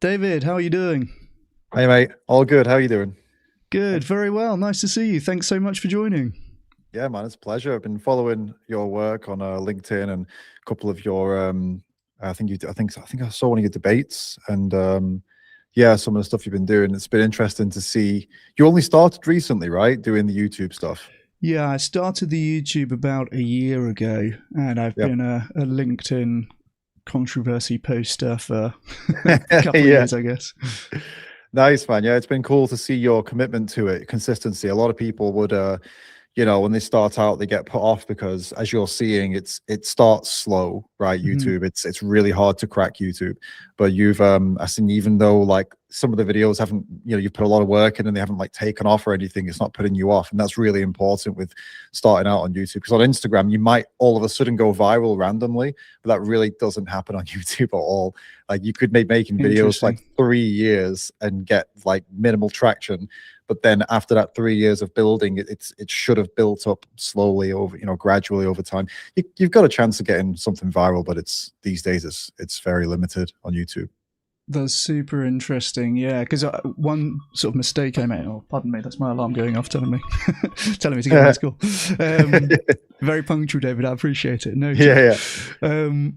David, how are you doing? Hey mate, all good. How you doing? Good, very well. Nice to see you. Thanks so much for joining. Yeah, man, it's a pleasure. I've been following your work on LinkedIn and a couple of your I think I saw one of your debates and yeah, some of the stuff you've been doing. It's been interesting to see. You only started recently, right? Doing the YouTube stuff. Yeah, I started the YouTube about a year ago, and I've Yep. been a LinkedIn controversy poster for a couple of Yeah. years, I guess. Nice, man. Yeah, it's been cool to see your commitment to it, consistency. A lot of people would when they start out, they get put off because as you're seeing, it starts slow, right? Mhm. YouTube, it's really hard to crack YouTube. But you've I seen, even though like some of the videos haven't, you've put a lot of work in and they haven't like taken off or anything, it's not putting you off. And that's really important with starting out on YouTube. Because on Instagram, you might all of a sudden go viral randomly, but that really doesn't happen on YouTube at all. Like you could make making videos for like Interesting. 3 years and get like minimal traction, but then after that 3 years of building, it should have built up slowly over, gradually over time. You've got a chance of getting something viral, but it's these days it's very limited on YouTube. That's super interesting. Yeah, because one sort of mistake I made. Oh, pardon me, that's my alarm going off, telling me, telling me to get on this call. Very punctual, David. I appreciate it. Noted. Yeah, yeah.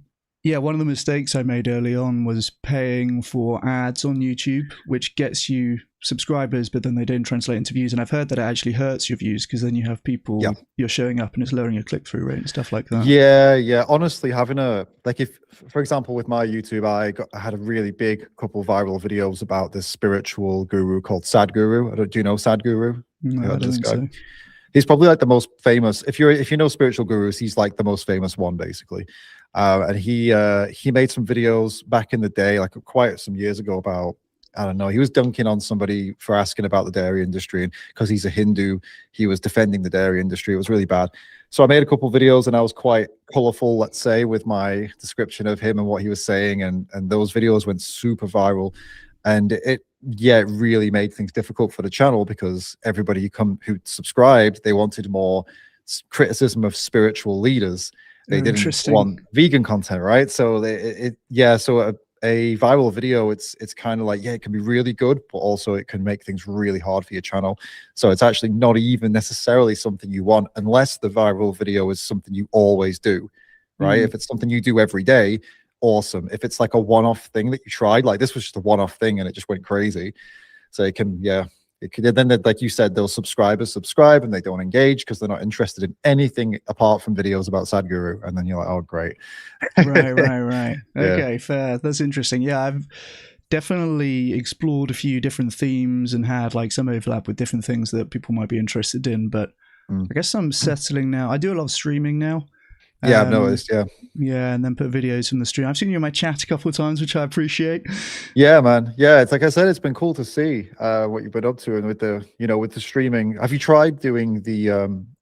Yeah, one of the mistakes I made early on was paying for ads on YouTube, which gets you subscribers, but then they don't translate into views. And I've heard that it actually hurts your views because then you have Yeah. people, you're showing up and it's lowering your click-through rate and stuff like that. Yeah, yeah. Honestly, having if, for example, with my YouTube, I had a really big couple viral videos about this spiritual guru called Sadhguru. Do you know Sadhguru? No, You I heard of don't this think guy? so. He's probably like the most famous. If you know spiritual gurus, he's like the most famous one, basically. And he made some videos back in the day, like quite some years ago, about, I don't know, he was dunking on somebody for asking about the dairy industry, and because he's a Hindu, he was defending the dairy industry. It was really bad. So I made a couple of videos and I was quite colorful, let's say, with my description of him and what he was saying, and those videos went super viral. And it really made things difficult for the channel because everybody who subscribed, they wanted more criticism of spiritual leaders. They didn't Interesting. want vegan content, right? So a viral video, it's kind of like, yeah, it can be really good, but also it can make things really hard for your channel. So it's actually not even necessarily something you want unless the viral video is something you always do, right? Mm. If it's something you do every day, awesome. If it's like a one-off thing that you tried, like this was just a one-off thing and it just went crazy. So it can, yeah, it could, then like you said, those subscribers subscribe and they don't engage because they're not interested in anything apart from videos about Sadhguru. And then you're like, oh, great. Right. Yeah. Okay, fair. That's interesting. Yeah, I've definitely explored a few different themes and had like some overlap with different things that people might be interested in. But Mm. I guess I'm settling now. I do a lot of streaming now. Yeah, I've Um, noticed. Yeah. yeah, and then put videos from the stream. I've seen you in my chat a couple of times, which I appreciate. Yeah, man. Yeah, it's like I said, it's been cool to see what you've been up to, and with the with the streaming. Have you tried doing the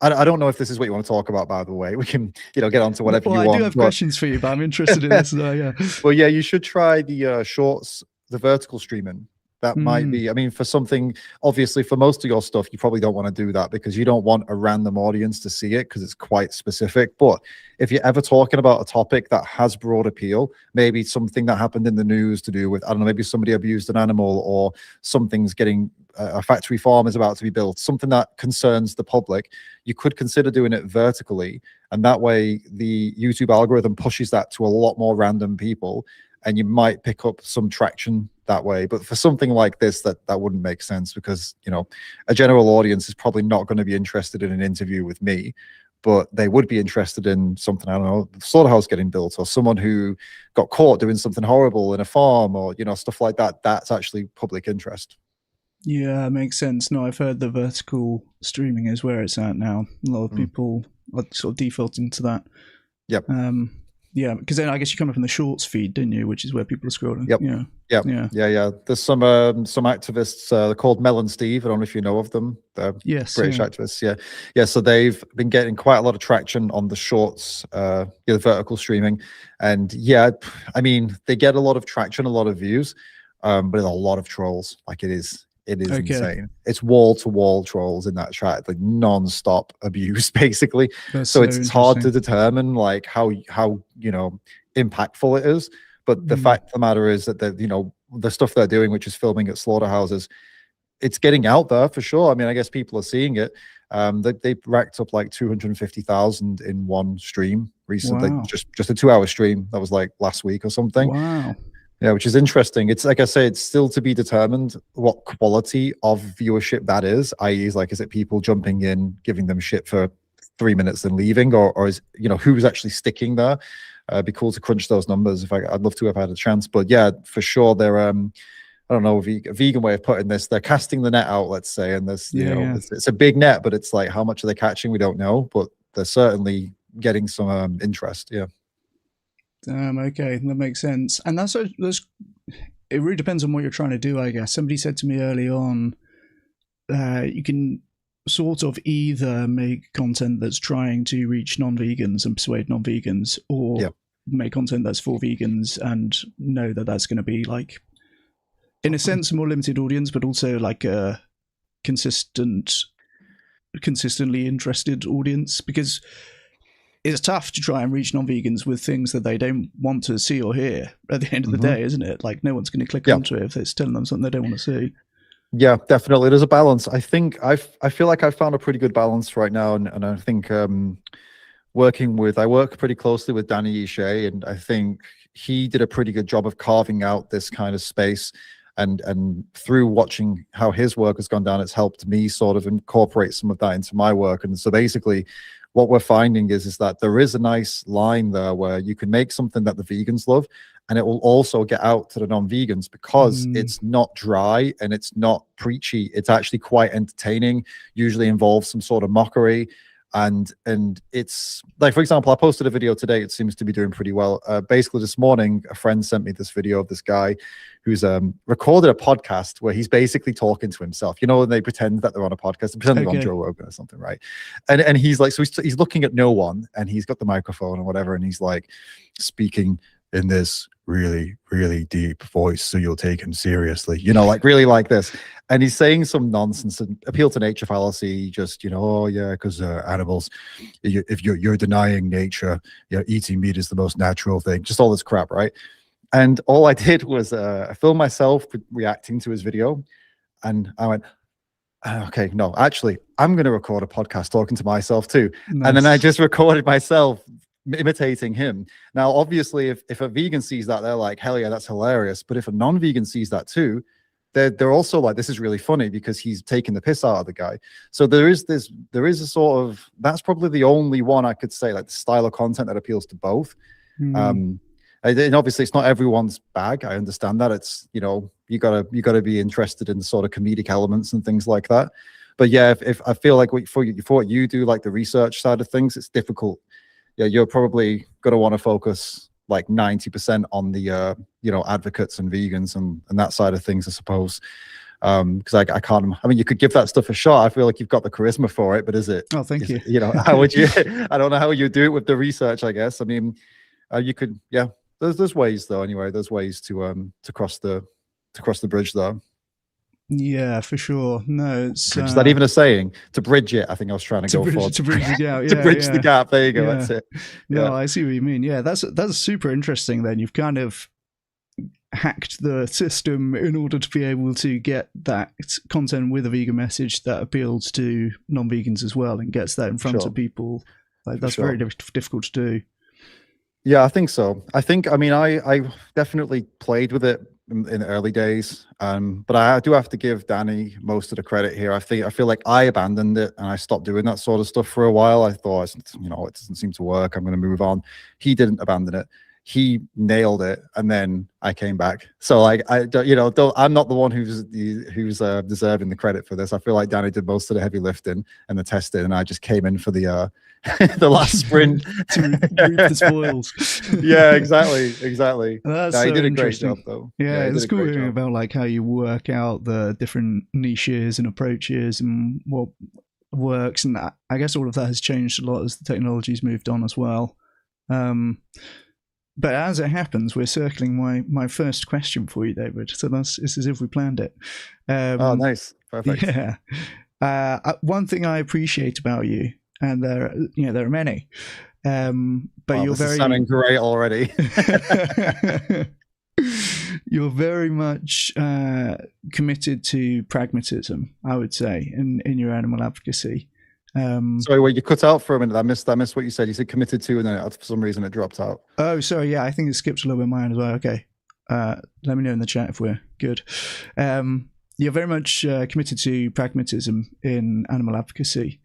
I don't know if this is what you want to talk about, by the way. We can, get on to whatever Well, you I do want, have but questions for you, but I'm interested in this. Yeah. well, yeah, you should try the shorts, the vertical streaming. That might Mm, be, I mean, for something, obviously, for most of your stuff, you probably don't want to do that because you don't want a random audience to see it because it's quite specific. But if you're ever talking about a topic that has broad appeal, maybe something that happened in the news to do with, I don't know, maybe somebody abused an animal, or something's getting, a factory farm is about to be built, something that concerns the public, you could consider doing it vertically. And that way, the YouTube algorithm pushes that to a lot more random people, and you might pick up some traction that way. But for something like this, that wouldn't make sense because a general audience is probably not going to be interested in an interview with me, but they would be interested in something, I don't know, the slaughterhouse getting built, or someone who got caught doing something horrible in a farm, or stuff like that. That's actually public interest. yeah, makes sense. No, I've heard the vertical streaming is where it's at now. A lot of Mm. people are sort of defaulting to that. Yep. Yeah, because then I guess you come up in the shorts feed, didn't you? Which is where people are scrolling. Yep. Yeah. Yep. Yeah. Yeah. There's some activists. They're called Mel and Steve. I don't know if you know of them. They're Yes. British Yeah. activists. Yeah. Yeah. So they've been getting quite a lot of traction on the shorts, the vertical streaming, and yeah, I mean, they get a lot of traction, a lot of views, but there's a lot of trolls. Like it is Okay. insane. It's wall to wall trolls in that chat, like non-stop abuse, basically. That's So so it's hard to interesting. determine like how impactful it is. But the Mm. fact of the matter is that the stuff they're doing, which is filming at slaughterhouses, it's getting out there for sure. I mean, I guess people are seeing it. They racked up like 250,000 in one stream recently. Wow. Just a 2-hour stream that was like last week or something. Wow. Yeah, which is interesting. It's like I say, it's still to be determined what quality of viewership that is. I.e., is it people jumping in, giving them shit for 3 minutes and leaving, or is who's actually sticking there? It'd be cool to crunch those numbers. I'd love to have had a chance, but yeah, for sure they're I don't know, a vegan way of putting this. They're casting the net out, let's say, and there's it's a big net, but it's like how much are they catching? We don't know, but they're certainly getting some interest. Yeah. Okay, that makes sense. And that's it really depends on what you're trying to do, I guess. Somebody said to me early on, you can sort of either make content that's trying to reach non-vegans and persuade non-vegans, or make content that's for vegans and know that that's going to be like, in a sense, a more limited audience, but also like a consistently interested audience, because it's tough to try and reach non-vegans with things that they don't want to see or hear at the end of the day, isn't it? Like, no one's going to click onto it if it's telling them something they don't want to see. Yeah, definitely. There's a balance. I think I feel like I've found a pretty good balance right now, and I think I work pretty closely with Danny Ishay, and I think he did a pretty good job of carving out this kind of space. And through watching how his work has gone down, it's helped me sort of incorporate some of that into my work. And so basically, what we're finding is that there is a nice line there where you can make something that the vegans love, and it will also get out to the non-vegans because it's not dry and it's not preachy. It's actually quite entertaining, usually involves some sort of mockery. And it's like, for example, I posted a video today. It seems to be doing pretty well. Basically this morning, a friend sent me this video of this guy who's recorded a podcast where he's basically talking to himself. When they pretend that they're on a podcast, they pretend they're on Joe Rogan or something, right? And he's like, so he's looking at no one, and he's got the microphone or whatever, and he's like speaking in this really, really deep voice, so you'll take him seriously, like really like this. And he's saying some nonsense and appeal to nature fallacy, just, oh yeah, because animals, if you're denying nature, eating meat is the most natural thing, just all this crap, right? And all I did was I filmed myself reacting to his video, and I went, okay, no, actually, I'm going to record a podcast talking to myself too. Nice. And then I just recorded myself imitating him. Now, obviously, if a vegan sees that, they're like, hell yeah, that's hilarious. But if a non-vegan sees that too, they're also like, this is really funny because he's taking the piss out of the guy. So there is a sort of, that's probably the only one I could say, like the style of content that appeals to both. And obviously it's not everyone's bag. I understand that. It's, you gotta be interested in the sort of comedic elements and things like that. But yeah, if I feel like for what you do, like the research side of things, it's difficult. Yeah, you're probably going to want to focus like 90% on the advocates and vegans and that side of things, I suppose. Because I can't. I mean, you could give that stuff a shot. I feel like you've got the charisma for it, but is it? Oh, thank you. How would you? I don't know how you do it with the research. I guess. I mean, you could. Yeah, there's ways though. Anyway, there's ways to cross the bridge though. Yeah, for sure. No, it's is that even a saying? To bridge it, I think I was trying to go for. To bridge the gap. To bridge the gap. There you go. That's it. No, I see what you mean. Yeah, that's super interesting. Then you've kind of hacked the system in order to be able to get that content with a vegan message that appeals to non-vegans as well and gets that in front of people. Like, that's very difficult to do. Yeah, I think so. I mean, I definitely played with it in the early days, but I do have to give Danny most of the credit here. I feel like I abandoned it and I stopped doing that sort of stuff for a while. I thought, it doesn't seem to work, I'm going to move on. He didn't abandon it. He nailed it, and then I came back. So like, I'm not the one who's deserving the credit for this. I feel like Danny did most of the heavy lifting and the testing, and I just came in for the the last sprint to reap the spoils. Yeah, exactly. That's he so did a great job though. Yeah, it's cool hearing about like how you work out the different niches and approaches and what works, and I guess all of that has changed a lot as the technology's moved on as well. But as it happens, we're circling my first question for you, David. So it's as if we planned it. Oh, nice. Perfect. Yeah. One thing I appreciate about you, and there are many, but you're this very... is sounding great already. You're very much committed to pragmatism, I would say, in your animal advocacy. Sorry, wait, you cut out for a minute. I missed what you said. You said committed to, and then for some reason it dropped out. Oh, sorry. Yeah, I think it skipped a little bit in mine as well. Okay. Let me know in the chat if we're good. You're very much committed to pragmatism in animal advocacy,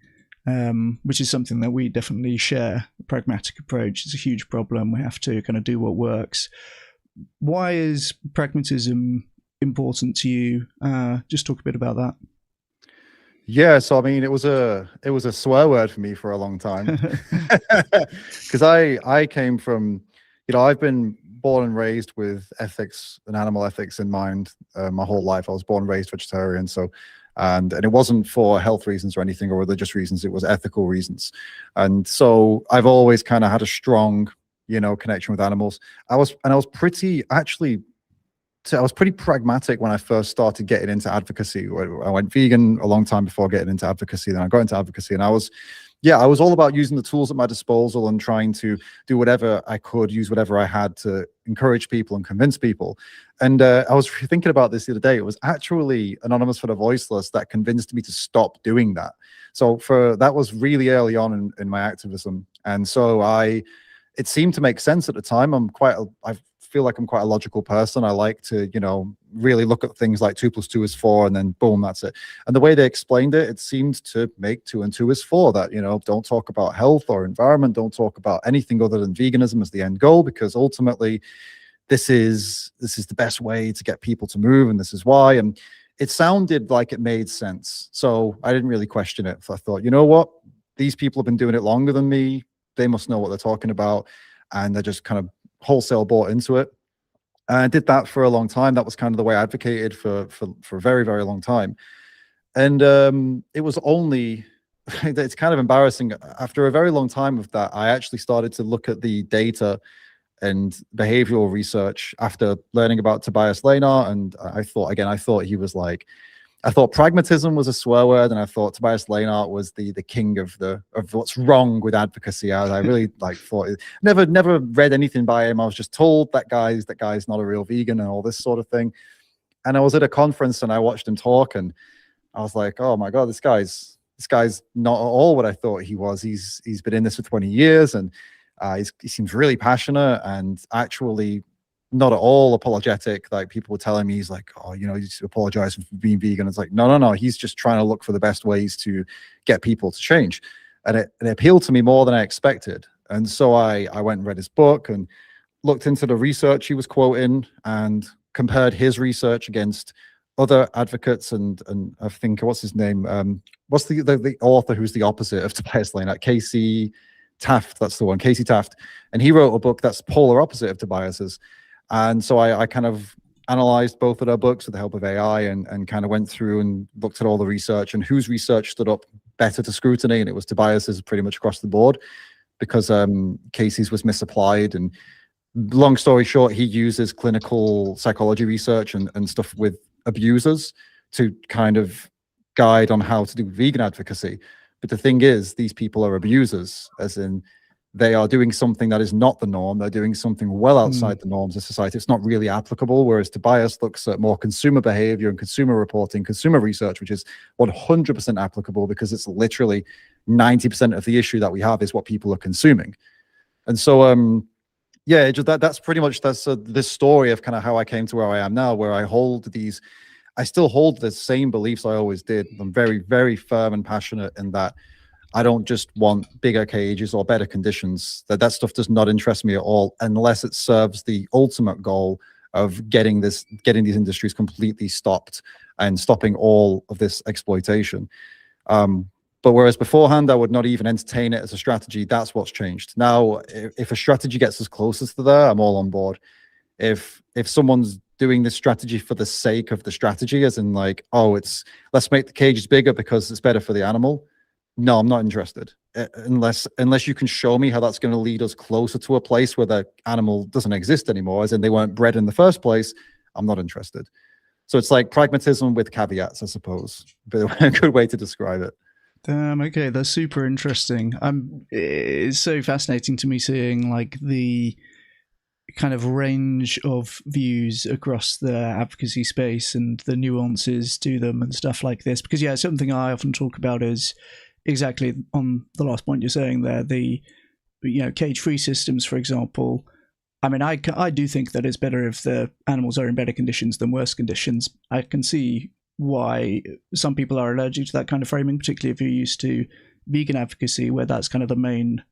which is something that we definitely share. A pragmatic approach is a huge problem. We have to kind of do what works. Why is pragmatism important to you? Just talk a bit about that. Yeah, so I mean, it was a swear word for me for a long time, because I came from, I've been born and raised with ethics and animal ethics in mind my whole life. I was born and raised vegetarian, so and it wasn't for health reasons or anything or religious reasons. It was ethical reasons, and so I've always kind of had a strong, connection with animals. I was pretty actually. So I was pretty pragmatic when I first started getting into advocacy. I went vegan a long time before getting into advocacy. Then I got into advocacy, and I was all about using the tools at my disposal and trying to do whatever I could, use whatever I had to encourage people and convince people. And I was thinking about this the other day. It was actually Anonymous for the Voiceless that convinced me to stop doing that. So that was really early on in my activism. And so it seemed to make sense at the time. I feel like I'm quite a logical person. I like to, really look at things like 2 + 2 is 4, and then boom, that's it. And the way they explained it, it seemed to make 2 and 2 is 4. That, don't talk about health or environment, don't talk about anything other than veganism as the end goal, because ultimately this is the best way to get people to move, and this is why. And it sounded like it made sense. So I didn't really question it. I thought, you know what? These people have been doing it longer than me. They must know what they're talking about. And I just kind of wholesale bought into it. And I did that for a long time. That was kind of the way I advocated for a very, very long time. And it was only, it's kind of embarrassing. After a very long time of that, I actually started to look at the data and behavioral research after learning about Tobias Lehner. And I thought he was like, I thought pragmatism was a swear word, and I thought Tobias Lehner was the king of what's wrong with advocacy. I really thought never read anything by him. I was just told that guy's not a real vegan and all this sort of thing. And I was at a conference and I watched him talk, and I was like, oh my God, this guy's not at all what I thought he was. He's been in this for 20 years, and he seems really passionate and actually not at all apologetic. Like, people were telling me, he's like, oh, you just apologize for being vegan. It's like, no. He's just trying to look for the best ways to get people to change. And it appealed to me more than I expected. And so I went and read his book and looked into the research he was quoting and compared his research against other advocates. And I think, what's his name? What's the author who's the opposite of Tobias Lehner? Casey Taft, that's the one, Casey Taft. And he wrote a book that's polar opposite of Tobias's. And so I kind of analyzed both of their books with the help of AI and kind of went through and looked at all the research and whose research stood up better to scrutiny. And it was Tobias's pretty much across the board, because Casey's was misapplied. And long story short, he uses clinical psychology research and stuff with abusers to kind of guide on how to do vegan advocacy. But the thing is, these people are abusers, as in they are doing something that is not the norm. They're doing something well outside the norms of society. It's not really applicable. Whereas Tobias looks at more consumer behavior and consumer reporting, consumer research, which is 100% applicable, because it's literally 90% of the issue that we have is what people are consuming. And so, yeah, that's pretty much, this story of kind of how I came to where I am now, where I still hold the same beliefs I always did. I'm very, very firm and passionate in that I don't just want bigger cages or better conditions. That stuff does not interest me at all, unless it serves the ultimate goal of getting these industries completely stopped and stopping all of this exploitation. But whereas beforehand, I would not even entertain it as a strategy, that's what's changed. Now, if a strategy gets us closer to there, I'm all on board. If someone's doing this strategy for the sake of the strategy, as in like, oh, let's make the cages bigger because it's better for the animal, no, I'm not interested. Unless you can show me how that's going to lead us closer to a place where the animal doesn't exist anymore, as in they weren't bred in the first place, I'm not interested. So it's like pragmatism with caveats, I suppose. But a good way to describe it. Okay, that's super interesting. It's so fascinating to me seeing like the kind of range of views across the advocacy space and the nuances to them and stuff like this. Because yeah, something I often talk about is exactly on the last point you're saying there, the cage-free systems, for example. I mean, I do think that it's better if the animals are in better conditions than worse conditions. I can see why some people are allergic to that kind of framing, particularly if you're used to vegan advocacy, where that's kind of the main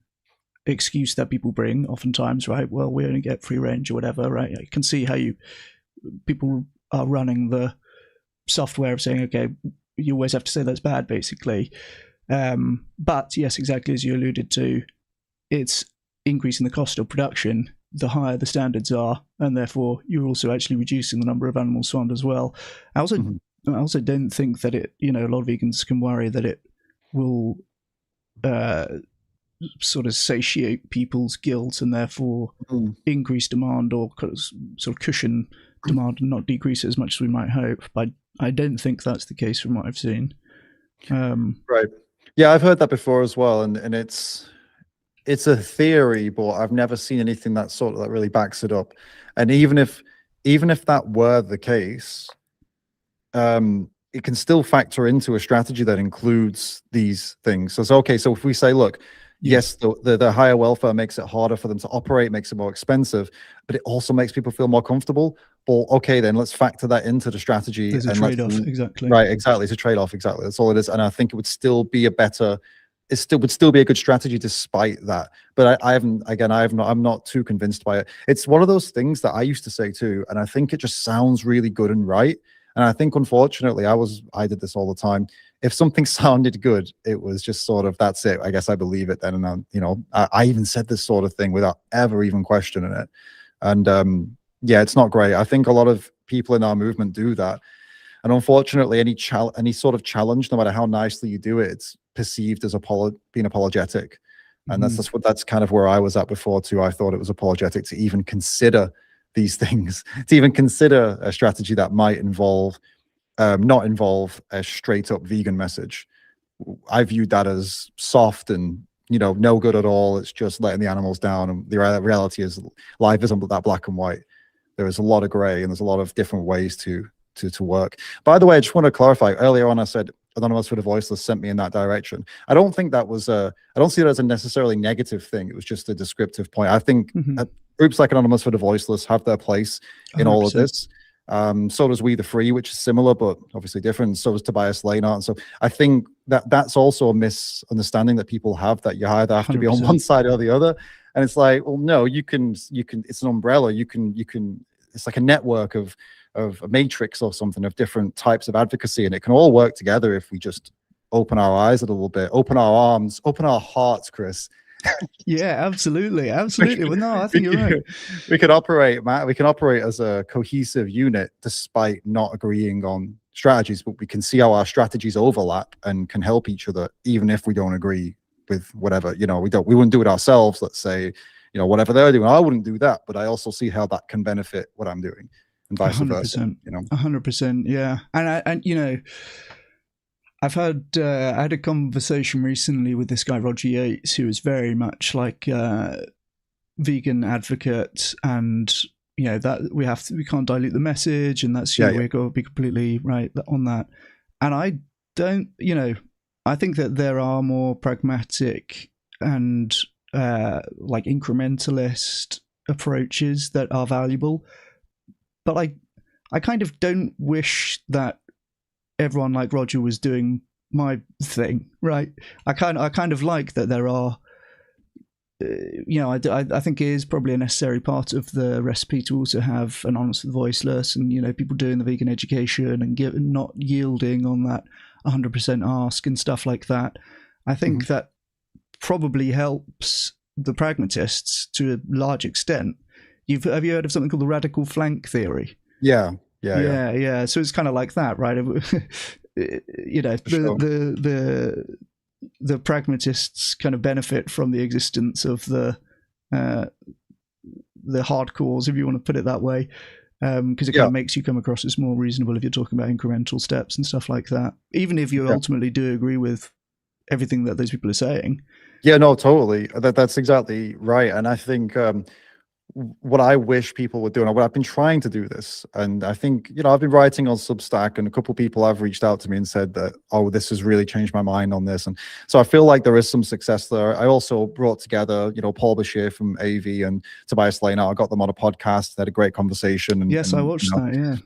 excuse that people bring oftentimes, right? Well, we only get free range or whatever, right? I can see how people are running the software of saying, okay, you always have to say that's bad, basically. But yes, exactly as you alluded to, it's increasing the cost of production the higher the standards are, and therefore you're also actually reducing the number of animals farmed as well. I also don't think that it, a lot of vegans can worry that it will sort of satiate people's guilt and therefore increase demand or sort of cushion demand and not decrease it as much as we might hope. But I don't think that's the case from what I've seen. Right. Yeah, I've heard that before as well, and it's a theory, but I've never seen anything that really backs it up. And even if that were the case, it can still factor into a strategy that includes these things. So if we say, look, yes, the higher welfare makes it harder for them to operate, makes it more expensive, but it also makes people feel more comfortable. Well, okay, then let's factor that into the strategy. There's a trade-off, exactly. Right, exactly. It's a trade-off, exactly. That's all it is. And I think it would still be would still be a good strategy despite that. But I'm not too convinced by it. It's one of those things that I used to say too, and I think it just sounds really good and right. And I think, unfortunately, I did this all the time. If something sounded good, it was just sort of, that's it. I guess I believe it then. And I even said this sort of thing without ever even questioning it. And yeah, it's not great. I think a lot of people in our movement do that. And unfortunately, any sort of challenge, no matter how nicely you do it, it's perceived as being apologetic. And that's kind of where I was at before too. I thought it was apologetic to even consider these things, to even consider a strategy that might not involve a straight up vegan message. I viewed that as soft and no good at all. It's just letting the animals down. And the reality is life isn't that black and white. There is a lot of gray, and there's a lot of different ways to work. By the way, I just want to clarify, earlier on I said Anonymous for the Voiceless sent me in that direction. I don't think that was I don't see that as a necessarily negative thing. It was just a descriptive point. I think groups like Anonymous for the Voiceless have their place in 100%. All of this. So does We the Free, which is similar but obviously different. So does Tobias Leinart. And so I think that's also a misunderstanding that people have, that you either have to be on one side or the other. And it's like, well, no, you can it's an umbrella. You can it's like a network of a matrix or something of different types of advocacy, and it can all work together if we just open our eyes a little bit, open our arms, open our hearts, Chris. Yeah, absolutely. Well, no, I think you're right. We can operate as a cohesive unit despite not agreeing on strategies, but we can see how our strategies overlap and can help each other, even if we don't agree with whatever, we wouldn't do it ourselves. Let's say, whatever they're doing, I wouldn't do that, but I also see how that can benefit what I'm doing, and vice 100%, versa. 100%, yeah. And I had a conversation recently with this guy Roger Yates, who is very much like a vegan advocate, and that we can't dilute the message, and that's we've got to be completely right on that. And I don't, I think that there are more pragmatic and like incrementalist approaches that are valuable, but I kind of don't wish that everyone like Roger was doing my thing, right? I kind of like that there are, I think it is probably a necessary part of the recipe to also have an Honest with the Voiceless, and people doing the vegan education and not yielding on that 100% ask and stuff like that. I think that probably helps the pragmatists to a large extent. Have you heard of something called the radical flank theory? Yeah. So it's kind of like that, right? The pragmatists kind of benefit from the existence of the hardcores, if you want to put it that way, because it kind of makes you come across as more reasonable if you're talking about incremental steps and stuff like that, even if you ultimately do agree with everything that those people are saying. Yeah, no, totally. That's exactly right. And I think what I wish people were doing, what I've been trying to do this, and I think, I've been writing on Substack, and a couple of people have reached out to me and said that, oh, this has really changed my mind on this, and so I feel like there is some success there. I also brought together, Paul Bashir from AV and Tobias Lehner. I got them on a podcast. They had a great conversation. And, yes, I watched that. Yeah.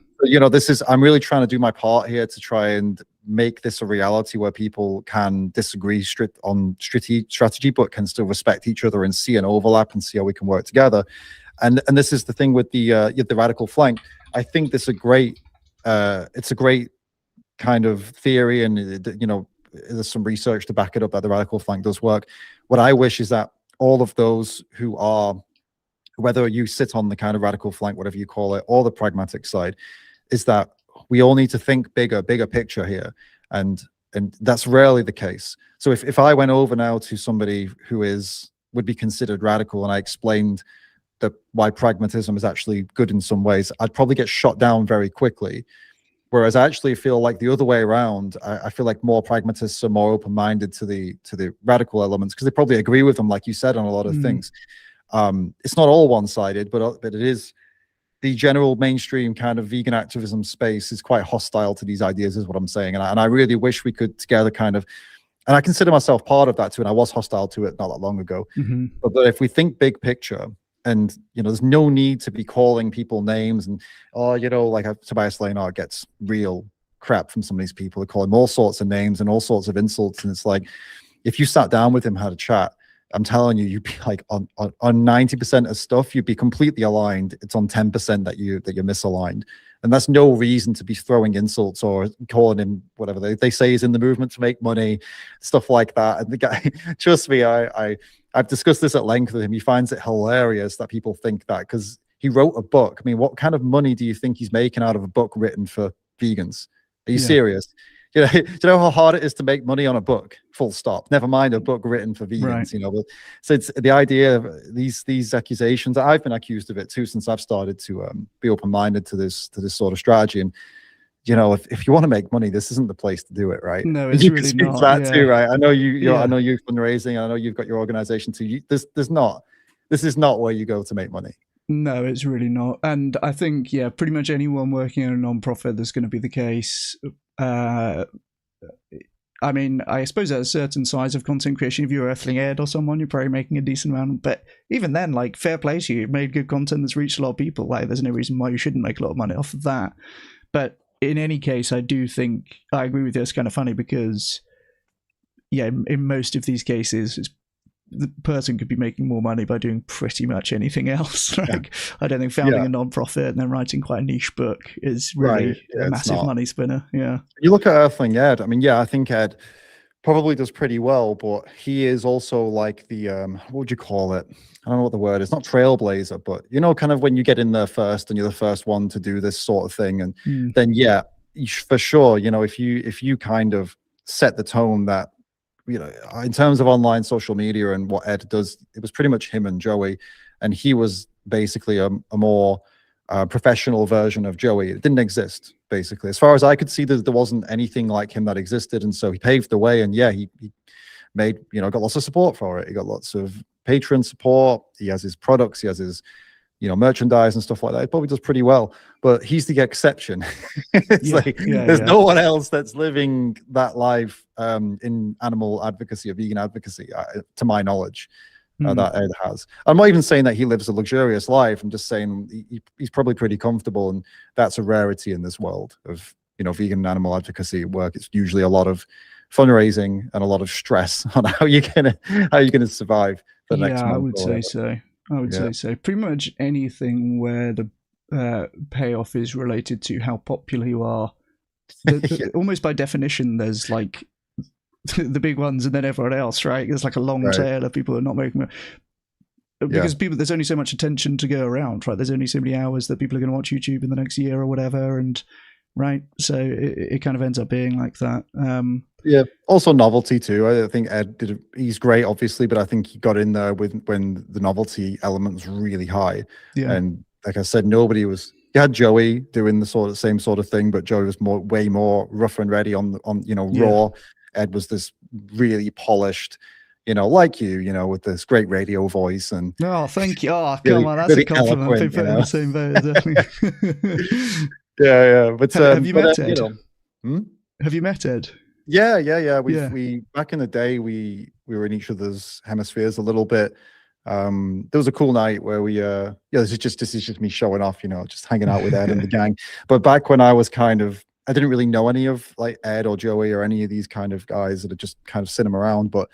I'm really trying to do my part here to try and make this a reality where people can disagree on strategy, but can still respect each other and see an overlap and see how we can work together. And this is the thing with the radical flank. I think this is it's a great kind of theory, and there's some research to back it up that the radical flank does work. What I wish is that all of those who are, whether you sit on the kind of radical flank, whatever you call it, or the pragmatic side, is that we all need to think bigger picture here. And that's rarely the case. So if I went over now to somebody who would be considered radical, and I explained why pragmatism is actually good in some ways, I'd probably get shot down very quickly. Whereas I actually feel like the other way around, I feel like more pragmatists are more open-minded to the radical elements, because they probably agree with them, like you said, on a lot of things. It's not all one-sided, but it is. The general mainstream kind of vegan activism space is quite hostile to these ideas, is what I'm saying. And I really wish we could together kind of, and I consider myself part of that too, and I was hostile to it not that long ago. But if we think big picture, and there's no need to be calling people names, and like Tobias Lehner gets real crap from some of these people. They call him all sorts of names and all sorts of insults, and it's like, if you sat down with him, had a chat, I'm telling you, you'd be like on 90% of stuff, you'd be completely aligned. It's on 10% that you're misaligned. And that's no reason to be throwing insults or calling him whatever they say is in the movement to make money, stuff like that. And the guy, trust me, I've discussed this at length with him. He finds it hilarious that people think that, because he wrote a book. I mean, what kind of money do you think he's making out of a book written for vegans? Are you serious? Do you know how hard it is to make money on a book? Full stop. Never mind a book written for vegans. Right. But so it's the idea of these accusations. I've been accused of it too since I've started to be open-minded to this sort of strategy. And if you want to make money, this isn't the place to do it, right? No, it's really not. That too, right? I know I know you're fundraising. I know you've got your organization too. This is not where you go to make money. No, it's really not. And I think, pretty much anyone working in a non-profit, that's going to be the case. I mean, I suppose at a certain size of content creation, if you're Earthling Ed or someone, you're probably making a decent amount. But even then, like, fair play to you. You've made good content that's reached a lot of people. Like, there's no reason why you shouldn't make a lot of money off of that. But in any case, I do think, I agree with you, it's kind of funny because, in most of these cases, the person could be making more money by doing pretty much anything else. Like, I don't think founding a non-profit and then writing quite a niche book is really a massive money spinner. Yeah. You look at Earthling Ed. I mean, I think Ed probably does pretty well, but he is also like the what would you call it? I don't know what the word is. Not trailblazer, but kind of when you get in there first and you're the first one to do this sort of thing, and then for sure, if you kind of set the tone that, in terms of online social media and what Ed does, it was pretty much him and Joey, and he was basically a more professional version of Joey. It didn't exist, basically. As far as I could see, there wasn't anything like him that existed, and so he paved the way, and he made, got lots of support for it. He got lots of patron support. He has his products, he has his merchandise and stuff like that. He probably does pretty well, but he's the exception. There's no one else that's living that life in animal advocacy or vegan advocacy, to my knowledge, that Ed has. I'm not even saying that he lives a luxurious life. I'm just saying he's probably pretty comfortable, and that's a rarity in this world of vegan and animal advocacy work. It's usually a lot of fundraising and a lot of stress on how you're gonna survive the next month. I would say so. I would say so. Pretty much anything where the payoff is related to how popular you are. Almost by definition, there's like the big ones and then everyone else, right? There's like a long tail of people who are not making it. Because there's only so much attention to go around, right? There's only so many hours that people are going to watch YouTube in the next year or whatever, and right? So it kind of ends up being like that. Also novelty too. I think Ed he's great, obviously, but I think he got in there when the novelty element was really high. And like I said, you had Joey doing the same sort of thing, but Joey was way more rough and ready on raw. Ed was this really polished, like with this great radio voice and Oh, thank you. Oh, really, come on, that's really a compliment. eloquent, People in the same boat, definitely. Yeah. But Have you met you Ed? know, hmm? Have you met Ed? Yeah. Yeah. We back in the day we were in each other's hemispheres a little bit. There was a cool night where we this is just me showing off, just hanging out with Ed and the gang. But back when I was I didn't really know any of like Ed or Joey or any of these kind of guys that had just kind of seen him around. But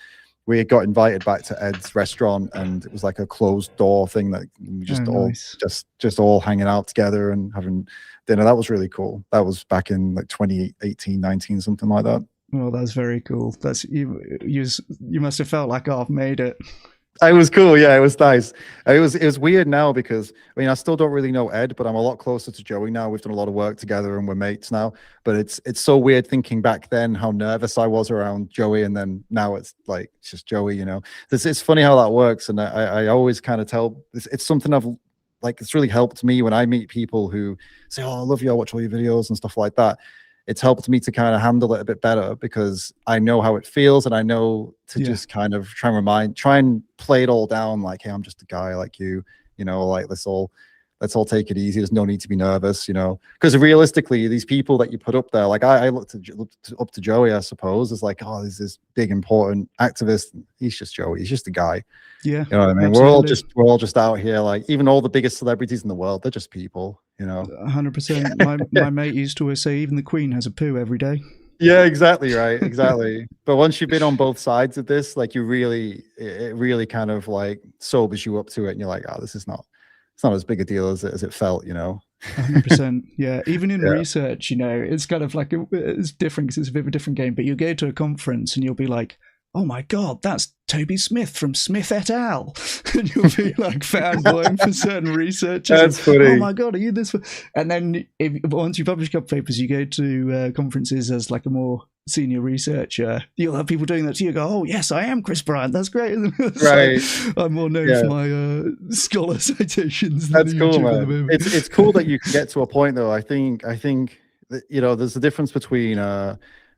we got invited back to Ed's restaurant, and it was like a closed door thing that we just nice. just all hanging out together and having dinner. That was really cool. That was back in like 2018, 19, something like that. Well, that's very cool. That's you must have felt like, oh, I've made it. It was cool. Yeah, it was nice. It was weird now because I still don't really know Ed, but I'm a lot closer to Joey now. We've done a lot of work together and we're mates now. But it's so weird thinking back then how nervous I was around Joey, and then now it's just Joey. It's funny how that works, and I always kind of tell it's something I've it's really helped me when I meet people who say, "Oh, I love you. I watch all your videos and stuff like that." It's helped me to kind of handle it a bit better because I know how it feels, and I know to just kind of try and play it all down like, hey, I'm just a guy like you, let's all take it easy. There's no need to be nervous, because realistically, these people that you put up there, like I looked up to Joey, I suppose, as like, oh, there's this big important activist. He's just Joey. He's just a guy. Yeah, you know what I mean. Absolutely. We're all just out here, like even all the biggest celebrities in the world, they're just people. 100%. My mate used to always say, even the Queen has a poo every day. Yeah, exactly right, exactly. But once you've been on both sides of this, like it really kind of like sobers you up to it, and you're like, oh, it's not as big a deal as it felt, 100%. Yeah, even in research, it's kind of like it's different because it's a bit of a different game. But you go to a conference and you'll be like, oh my God, that's Toby Smith from Smith et al. And you'll be like fanboying for certain researchers. That's funny. Oh my God, are you this? And then once you publish a couple papers, you go to conferences as like a more senior researcher. You'll have people doing that to you. Go, oh yes, I am Chris Bryant. That's great. Right. I'm more known for my scholar citations. That's cool, man. It's cool that you can get to a point though. I think that, there's a difference between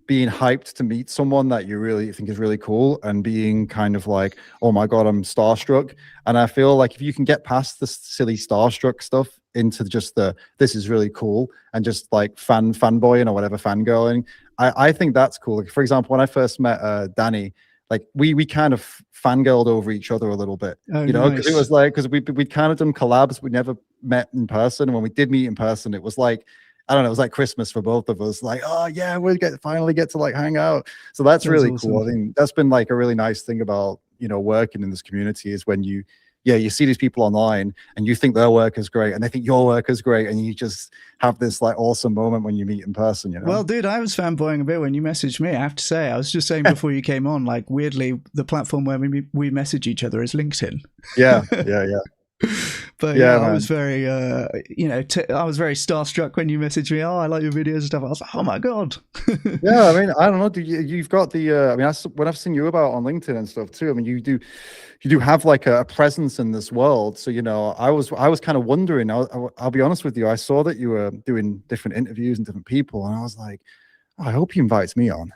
being hyped to meet someone that you really think is really cool and being kind of like, oh my God, I'm starstruck. And I feel like if you can get past the silly starstruck stuff into just this is really cool and just like fanboying or whatever, fangirling, I think that's cool. Like, for example, when I first met Danny, like we kind of fangirled over each other a little bit, because it was like, because we'd kind of done collabs, we never met in person. And when we did meet in person, it was like, I don't know, it was like Christmas for both of us. Like, oh yeah, we finally get to like hang out. So that's really awesome. Cool. I think that's been like a really nice thing about, working in this community is when you see these people online and you think their work is great and they think your work is great, and you just have this like awesome moment when you meet in person, Well, dude, I was fanboying a bit when you messaged me. I have to say, I was just saying before you came on, like weirdly, the platform where we message each other is LinkedIn. Yeah. But yeah, I was very, I was very starstruck when you messaged me. Oh, I like your videos and stuff. I was like, oh my God. Yeah, I mean, I don't know. You've got the, when I've seen you about on LinkedIn and stuff too. I mean, you do have like a presence in this world. So, I was kind of wondering. I'll be honest with you. I saw that you were doing different interviews and different people, and I was like, oh, I hope he invites me on.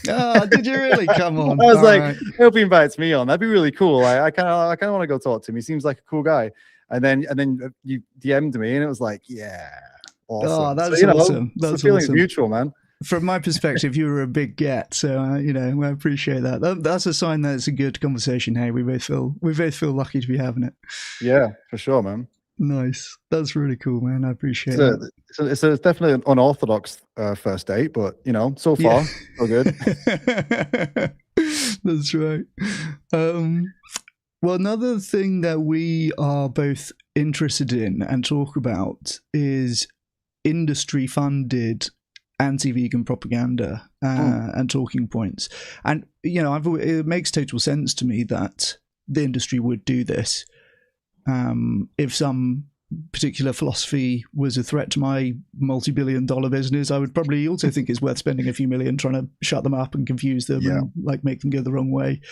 Oh, did you really? Come on. I was like, I hope he invites me on. That'd be really cool. I kind of want to go talk to him. He seems like a cool guy. And then you DM'd me, and it was like, yeah, awesome. Oh, that's awesome. That's the feeling is mutual, man. From my perspective, you were a big get, so I appreciate that. That's a sign that it's a good conversation. Hey, we both feel lucky to be having it. Yeah, for sure, man. Nice. That's really cool, man. I appreciate it. It's definitely an unorthodox first date, but so far, so good. That's right. Well, another thing that we are both interested in and talk about is industry-funded anti-vegan propaganda and talking points. And, it makes total sense to me that the industry would do this. If some particular philosophy was a threat to my multi-billion-dollar business, I would probably also think it's worth spending a few million trying to shut them up and confuse them and like make them go the wrong way.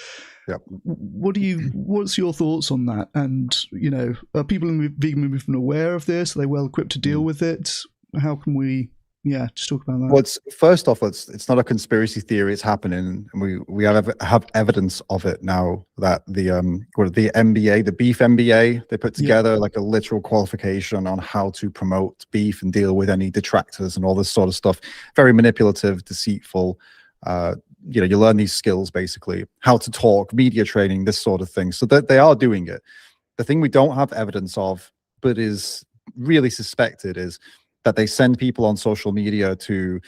Yep. What's your thoughts on that? And are people in the vegan movement aware of this? Are they well equipped to deal with it? How can we Yeah, just talk about Well, that. it's first off, it's not a conspiracy theory. It's happening, and we have evidence of it now that the MBA, the beef MBA, they put Yeah. together like a literal qualification on how to promote beef and deal with any detractors and all this sort of stuff. Very manipulative, deceitful. You learn these skills basically, how to talk, media training, this sort of thing. So that they are doing it. The thing we don't have evidence of, but is really suspected, is that they send people on social media to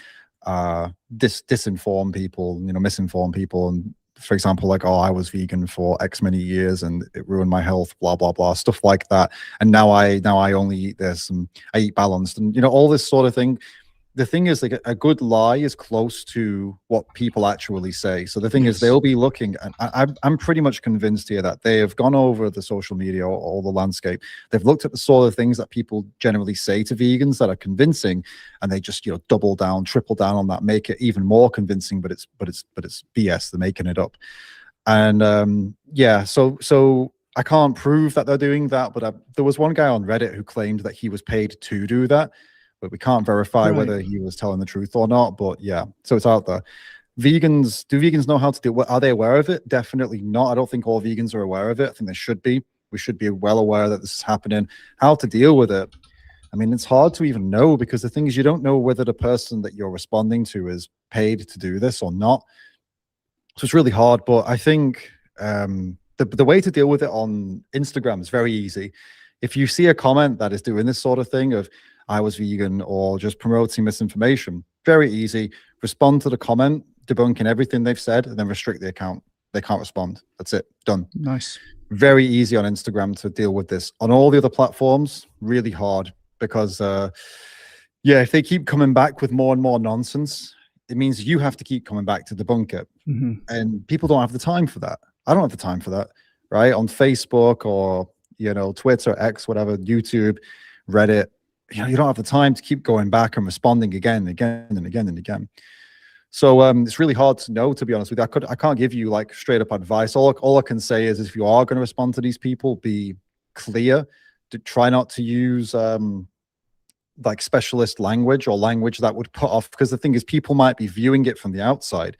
disinform people, misinform people. And for example, like, oh, I was vegan for X many years and it ruined my health, blah, blah, blah, stuff like that. And now I only eat this and I eat balanced and, all this sort of thing. The thing is, like, a good lie is close to what people actually say. So the thing is, Yes. they'll be looking, and I'm pretty much convinced here that they have gone over the social media or all the landscape. They've looked at the sort of things that people generally say to vegans that are convincing, and they just double down, triple down on that, make it even more convincing. But it's BS. They're making it up, and yeah. So I can't prove that they're doing that, but there was one guy on Reddit who claimed that he was paid to do that, but we can't verify Right. whether he was telling the truth or not. But yeah, so it's out there. Do vegans know how to do it? Are they aware of it? Definitely not. I don't think all vegans are aware of it. I think they should be. We should be well aware that this is happening. How to deal with it? I mean, it's hard to even know, because the thing is, you don't know whether the person that you're responding to is paid to do this or not. So it's really hard. But I think the way to deal with it on Instagram is very easy. If you see a comment that is doing this sort of thing of, I was vegan, or just promoting misinformation, very easy. Respond to the comment, debunking everything they've said, and then restrict the account. They can't respond. That's it. Done. Nice. Very easy on Instagram to deal with this. On all the other platforms, really hard, because yeah, if they keep coming back with more and more nonsense, it means you have to keep coming back to debunk it. And people don't have the time for that. I don't have the time for that, right? On Facebook or, Twitter, X, whatever, YouTube, Reddit, you don't have the time to keep going back and responding again and again and again and again. So it's really hard to know, to be honest with you. I can't give you like straight up advice. All I can say is if you are going to respond to these people, be clear. Try not to use like specialist language or language that would put off, because the thing is, people might be viewing it from the outside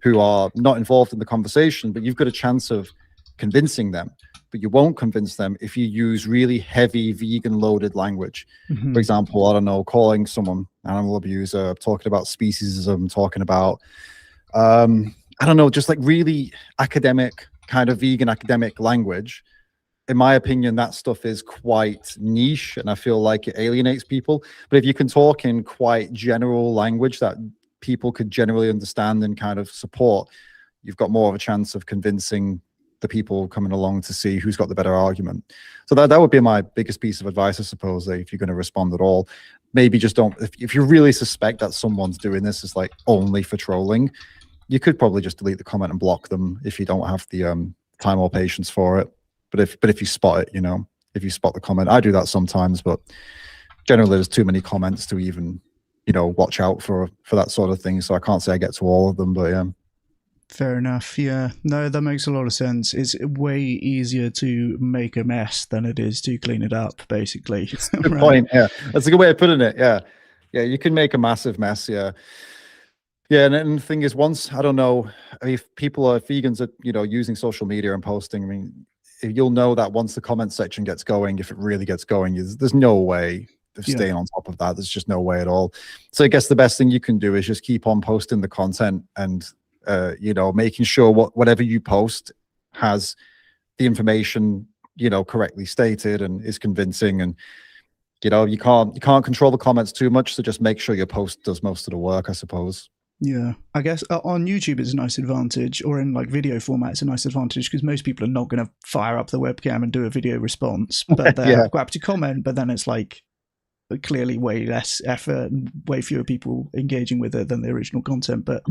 who are not involved in the conversation, but you've got a chance of convincing them. But you won't convince them if you use really heavy vegan loaded language. For example, I don't know, calling someone animal abuser, talking about speciesism, talking about, I don't know, just like really academic kind of vegan academic language. In my opinion, that stuff is quite niche, and I feel like it alienates people. But if you can talk in quite general language that people could generally understand and kind of support, you've got more of a chance of convincing the people coming along to see who's got the better argument. So that would be my biggest piece of advice, I suppose, if you're going to respond at all. Maybe just don't, if you really suspect that someone's doing this is like only for trolling, you could probably just delete the comment and block them if you don't have the time or patience for it. But if you spot it, if you spot the comment, I do that sometimes, but generally there's too many comments to even, watch out for that sort of thing. So I can't say I get to all of them, but yeah. Fair enough. Yeah. No, that makes a lot of sense. It's way easier to make a mess than it is to clean it up, basically. Good right. Point. Yeah. That's a good way of putting it. Yeah. Yeah. You can make a massive mess. Yeah. Yeah. And the thing is, once, I don't know, if people are vegans are, using social media and posting, I mean, you'll know that once the comment section gets going, if it really gets going, there's no way of staying on top of that. There's just no way at all. So I guess the best thing you can do is just keep on posting the content and, making sure whatever you post has the information, correctly stated and is convincing. And, you can't control the comments too much. So just make sure your post does most of the work, I suppose. Yeah, I guess on YouTube it's a nice advantage, or in like video format it's a nice advantage, because most people are not going to fire up the webcam and do a video response, but they'll go up to comment, but then it's like clearly way less effort and way fewer people engaging with it than the original content. But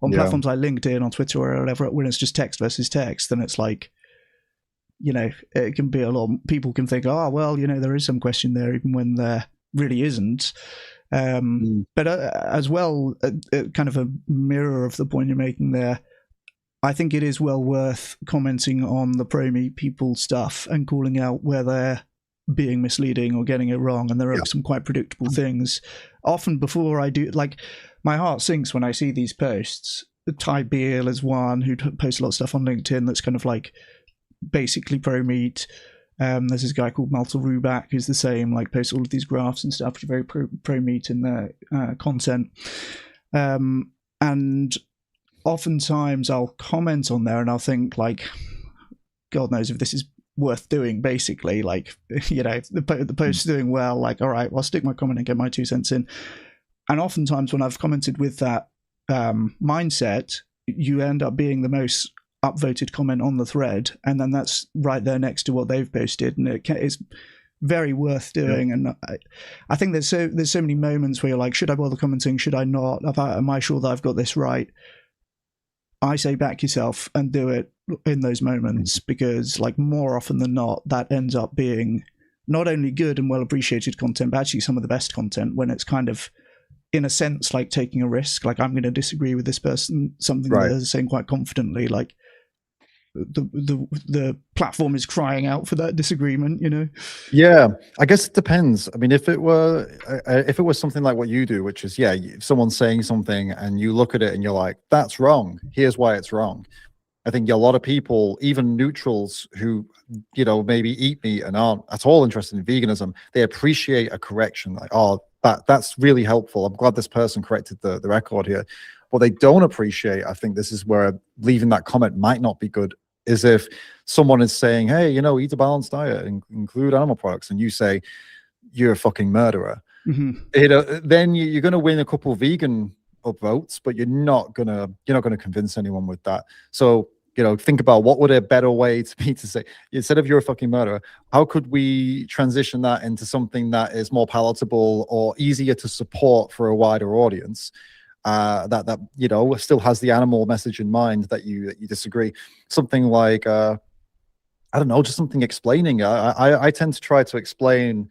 on platforms like LinkedIn, on Twitter or whatever, when it's just text versus text, then it's like, it can be a lot. People can think, oh well, there is some question there, even when there really isn't. But as well, kind of a mirror of the point you're making there, I think it is well worth commenting on the pro-meat people stuff and calling out where they're being misleading or getting it wrong, and there are some quite predictable things. Often before I do, like, my heart sinks when I see these posts. Ty Beale is one who posts a lot of stuff on LinkedIn that's kind of like basically pro meat. There's this guy called Malte Rubak who's the same, like posts all of these graphs and stuff, which are very pro meat in their content. And oftentimes I'll comment on there and I'll think, like, God knows if this is worth doing, basically. Like, you know, if the post's doing well, like, all right, well, I'll stick my comment and get my 2 cents in. And oftentimes when I've commented with that mindset, you end up being the most upvoted comment on the thread, and then that's right there next to what they've posted, and it's very worth doing. And I think there's so many moments where you're like, should I bother commenting, should I not, am I sure that I've got this right? I say back yourself and do it in those moments, because like more often than not that ends up being not only good and well appreciated content, but actually some of the best content, when it's kind of, in a sense, like taking a risk. Like, I'm going to disagree with this person, something that they're saying quite confidently, like the platform is crying out for that disagreement, you know? Yeah, I guess it depends. I mean, if it was something like what you do, which is, if someone's saying something and you look at it and you're like, that's wrong, here's why it's wrong. I think a lot of people, even neutrals who, you know, maybe eat meat and aren't at all interested in veganism, they appreciate a correction. Like, oh, that's really helpful. I'm glad this person corrected the record here. What they don't appreciate, I think this is where leaving that comment might not be good, is if someone is saying, hey, you know, eat a balanced diet, include animal products, and you say, you're a fucking murderer. You know, then you're going to win a couple of vegan upvotes, but you're not going to convince anyone with that. So, you know, think about what would a better way to be to say, instead of you're a fucking murderer, how could we transition that into something that is more palatable or easier to support for a wider audience? That you know, still has the animal message in mind, that you disagree. Something like I don't know, just something explaining. I tend to try to explain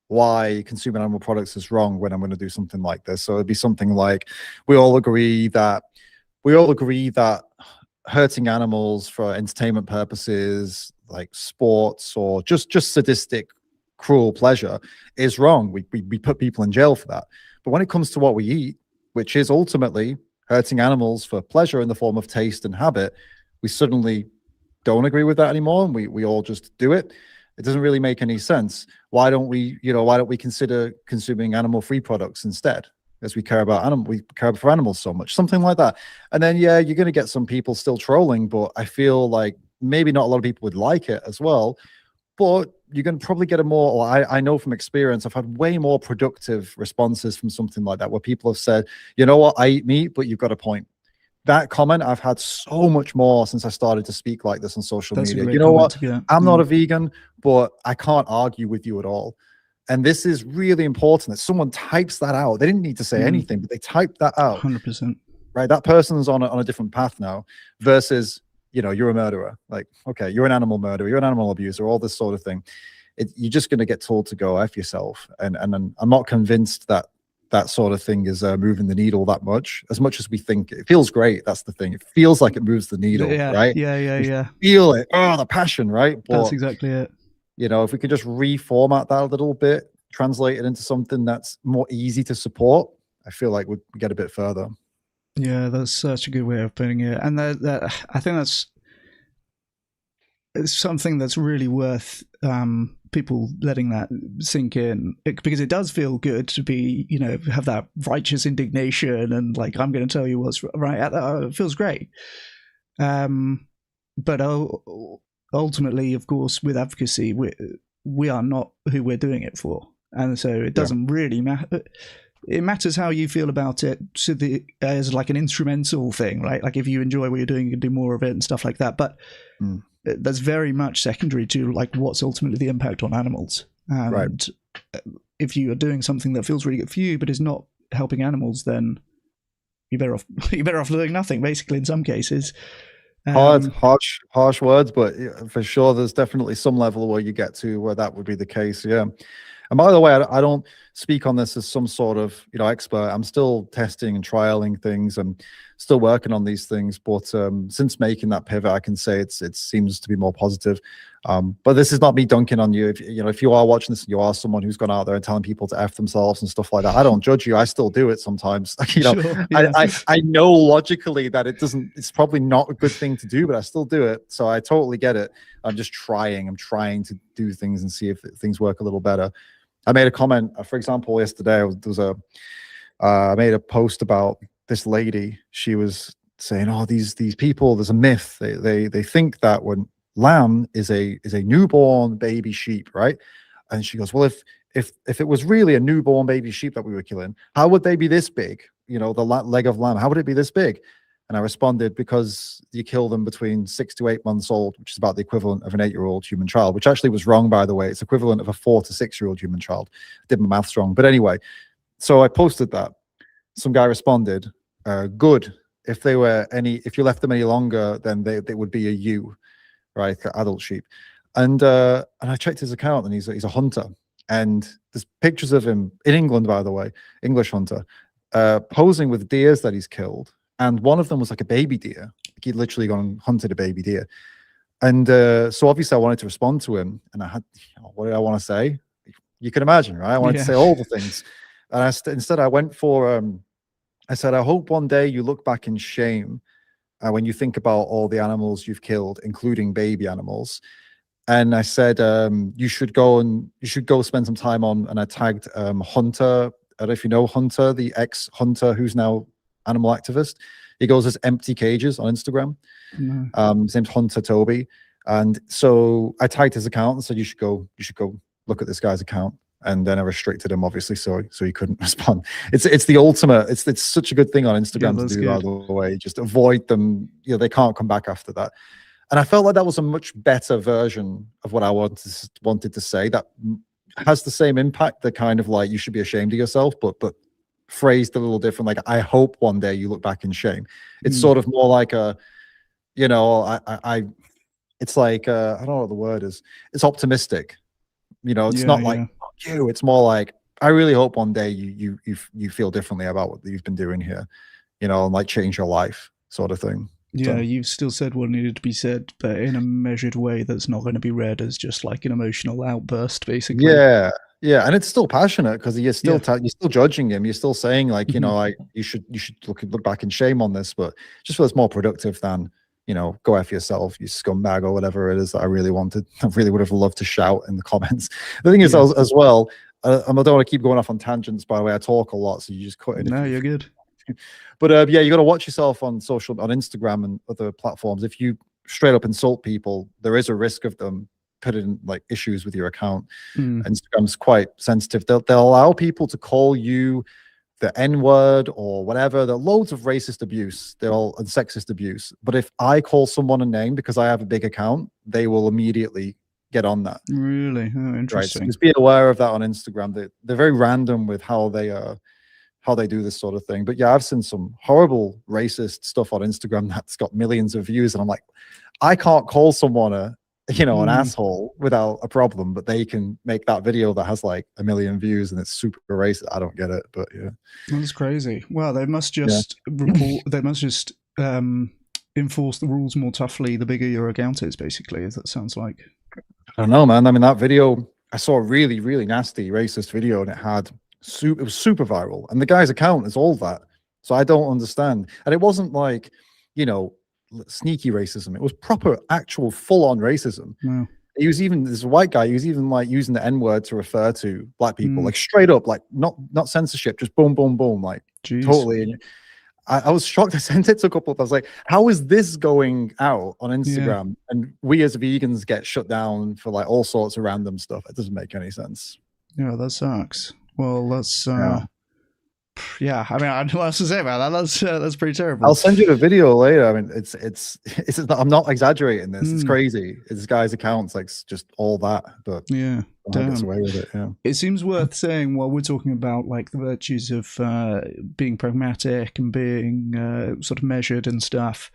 why consuming animal products is wrong when I'm going to do something like this. So it'd be something like, we all agree that hurting animals for entertainment purposes, like sports or just sadistic, cruel pleasure, is wrong. We put people in jail for that. But when it comes to what we eat, which is ultimately hurting animals for pleasure in the form of taste and habit, we suddenly don't agree with that anymore, and we all just do it. It doesn't really make any sense. Why don't we consider consuming animal-free products instead? As we care for animals so much, something like that. And then, you're going to get some people still trolling, but I feel like maybe not a lot of people would like it as well. But you're going to probably get I know from experience, I've had way more productive responses from something like that, where people have said, you know what, I eat meat, but you've got a point. That comment I've had so much more since I started to speak like this on social media. You know what, I'm not a vegan, but I can't argue with you at all. And this is really important that someone types that out. They didn't need to say anything, but they typed that out. 100%. Right? That person's on a different path now, versus, you know, you're a murderer. Like, okay, you're an animal murderer, you're an animal abuser, all this sort of thing. You're just going to get told to go F yourself. And I'm not convinced that that sort of thing is moving the needle that much as we think. It feels great. That's the thing. It feels like it moves the needle, right? Yeah. Feel it. Oh, the passion, right? But that's exactly it. You know, if we could just reformat that a little bit, translate it into something that's more easy to support, I feel like we'd get a bit further. Yeah, that's such a good way of putting it. And that I think it's something that's really worth people letting that sink in, because it does feel good to be, you know, have that righteous indignation and like, I'm going to tell you what's right. It feels great. But ultimately, of course, with advocacy, we are not who we're doing it for. And so it doesn't really matter. It matters how you feel about it as like an instrumental thing, right? Like if you enjoy what you're doing, you can do more of it and stuff like that. But that's very much secondary to like what's ultimately the impact on animals. And if you are doing something that feels really good for you, but is not helping animals, then you're better off doing nothing, basically, in some cases. Harsh words, but for sure, there's definitely some level where you get to where that would be the case. Yeah. And by the way, I don't speak on this as some sort of, you know, expert. I'm still testing and trialing things. I'm still working on these things. But since making that pivot, I can say it seems to be more positive. But this is not me dunking on you. If you know, if you are watching this, you are someone who's gone out there and telling people to F themselves and stuff like that. I don't judge you. I still do it sometimes. You know, Sure, yeah. I know logically that it's probably not a good thing to do, but I still do it. So I totally get it. I'm just trying. I'm trying to do things and see if things work a little better. I made a comment, for example, yesterday. I made a post about this lady. She was saying, "Oh, these people. There's a myth. They think that when lamb is a newborn baby sheep, right?" And she goes, "Well, if it was really a newborn baby sheep that we were killing, how would they be this big? You know, the leg of lamb. How would it be this big?" And I responded, "Because you kill them between 6 to 8 months old, which is about the equivalent of an 8-year-old human child," which actually was wrong, by the way. It's equivalent of a 4 to 6-year-old human child. I did my maths wrong, but anyway. So I posted that. Some guy responded, "Good. If you left them any longer, then they would be a ewe, right? Adult sheep." And I checked his account, and he's a hunter. And there's pictures of him in England, by the way, English hunter, posing with deers that he's killed. And one of them was like a baby deer. He'd literally gone and hunted a baby deer. And so obviously I wanted to respond to him. And I had, what did I want to say? You can imagine, right? I wanted to say all the things. And instead I went for, I said, "I hope one day you look back in shame when you think about all the animals you've killed, including baby animals." And I said, you should go spend some time on, and I tagged Hunter. I don't know if you know Hunter, the ex-hunter who's now animal activist. He goes as Empty Cages on Instagram. His name's Hunter Toby. And so I tagged his account and said, you should go look at this guy's account. And then I restricted him, obviously, so he couldn't respond. It's the ultimate. It's such a good thing on Instagram to do, by the way. Just avoid them. You know, they can't come back after that. And I felt like that was a much better version of what I wanted to say. That has the same impact. The kind of like, you should be ashamed of yourself, but phrased a little different. Like, I hope one day you look back in shame. It's sort of more like a, you know, it's like I don't know what the word is. It's optimistic. You know, it's not like fuck you. It's more like, I really hope one day you feel differently about what you've been doing here, you know, and like change your life, sort of thing. Yeah, you've still said what needed to be said, but in a measured way that's not going to be read as just like an emotional outburst, basically. Yeah, yeah, and it's still passionate because you're still you're still judging him. You're still saying like, you know, like you should look back in shame on this, but just feels more productive than, you know, go F yourself, you scumbag, or whatever it is that I really wanted. I really would have loved to shout in the comments. The thing is, as well, I don't want to keep going off on tangents, by the way. I talk a lot, so you just cut it. No, you're good. But yeah, you got to watch yourself on Instagram and other platforms. If you straight up insult people, there is a risk of them putting like issues with your account. Instagram's quite sensitive. They'll allow people to call you the N-word or whatever. There are loads of racist abuse, and sexist abuse. But if I call someone a name because I have a big account, they will immediately get on that. Really? Oh, interesting. Right. So just be aware of that on Instagram. They're very random with how they do this sort of thing. But yeah, I've seen some horrible racist stuff on Instagram that's got millions of views, and I'm like, I can't call someone an asshole without a problem, but they can make that video that has like 1 million views and it's super racist. I don't get it, but yeah, that's crazy. Well, they must just they must just enforce the rules more toughly the bigger your account is, basically, as that sounds like. I don't know, man. I mean, that video, I saw a really, really nasty racist video, and it was super viral, and the guy's account is all that. So I don't understand. And it wasn't like, you know, sneaky racism. It was proper, actual, full-on racism. Wow. He was even, this white guy, he was even like using the N-word to refer to black people, like straight up, like not censorship, just boom, boom, boom, like totally. And I was shocked. I sent it to a couple. I was like, how is this going out on Instagram? And we as vegans get shut down for like all sorts of random stuff. It doesn't make any sense. Yeah, that sucks. Well, that's yeah. I mean, I don't know what else to say about that. That's pretty terrible. I'll send you the video later. I mean, it's I'm not exaggerating this. It's crazy. This guy's account's like just all that, but yeah, gets away with it. Yeah. It seems worth saying while we're talking about like the virtues of being pragmatic and being sort of measured and stuff.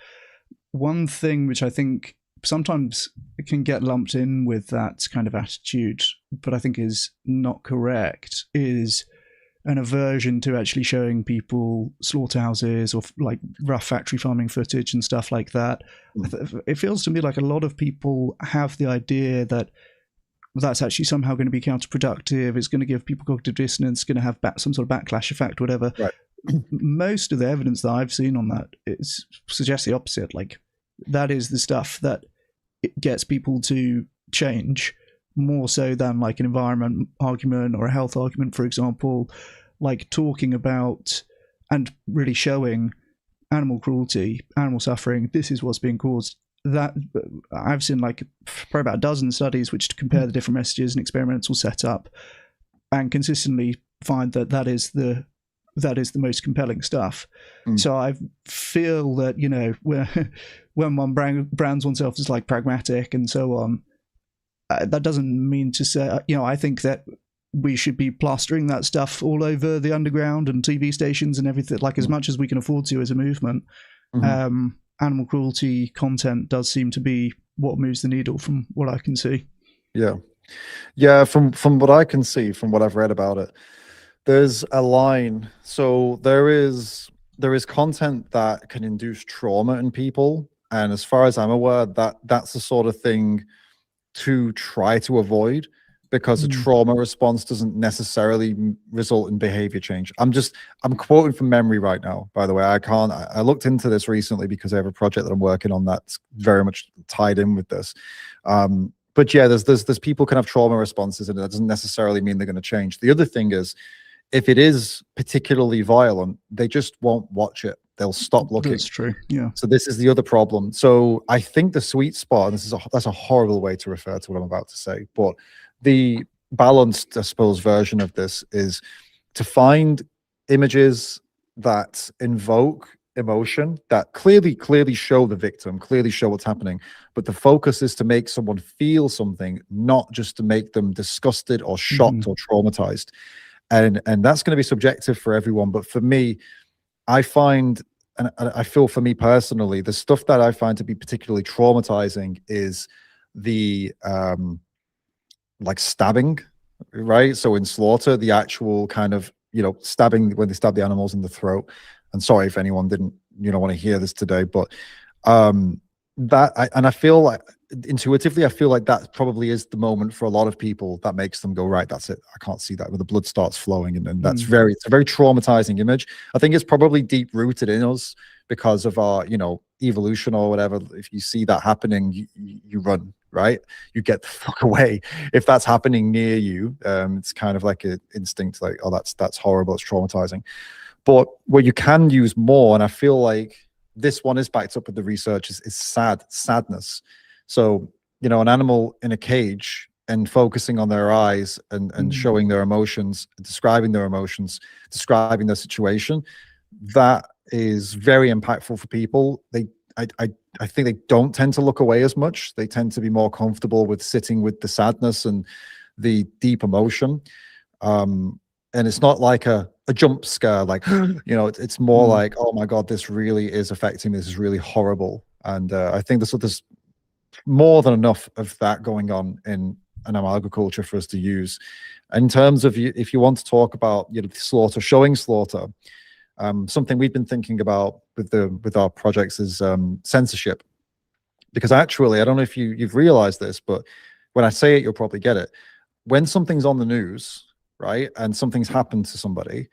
One thing which I think sometimes can get lumped in with that kind of attitude, but I think is not correct, is an aversion to actually showing people slaughterhouses or like rough factory farming footage and stuff like that. It feels to me like a lot of people have the idea that that's actually somehow going to be counterproductive. It's going to give people cognitive dissonance, going to have some sort of backlash effect, whatever. Right. Most of the evidence that I've seen on that suggests the opposite. Like, that is the stuff that it gets people to change more so than like an environment argument or a health argument, for example. Like, talking about and really showing animal cruelty, animal suffering, this is what's being caused. That I've seen like probably about a dozen studies which compare the different messages and experimental setup, and consistently find that that is the most compelling stuff. So I feel that, you know, when one brands oneself as like pragmatic and so on, that doesn't mean to say, you know, I think that we should be plastering that stuff all over the underground and TV stations and everything, like as much as we can afford to as a movement. Animal cruelty content does seem to be what moves the needle from what I can see. Yeah, from what I can see, from what I've read about it, there's a line. So there is content that can induce trauma in people, and as far as I'm aware, that's the sort of thing to try to avoid, because a trauma response doesn't necessarily result in behavior change. I'm quoting from memory right now, by the way. I looked into this recently because I have a project that I'm working on that's very much tied in with this. But yeah, there's people can have trauma responses, and that doesn't necessarily mean they're going to change. The other thing is, if it is particularly violent, they just won't watch it. They'll stop looking. That's true. Yeah. So this is the other problem. So I think the sweet spot, and that's a horrible way to refer to what I'm about to say, but the balanced, I suppose, version of this is to find images that invoke emotion, that clearly show the victim, clearly show what's happening. But the focus is to make someone feel something, not just to make them disgusted or shocked or traumatized. And that's going to be subjective for everyone. But for me, I find, and I feel for me personally, the stuff that I find to be particularly traumatizing is the like stabbing, right? So in slaughter, the actual kind of, you know, stabbing when they stab the animals in the throat. And sorry if anyone didn't, you know, want to hear this today, but I feel like intuitively, I feel like that probably is the moment for a lot of people that makes them go, right, that's it. I can't see that, where the blood starts flowing. And that's it's a very traumatizing image. I think it's probably deep rooted in us because of our, you know, evolution or whatever. If you see that happening, you run, right? You get the fuck away. If that's happening near you, it's kind of like an instinct, like, oh, that's horrible, it's traumatizing. But what you can use more, and I feel like this one is backed up with the research, is sadness. So, you know, an animal in a cage and focusing on their eyes and showing their emotions, describing their emotions, describing their situation, that is very impactful for people. I think they don't tend to look away as much. They tend to be more comfortable with sitting with the sadness and the deep emotion. And it's not like a jump scare, like, you know, it's more like, oh my God, this really is affecting me. This is really horrible. And I think there's more than enough of that going on in animal agriculture for us to use. In terms of, if you want to talk about, you know, slaughter, showing slaughter, something we've been thinking about with our projects is censorship. Because actually, I don't know if you've realized this, but when I say it, you'll probably get it. When something's on the news, right, and something's happened to somebody,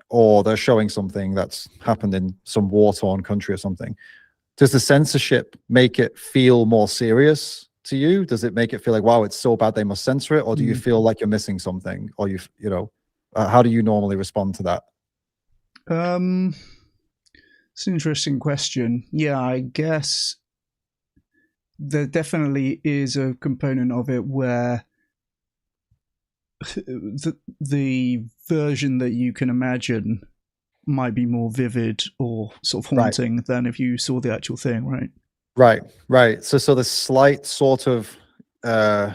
or they're showing something that's happened in some war-torn country or something, does the censorship make it feel more serious to you? Does it make it feel like, wow, it's so bad they must censor it? Or do you feel like you're missing something? Or you know, how do you normally respond to that? It's an interesting question. Yeah, I guess there definitely is a component of it where the version that you can imagine might be more vivid or sort of haunting than if you saw the actual thing, right? Right. So the slight sort of, I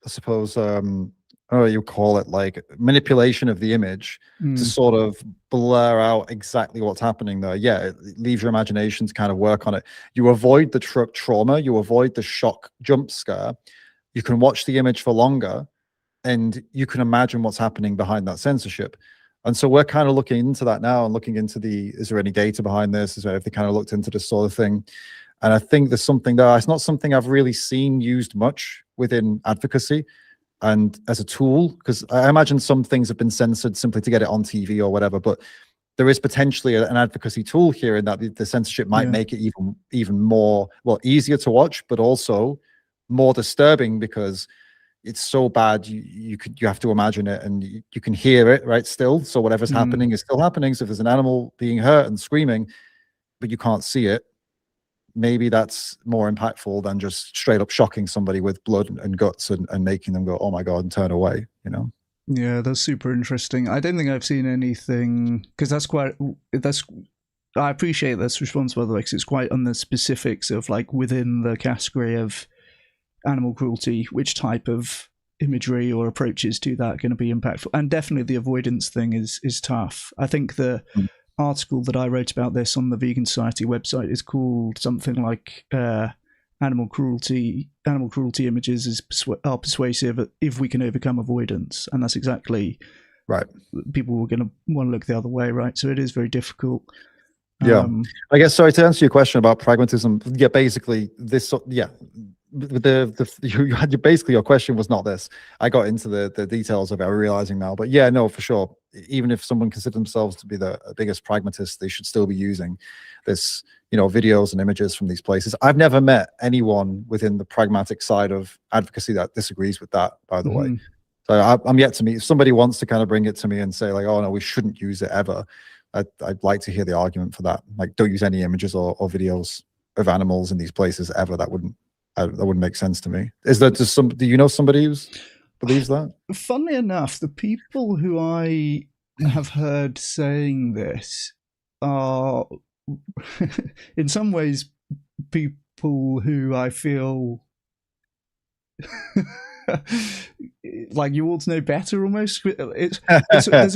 suppose, I don't know what you call it, like manipulation of the image to sort of blur out exactly what's happening there. Yeah, it leaves your imagination to kind of work on it. You avoid the trauma, you avoid the shock jump scare. You can watch the image for longer, and you can imagine what's happening behind that censorship. And so we're kind of looking into that now and looking into is there any data behind this? Is there, if they kind of looked into this sort of thing? And I think there's something there. It's not something I've really seen used much within advocacy and as a tool, because I imagine some things have been censored simply to get it on TV or whatever, but there is potentially an advocacy tool here in that the censorship might make it even more, well, easier to watch, but also more disturbing because it's so bad you have to imagine it, and you can hear it, right, still. So whatever's happening is still happening. So if there's an animal being hurt and screaming, but you can't see it, maybe that's more impactful than just straight up shocking somebody with blood and guts and making them go, oh my God, and turn away, you know? Yeah, that's super interesting. I don't think I've seen anything, because I appreciate this response, by the way, because it's quite on the specifics of like within the category of animal cruelty, which type of imagery or approaches to that are going to be impactful. And definitely the avoidance thing is tough. I think the article that I wrote about this on the Vegan Society website is called something like animal cruelty images are persuasive if we can overcome avoidance. And that's exactly right. People were going to want to look the other way, right? So it is very difficult. Yeah. I guess, sorry, to answer your question about pragmatism, yeah, basically this, yeah, basically your question was not this. I got into the details of it, I'm realizing now, but yeah, no, for sure. Even if someone considers themselves to be the biggest pragmatist, they should still be using this, you know, videos and images from these places. I've never met anyone within the pragmatic side of advocacy that disagrees with that, by the way. So I'm yet to meet. If somebody wants to kind of bring it to me and say like, oh no, we shouldn't use it ever, I'd like to hear the argument for that. Like, don't use any images or videos of animals in these places ever. That wouldn't make sense to me. Is there just do you know somebody who believes that? Funnily enough, the people who I have heard saying this are in some ways people who I feel like you ought to know better almost. There's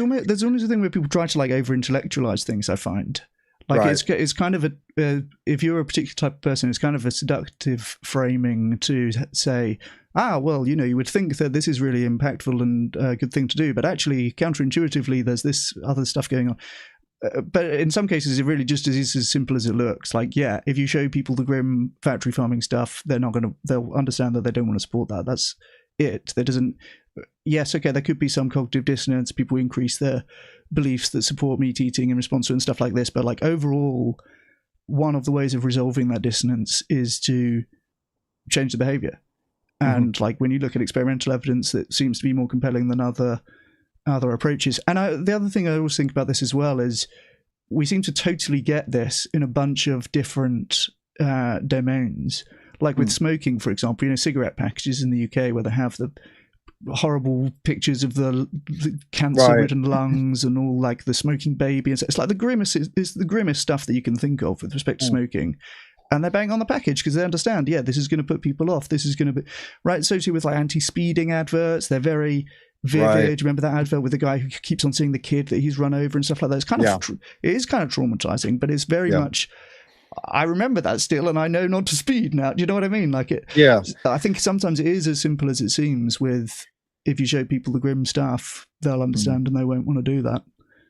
almost a thing where people try to like over intellectualize things, I find. Like it's kind of if you're a particular type of person, it's kind of a seductive framing to say, well, you know, you would think that this is really impactful and a good thing to do, but actually counterintuitively there's this other stuff going on. But in some cases it really just is as simple as it looks. Like, yeah, if you show people the grim factory farming stuff, they'll understand that they don't want to support that. That's it. Yes, okay, there could be some cognitive dissonance, people increase their beliefs that support meat eating in response to and stuff like this, but like overall, one of the ways of resolving that dissonance is to change the behavior. And like when you look at experimental evidence, that seems to be more compelling than other approaches. And the other thing I always think about this as well is we seem to totally get this in a bunch of different domains. Like with smoking, for example, you know, cigarette packages in the UK where they have the horrible pictures of the cancer-ridden lungs and all like the smoking baby, and so it's like the grimmest stuff that you can think of with respect to smoking, and they're bang on the package because they understand, yeah, this is going to put people off, this is going to be right. So too with like anti-speeding adverts, they're very vivid. Remember that advert with the guy who keeps on seeing the kid that he's run over and stuff like that? It's kind of it is kind of traumatizing, but it's very much, I remember that still, and I know not to speed now. Do you know what I mean? Like it. Yeah. I think sometimes it is as simple as it seems. With if you show people the grim stuff, they'll understand and they won't want to do that.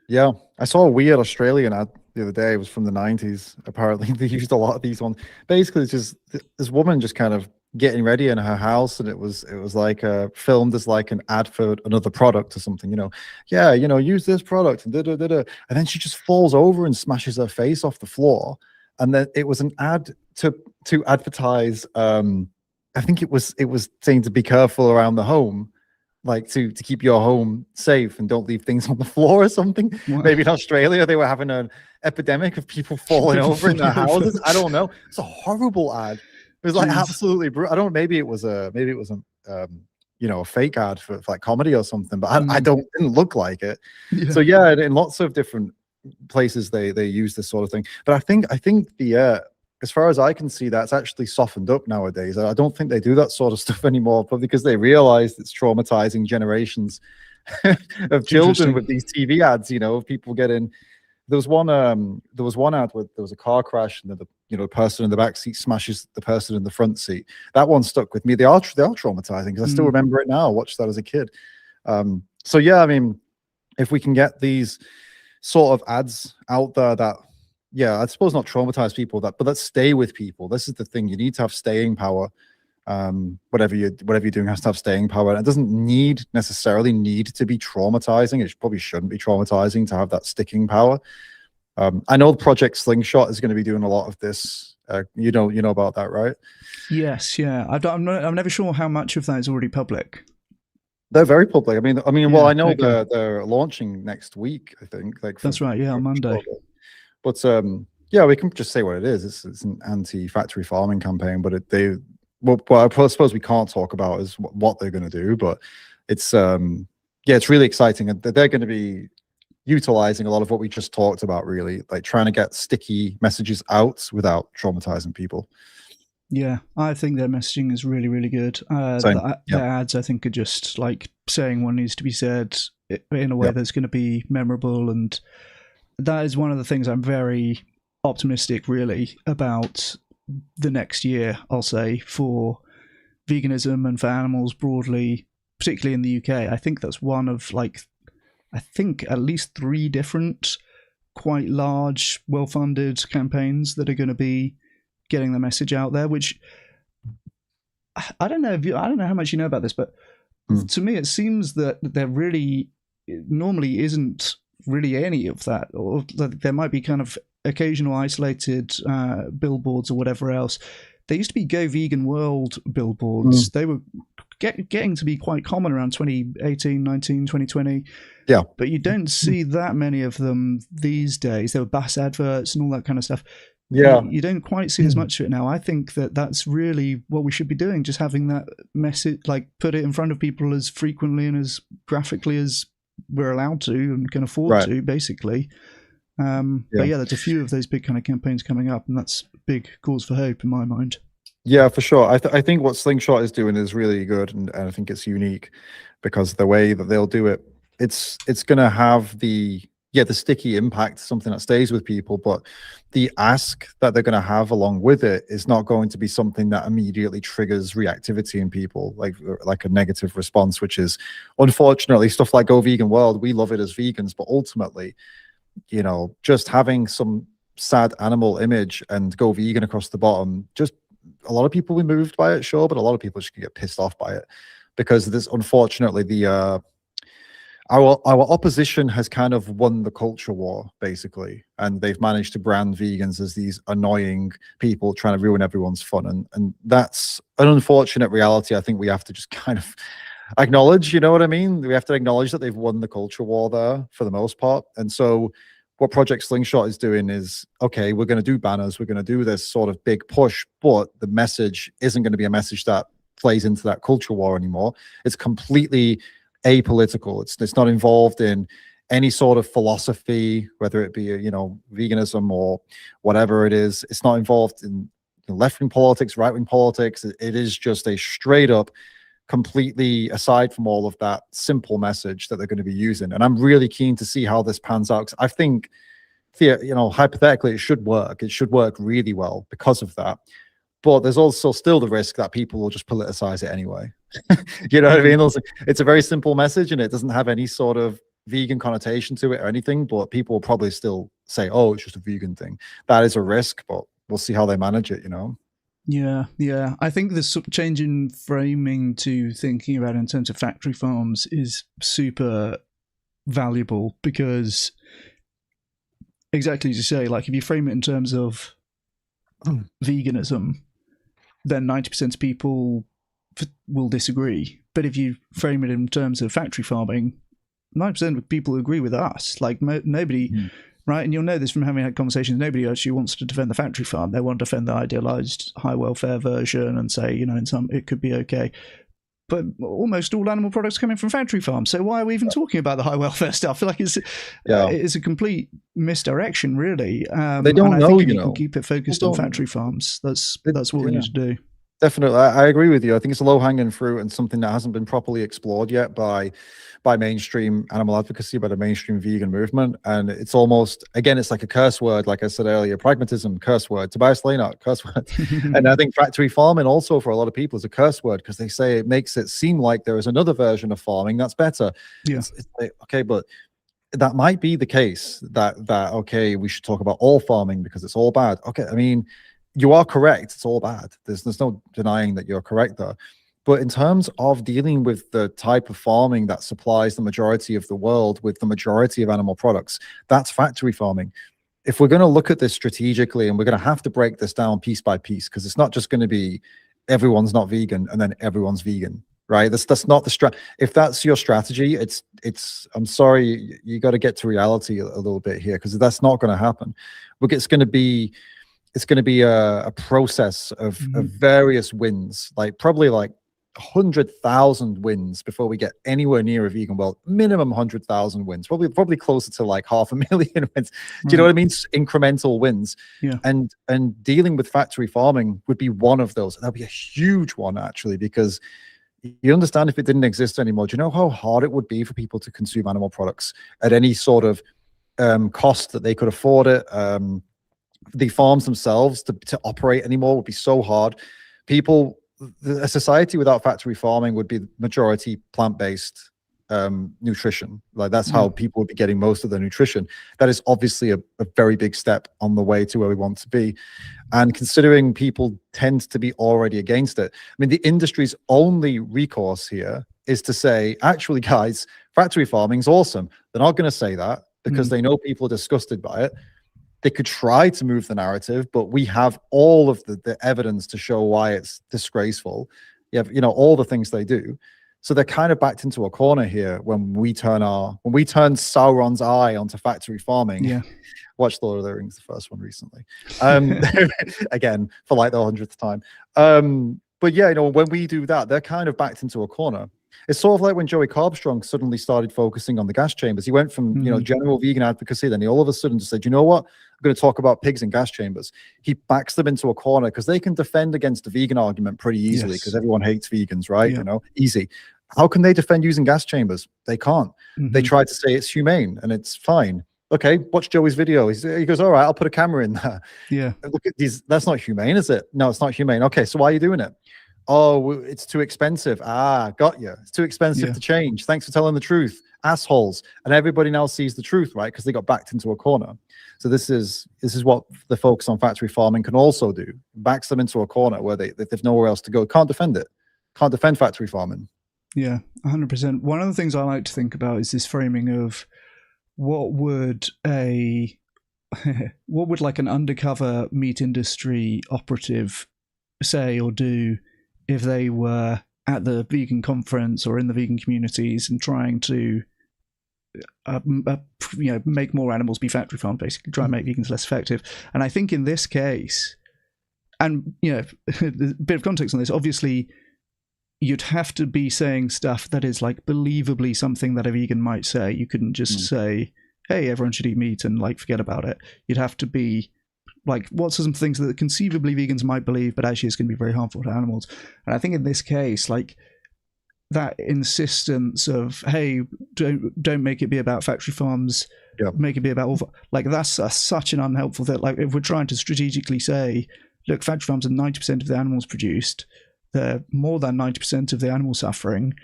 Yeah, I saw a weird Australian ad the other day. It was from the 90s. Apparently, they used a lot of these ones. Basically, it's just this woman just kind of getting ready in her house, and it was like filmed as like an ad for another product or something. You know, yeah, you know, use this product and and then she just falls over and smashes her face off the floor. And then it was an ad to advertise. I think it was saying to be careful around the home, like to keep your home safe and don't leave things on the floor or something. What? Maybe in Australia they were having an epidemic of people falling over in their houses. I don't know. It's a horrible ad. It was like absolutely brutal. I don't. Maybe it was a you know, a fake ad for like comedy or something. But I didn't look like it. Yeah. So yeah, in lots of different places they use this sort of thing, but I think the as far as I can see, that's actually softened up nowadays. I don't think they do that sort of stuff anymore, but because they realize it's traumatizing generations of children with these TV ads, you know, of people getting. There was one ad where there was a car crash and the person in the back seat smashes the person in the front seat. That one stuck with me. They are traumatizing because I still remember it now. I watched that as a kid. So yeah, I mean, if we can get these sort of ads out there that, yeah, I suppose not traumatize people, but that stay with people. This is the thing. You need to have staying power. Whatever you're doing has to have staying power. And it doesn't necessarily need to be traumatizing. It probably shouldn't be traumatizing to have that sticking power. I know Project Slingshot is going to be doing a lot of this. You know about that, right? Yes, yeah. I'm never sure how much of that is already public. They're very public. I mean, Yeah, well, I know okay. they're launching next week, I think. Like That's right. Yeah, on Monday. But yeah, we can just say what it is. It's an anti-factory farming campaign, but I suppose we can't talk about is what they're going to do, but it's yeah, it's really exciting, and they're going to be utilizing a lot of what we just talked about, really, like trying to get sticky messages out without traumatizing people. Yeah, I think their messaging is really, really good. Yeah. Their ads, I think, are just like saying what needs to be said in a way that's going to be memorable. And that is one of the things I'm very optimistic, really, about the next year, I'll say, for veganism and for animals broadly, particularly in the UK. I think that's one of, like, I think at least 3 different quite large, well-funded campaigns that are going to be getting the message out there, which I don't know I don't know how much you know about this, but to me it seems that there really normally isn't really any of that, or there might be kind of occasional isolated billboards or whatever else. There used to be Go Vegan World billboards. They were getting to be quite common around 2018, 19, 2020. Yeah. But you don't see that many of them these days. There were bus adverts and all that kind of stuff. Yeah. You don't quite see as much of it now. I think that that's really what we should be doing, just having that message, like put it in front of people as frequently and as graphically as we're allowed to and can afford to, basically. But yeah, there's a few of those big kind of campaigns coming up, and that's big cause for hope in my mind. Yeah, for sure. I think what Slingshot is doing is really good, and I think it's unique because the way that they'll do it, it's going to have the sticky impact, something that stays with people, but the ask that they're going to have along with it is not going to be something that immediately triggers reactivity in people, like a negative response, which is unfortunately stuff like Go Vegan World. We love it as vegans, but ultimately, you know, just having some sad animal image and Go Vegan across the bottom, just a lot of people will be moved by it, sure, but a lot of people just can get pissed off by it because this, unfortunately, the our opposition has kind of won the culture war, basically, and they've managed to brand vegans as these annoying people trying to ruin everyone's fun, and that's an unfortunate reality. I think we have to just kind of acknowledge, you know what I mean? We have to acknowledge that they've won the culture war there for the most part. And so what Project Slingshot is doing is, okay, we're going to do banners, we're going to do this sort of big push, but the message isn't going to be a message that plays into that culture war anymore. It's completely apolitical. It's not involved in any sort of philosophy, whether it be, you know, veganism or whatever it is. It's not involved in left-wing politics, right-wing politics. It is just a straight up, completely aside from all of that, simple message that they're going to be using. And I'm really keen to see how this pans out, because I think, you know, hypothetically, it should work. It should work really well because of that. But there's also still the risk that people will just politicize it anyway. You know what I mean? It's a very simple message and it doesn't have any sort of vegan connotation to it or anything, but people will probably still say, oh, it's just a vegan thing. That is a risk, but we'll see how they manage it, you know? Yeah. I think this sort of change in framing to thinking about it in terms of factory farms is super valuable, because exactly as you say, like if you frame it in terms of veganism, then 90% of people will disagree. But if you frame it in terms of factory farming, 90% of people agree with us. Like nobody, right? And you'll know this from having had conversations. Nobody actually wants to defend the factory farm. They want to defend the idealized high welfare version and say, you know, in some it could be okay. But almost all animal products coming from factory farms. So why are we even talking about the high welfare stuff? I feel like it's a complete misdirection, really. They don't and I know, think if you you know. can keep it focused on factory farms, that's what we need to do. Definitely. I agree with you. I think it's a low-hanging fruit and something that hasn't been properly explored yet by mainstream animal advocacy, by the mainstream vegan movement. And it's almost, again, it's like a curse word, like I said earlier, pragmatism, curse word, Tobias Leinart, curse word. And I think factory farming also for a lot of people is a curse word, because they say it makes it seem like there is another version of farming that's better. Yeah. It's like, okay, but that might be the case, that okay, we should talk about all farming because it's all bad. Okay, I mean, you are correct, it's all bad. There's no denying that you're correct there. But in terms of dealing with the type of farming that supplies the majority of the world with the majority of animal products, that's factory farming. If we're going to look at this strategically, and we're going to have to break this down piece by piece, because it's not just going to be everyone's not vegan and then everyone's vegan, right? That's not the if that's your strategy, it's I'm sorry, you got to get to reality a little bit here, because that's not going to happen. It's going to be a process of various wins, like probably like 100,000 wins before we get anywhere near a vegan world. Minimum 100,000 wins, probably closer to like 500,000 wins. Do you know what I mean? Incremental wins. Yeah. And dealing with factory farming would be one of those. That'd be a huge one, actually, because you understand, if it didn't exist anymore, do you know how hard it would be for people to consume animal products at any sort of cost that they could afford it? The farms themselves to operate anymore would be so hard. A society without factory farming would be majority plant-based nutrition. Like, that's how people would be getting most of their nutrition. That is obviously a very big step on the way to where we want to be. And considering people tend to be already against it, I mean, the industry's only recourse here is to say, actually, guys, factory farming's awesome. They're not going to say that because they know people are disgusted by it. They could try to move the narrative, but we have all of the evidence to show why it's disgraceful. You have, all the things they do. So they're kind of backed into a corner here when we turn Sauron's eye onto factory farming. Yeah. Watched Lord of the Rings, the first one, recently. Again, for like the 100th time. But yeah, when we do that, they're kind of backed into a corner. It's sort of like when Joey Carbstrong suddenly started focusing on the gas chambers. He went from, general vegan advocacy, then he all of a sudden just said, you know what? I'm going to talk about pigs and gas chambers. He backs them into a corner because they can defend against the vegan argument pretty easily, because everyone hates vegans, right? Yeah. Easy. How can they defend using gas chambers? They can't. They try to say it's humane and it's fine. Okay, watch Joey's video. He goes, all right, I'll put a camera in there. Yeah. Look at these. That's not humane, is it? No, it's not humane. Okay, so why are you doing it? Oh, it's too expensive. Ah, got you. It's too expensive to change. Thanks for telling the truth, assholes. And everybody now sees the truth, right? Because they got backed into a corner. So this is what the folks on factory farming can also do. Backs them into a corner where they've nowhere else to go. Can't defend it. Can't defend factory farming. Yeah, 100%. One of the things I like to think about is this framing of what would like an undercover meat industry operative say or do if they were at the vegan conference or in the vegan communities and trying to make more animals be factory farmed, basically try and make vegans less effective. And I think in this case, and a bit of context on this, obviously you'd have to be saying stuff that is like believably something that a vegan might say. You couldn't just say, hey, everyone should eat meat and like forget about it. You'd have to be like, what's some things that conceivably vegans might believe, but actually it's going to be very harmful to animals. And I think in this case, like that insistence of, hey, don't make it be about factory farms, make it be about all, like that's such an unhelpful thing. Like if we're trying to strategically say, look, factory farms are 90% of the animals produced, they're more than 90% of the animal suffering.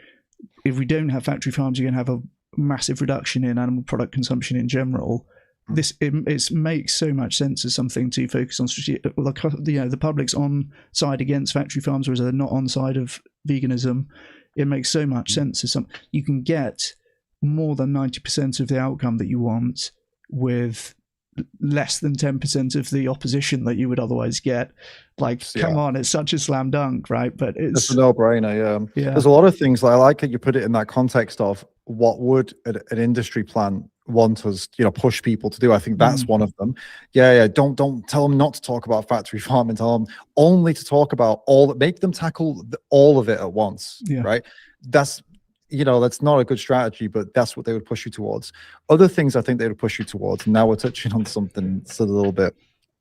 If we don't have factory farms, you're going to have a massive reduction in animal product consumption in general. It makes so much sense as something to focus on. The public's on side against factory farms, whereas they're not on side of veganism. It makes so much sense as something you can get more than 90% of the outcome that you want with less than 10% of the opposition that you would otherwise get. Like, come on, it's such a slam dunk, right? But it's a no-brainer. There's a lot of things. I like that you put it in that context of what would an industry plan want us, push people to do. I think that's one of them. Don't tell them not to talk about factory farming. Tell them only to talk about make them tackle all of it at once. Right? That's not a good strategy, but that's what they would push you towards. Other things I think they would push you towards, and now we're touching on something that's a little bit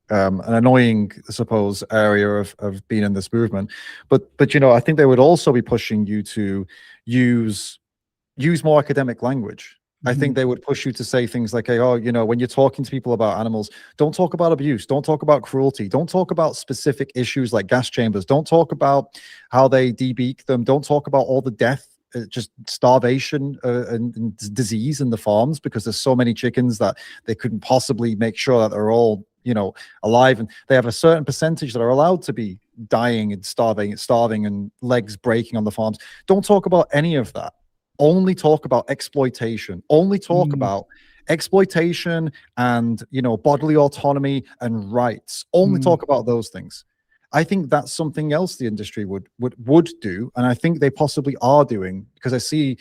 an annoying, I suppose, area of being in this movement. But I think they would also be pushing you to use more academic language. I think they would push you to say things like, hey, when you're talking to people about animals, don't talk about abuse, don't talk about cruelty, don't talk about specific issues like gas chambers, don't talk about how they debeak them, don't talk about all the death just starvation and disease in the farms because there's so many chickens that they couldn't possibly make sure that they're all, you know, alive, and they have a certain percentage that are allowed to be dying and starving and legs breaking on the farms. Don't talk about any of that. Only talk about exploitation. Only talk about exploitation and, you know, bodily autonomy and rights. Only talk about those things. I think that's something else the industry would do, and I think they possibly are doing, because I see,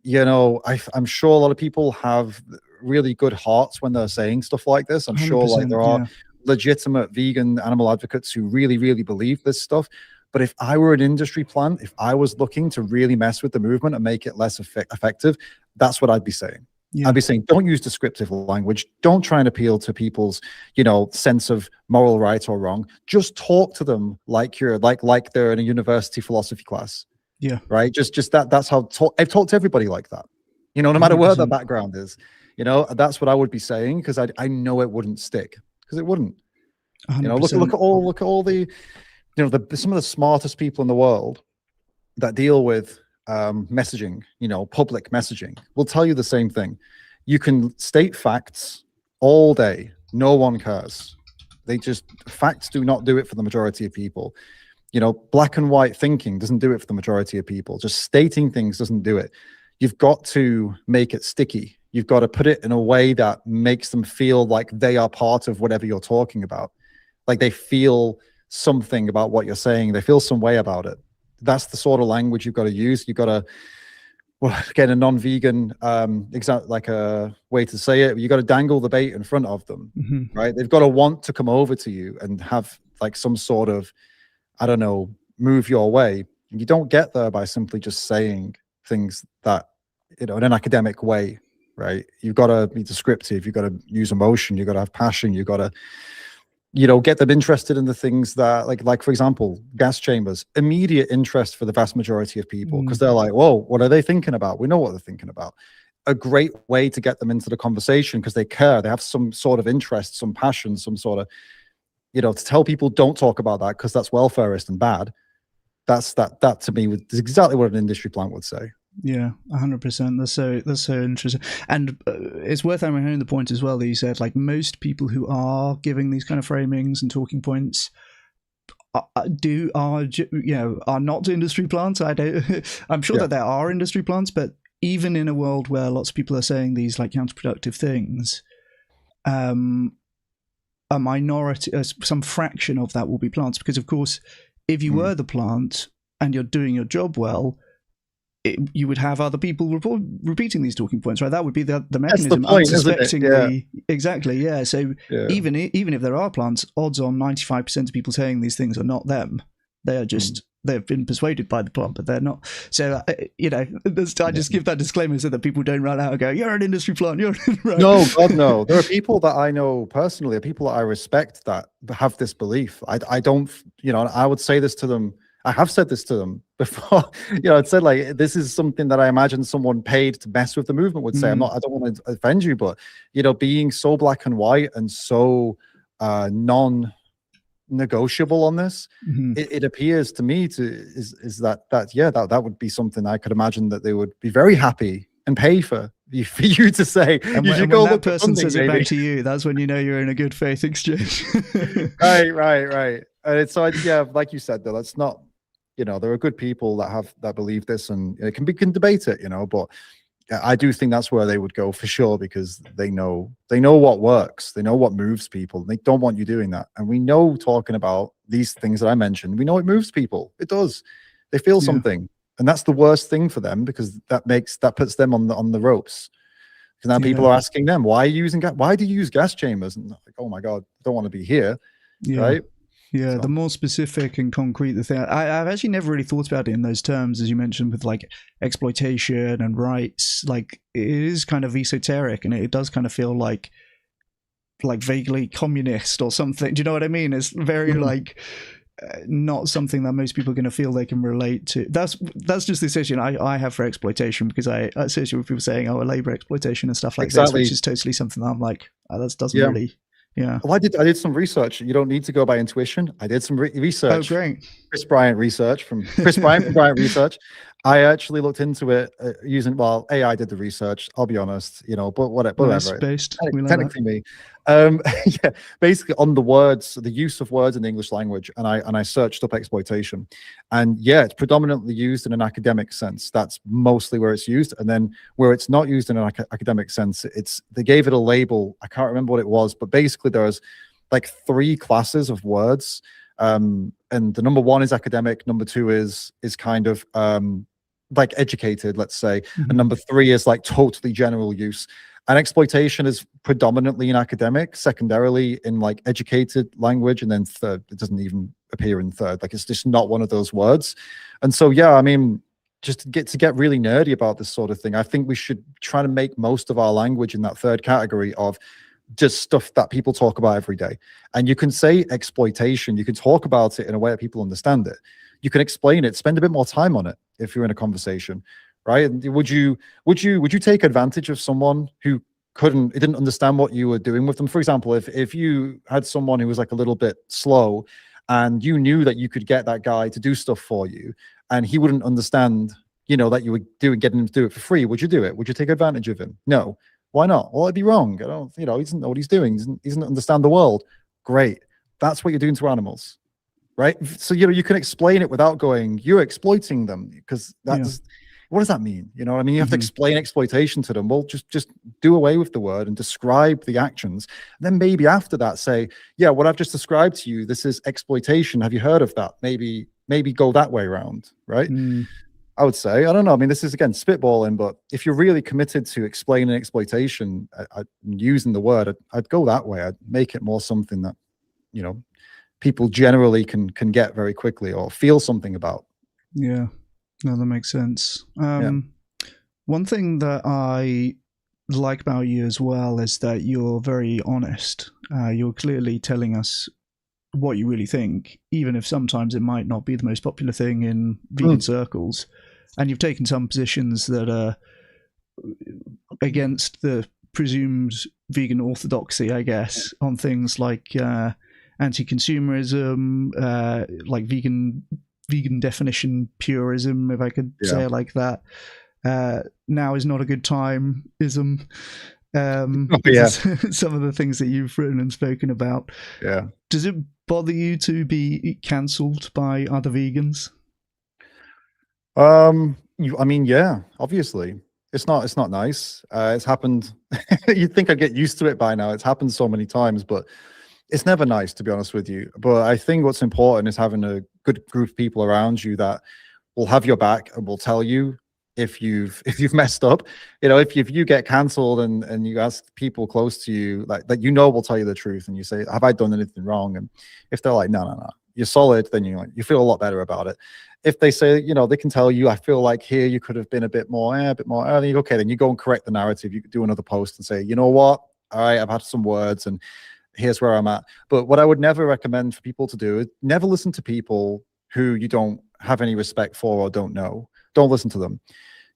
you know, I'm sure a lot of people have really good hearts when they're saying stuff like this. I'm sure like there are legitimate vegan animal advocates who really, really believe this stuff. But if I were an industry plant, if I was looking to really mess with the movement and make it less effective, that's what I'd be saying. I'd be saying, don't use descriptive language. Don't try and appeal to people's, you know, sense of moral right or wrong. Just talk to them like you're like they're in a university philosophy class. Yeah. Right. Just that's how I've talked to everybody like that. You know, no matter 100%. Where their background is. You know, that's what I would be saying, because I know it wouldn't stick, because it wouldn't. 100%. You know, look at all the, you know, some of the smartest people in the world that deal with messaging, you know, public messaging, will tell you the same thing. You can state facts all day. No one cares. Facts do not do it for the majority of people. You know, black and white thinking doesn't do it for the majority of people. Just stating things doesn't do it. You've got to make it sticky. You've got to put it in a way that makes them feel like they are part of whatever you're talking about. Like they feel something about what you're saying. They feel some way about it. That's the sort of language you've got to use. You've got to, well, again, a non-vegan, like a way to say it, you got to dangle the bait in front of them, right? They've got to want to come over to you and have like some sort of, I don't know, move your way. And you don't get there by simply just saying things that, you know, in an academic way, right? You've got to be descriptive. You've got to use emotion. You've got to have passion. You've got to, you know, get them interested in the things that, like for example, gas chambers, immediate interest for the vast majority of people, because they're like, whoa, what are they thinking about? We know what they're thinking about. A great way to get them into the conversation, because they care, they have some sort of interest, some passion, some sort of, you know, to tell people don't talk about that because that's welfarist and bad. That to me is exactly what an industry plant would say. Yeah, 100%. That's so interesting, and it's worth hammering the point as well that you said, like, most people who are giving these kind of framings and talking points are not industry plants. I'm sure that there are industry plants, but even in a world where lots of people are saying these like counterproductive things, a minority, some fraction of that will be plants, because of course, if you were the plant and you're doing your job well, you would have other people repeating these talking points, right? That would be the mechanism. Unsuspectingly, exactly, yeah. So even if there are plants, odds on 95% of people saying these things are not them. They are just they've been persuaded by the plant, but they're not. So you know, I just give that disclaimer so that people don't run out and go, "You're an industry plant." You're right. No, God, no. There are people that I know personally, people that I respect that have this belief. I don't, you know, I would say this to them. I have said this to them before. You know, I'd said, like, this is something that I imagine someone paid to mess with the movement would say. I don't want to offend you, but, you know, being so black and white and so non-negotiable on this, it appears to me that would be something I could imagine that they would be very happy and pay for you to say. And when that person says it back to you, that's when you know you're in a good faith exchange. Right. And so like you said, though, that's not, you know, there are good people that believe this, and it can debate it, you know, but I do think that's where they would go for sure, because they know what works, they know what moves people. They don't want you doing that, and we know, talking about these things that I mentioned, we know it moves people. It does. They feel something, and that's the worst thing for them, because that puts them on the ropes. Because now people are asking them, why do you use gas chambers? And like, oh my God, I don't want to be here, right? Yeah, the more specific and concrete the thing. I've actually never really thought about it in those terms, as you mentioned, with like exploitation and rights. Like, it is kind of esoteric, and it does kind of feel like vaguely communist or something. Do you know what I mean? It's very like not something that most people are going to feel they can relate to. That's just the association I have for exploitation, because I associate with people saying, "Oh, labor exploitation" and stuff like this, which is totally something that I'm like, that doesn't really. Yeah. Well, I did some research. You don't need to go by intuition. I did some research. Oh, great. Chris Bryant from Bryant Research. I actually looked into it using, well, AI did the research, I'll be honest, but whatever. Nice, based. We like Technically me. Yeah, basically on the words, the use of words in the English language, and I searched up exploitation. And yeah, it's predominantly used in an academic sense. That's mostly where it's used. And then where it's not used in an academic sense, they gave it a label. I can't remember what it was, but basically there's like 3 classes of words. And the number 1 is academic, number 2 is kind of like educated, let's say, and number 3 is like totally general use. And exploitation is predominantly in academic, secondarily in like educated language, and then third, it doesn't even appear in third. Like it's just not one of those words. And so yeah, I mean, just to get really nerdy about this sort of thing, I think we should try to make most of our language in that third category of just stuff that people talk about every day. And you can say exploitation, you can talk about it in a way that people understand it. You can explain it, spend a bit more time on it if you're in a conversation, right? Would you take advantage of someone who didn't understand what you were doing with them? For example, if you had someone who was like a little bit slow and you knew that you could get that guy to do stuff for you and he wouldn't understand, that you were getting him to do it for free, would you do it? Would you take advantage of him? No. Why not? Well, it'd be wrong. He doesn't know what he's doing. He doesn't understand the world. Great. That's what you're doing to animals. Right. So, you can explain it without going, you're exploiting them, because what does that mean? You have to explain exploitation to them. Well, just do away with the word and describe the actions. And then maybe after that say, yeah, what I've just described to you, this is exploitation. Have you heard of that? Maybe go that way around. Right. I would say, I don't know. I mean, this is again spitballing, but if you're really committed to explaining exploitation, using the word, I'd go that way. I'd make it more something that, people generally can get very quickly or feel something about. Yeah, no, that makes sense. One thing that I like about you as well is that you're very honest. You're clearly telling us what you really think, even if sometimes it might not be the most popular thing in vegan circles. And you've taken some positions that are against the presumed vegan orthodoxy, I guess, on things like anti-consumerism, like vegan definition purism, if I could say it like that. Now is not a good time ism. Some of the things that you've written and spoken about. Yeah. Does it bother you to be cancelled by other vegans? I mean, yeah, obviously. It's not nice. It's happened. You'd think I'd get used to it by now. It's happened so many times, but it's never nice, to be honest with you. But I think what's important is having a good group of people around you that will have your back and will tell you if you've messed up. If you get cancelled and you ask people close to you like that, will tell you the truth, and you say, have I done anything wrong? And if they're like, no, you're solid, then you feel a lot better about it. If they say, they can tell you, I feel like here you could have been a bit more, then you go, okay, then you go and correct the narrative. You could do another post and say, you know what? All right, I've had some words and here's where I'm at. But what I would never recommend for people to do is never listen to people who you don't have any respect for or don't know. Don't listen to them.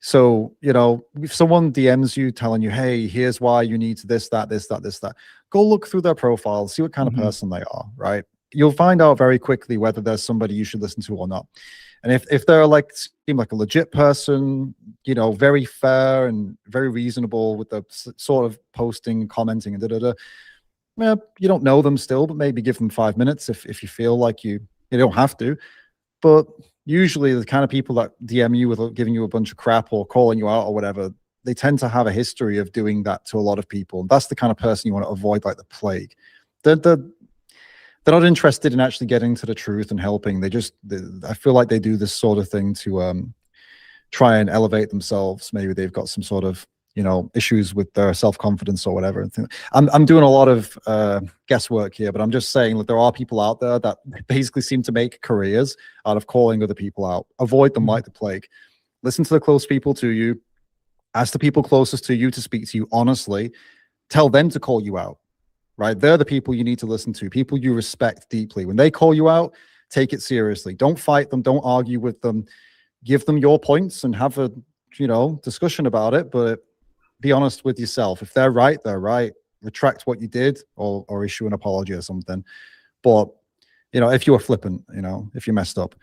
So, if someone DMs you telling you, hey, here's why you need this, that, go look through their profile, see what kind of person they are, right? You'll find out very quickly whether there's somebody you should listen to or not. And if they're seem like a legit person, very fair and very reasonable with the sort of posting, commenting, and you don't know them still, but maybe give them 5 minutes if you feel like you don't have to. But usually the kind of people that DM you with giving you a bunch of crap or calling you out or whatever, they tend to have a history of doing that to a lot of people. And that's the kind of person you want to avoid like the plague. They're not interested in actually getting to the truth and helping. I feel like they do this sort of thing to try and elevate themselves. Maybe they've got some sort of issues with their self-confidence or whatever. I'm doing a lot of guesswork here, but I'm just saying that there are people out there that basically seem to make careers out of calling other people out. Avoid them like the plague. Listen to the close people to you. Ask the people closest to you to speak to you honestly. Tell them to call you out, right? They're the people you need to listen to, people you respect deeply. When they call you out, take it seriously. Don't fight them. Don't argue with them. Give them your points and have a discussion about it, but be honest with yourself. If they're right, they're right. Retract what you did or issue an apology or something. But, if you were flippant, if you messed up.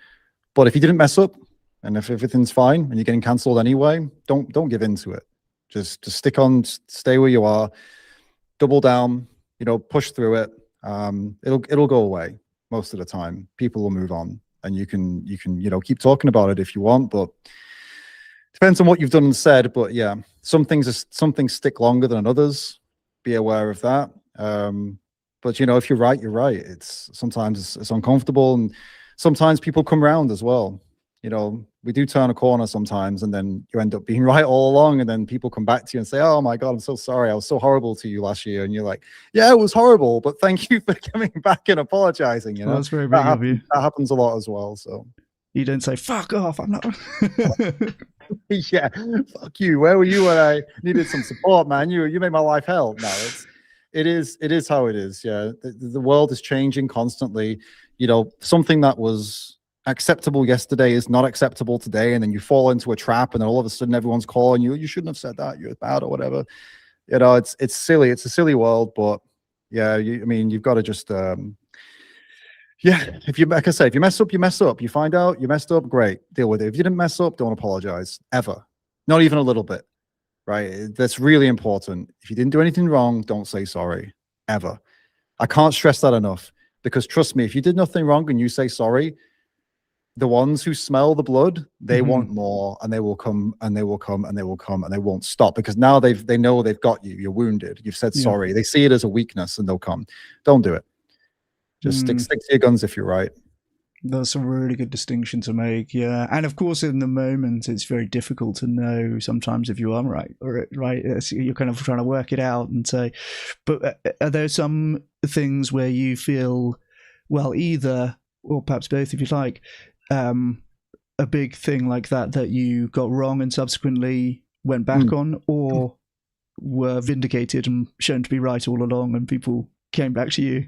But if you didn't mess up, And if everything's fine and you're getting cancelled anyway, don't give in to it. Just stick on, stay where you are, double down, push through it. It'll go away most of the time. People will move on, and you can keep talking about it if you want, but depends on what you've done and said. But yeah, some things stick longer than others. Be aware of that. But if you're right, you're right. It's sometimes it's uncomfortable, and sometimes people come around as well. We do turn a corner sometimes, and then you end up being right all along, and then people come back to you and say, "Oh my God, I'm so sorry. I was so horrible to you last year." And you're like, "Yeah, it was horrible, but thank you for coming back and apologizing." Well, that's very big of you. That happens a lot as well. So you don't say "fuck off." I'm not. Yeah, fuck you. Where were you when I needed some support, man? You made my life hell. No, it is how it is. Yeah, the world is changing constantly. Something that was acceptable yesterday is not acceptable today, and then you fall into a trap, and then all of a sudden everyone's calling you. You shouldn't have said that. You're bad or whatever. It's silly. It's a silly world, but yeah, you've got to just yeah. Like I say, if you mess up, you mess up. You find out you messed up, great, deal with it. If you didn't mess up, don't apologize ever, not even a little bit. Right? That's really important. If you didn't do anything wrong, don't say sorry ever. I can't stress that enough, because trust me, if you did nothing wrong and you say sorry, the ones who smell the blood, they want more, and they will come and they will come and they will come, and they won't stop, because now they know they've got you. You're wounded. You've said sorry. They see it as a weakness, and they'll come. Don't do it. Just stick to your guns if you're right. That's a really good distinction to make, yeah. And of course, in the moment, it's very difficult to know sometimes if you are right or right. You're kind of trying to work it out and say, but are there some things where you feel, well, either, or perhaps both, if you like, a big thing like that you got wrong and subsequently went back on, or were vindicated and shown to be right all along and people came back to you?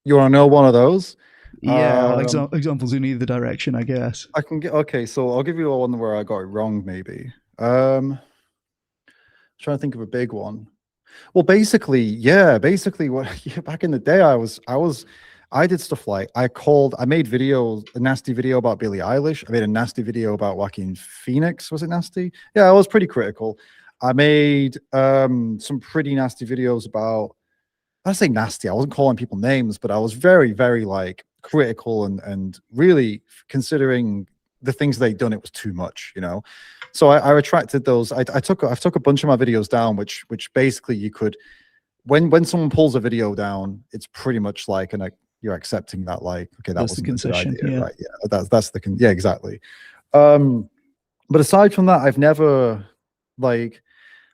You want to know one of those? Yeah, examples in either direction, I guess. I can get, okay, so I'll give you one where I got it wrong, maybe. Trying to think of a big one. Well, basically, back in the day, I did stuff like I made videos, a nasty video about Billie Eilish. I made a nasty video about Joaquin Phoenix. Was it nasty? Yeah, I was pretty critical. I made some pretty nasty videos about, I say nasty, I wasn't calling people names, but I was very, very like critical and really considering the things they'd done, it was too much, So I retracted those. I took a bunch of my videos down, which basically you could, when someone pulls a video down, it's pretty much like you're accepting that, like, okay, that was the concession, idea, right? Yeah, that's the yeah, exactly. But aside from that, I've never, like,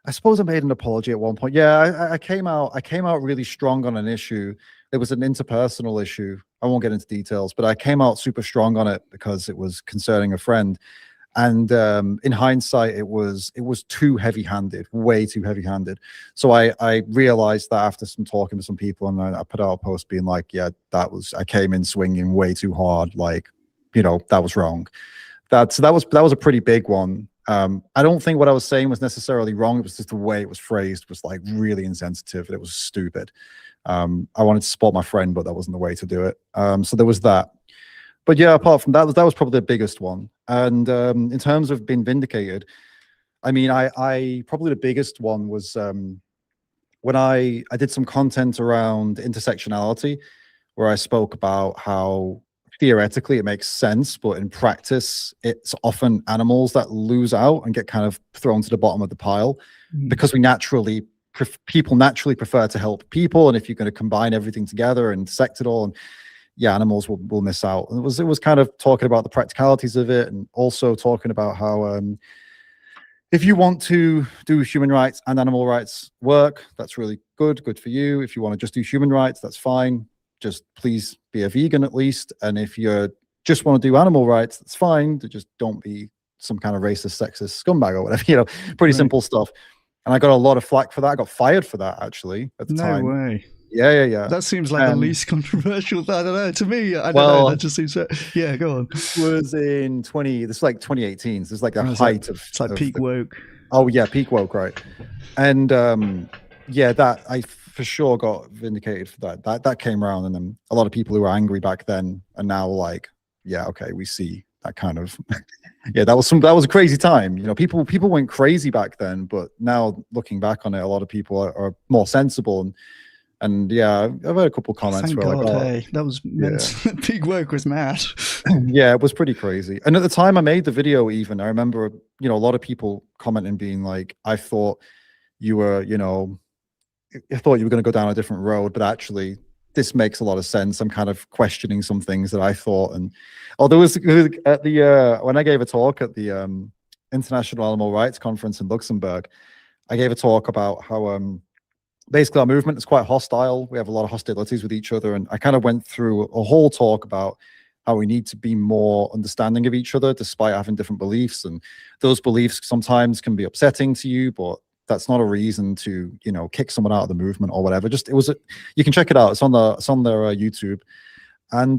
I suppose I made an apology at one point. Yeah, I came out really strong on an issue. It was an interpersonal issue. I won't get into details, but I came out super strong on it because it was concerning a friend. And in hindsight, it was too heavy-handed, way too heavy-handed. So I realized that after some talking to some people, and I put out a post being like, yeah, I came in swinging way too hard. Like, that was wrong. That was a pretty big one. I don't think what I was saying was necessarily wrong. It was just the way it was phrased was like really insensitive, and it was stupid. I wanted to support my friend, but that wasn't the way to do it. So there was that. But yeah, apart from that was probably the biggest one. And in terms of being vindicated, I mean, I probably the biggest one was when I did some content around intersectionality, where I spoke about how theoretically it makes sense, but in practice, it's often animals that lose out and get kind of thrown to the bottom of the pile because people naturally prefer to help people. And if you're going to combine everything together and intersect it all, and yeah, animals will miss out. And it was kind of talking about the practicalities of it, and also talking about how if you want to do human rights and animal rights work, that's really good for you. If you want to just do human rights, that's fine. Just please be a vegan at least. And if you just want to do animal rights, that's fine. Just don't be some kind of racist, sexist scumbag or whatever, pretty simple stuff. And I got a lot of flack for that. I got fired for that, actually, at the time. No way. Yeah. That seems like the least controversial. I don't know. To me, I don't know. That just seems so. Yeah, go on. This was in this is like 2018. So it's like the height of. It's like peak woke. Oh yeah, peak woke, right? And yeah, that I for sure got vindicated for that. That came around, and then a lot of people who were angry back then are now like, yeah, okay, we see that kind of yeah, that was a crazy time. You know, people went crazy back then, but now looking back on it, a lot of people are more sensible. And yeah, I've had a couple comments Thank where God, like, oh, hey, that was meant big work was mad. yeah, it was pretty crazy. And at the time I made the video, even I remember, you know, a lot of people commenting being like, I thought you were, you know, I thought you were going to go down a different road, but actually this makes a lot of sense. I'm kind of questioning some things that I thought. And there was at the when I gave a talk at the International Animal Rights Conference in Luxembourg, I gave a talk about how basically our movement is quite hostile. We have a lot of hostilities with each other. And I kind of went through a whole talk about how we need to be more understanding of each other despite having different beliefs. And those beliefs sometimes can be upsetting to you, but that's not a reason to, you know, kick someone out of the movement or whatever. Just you can check it out. It's on their YouTube. And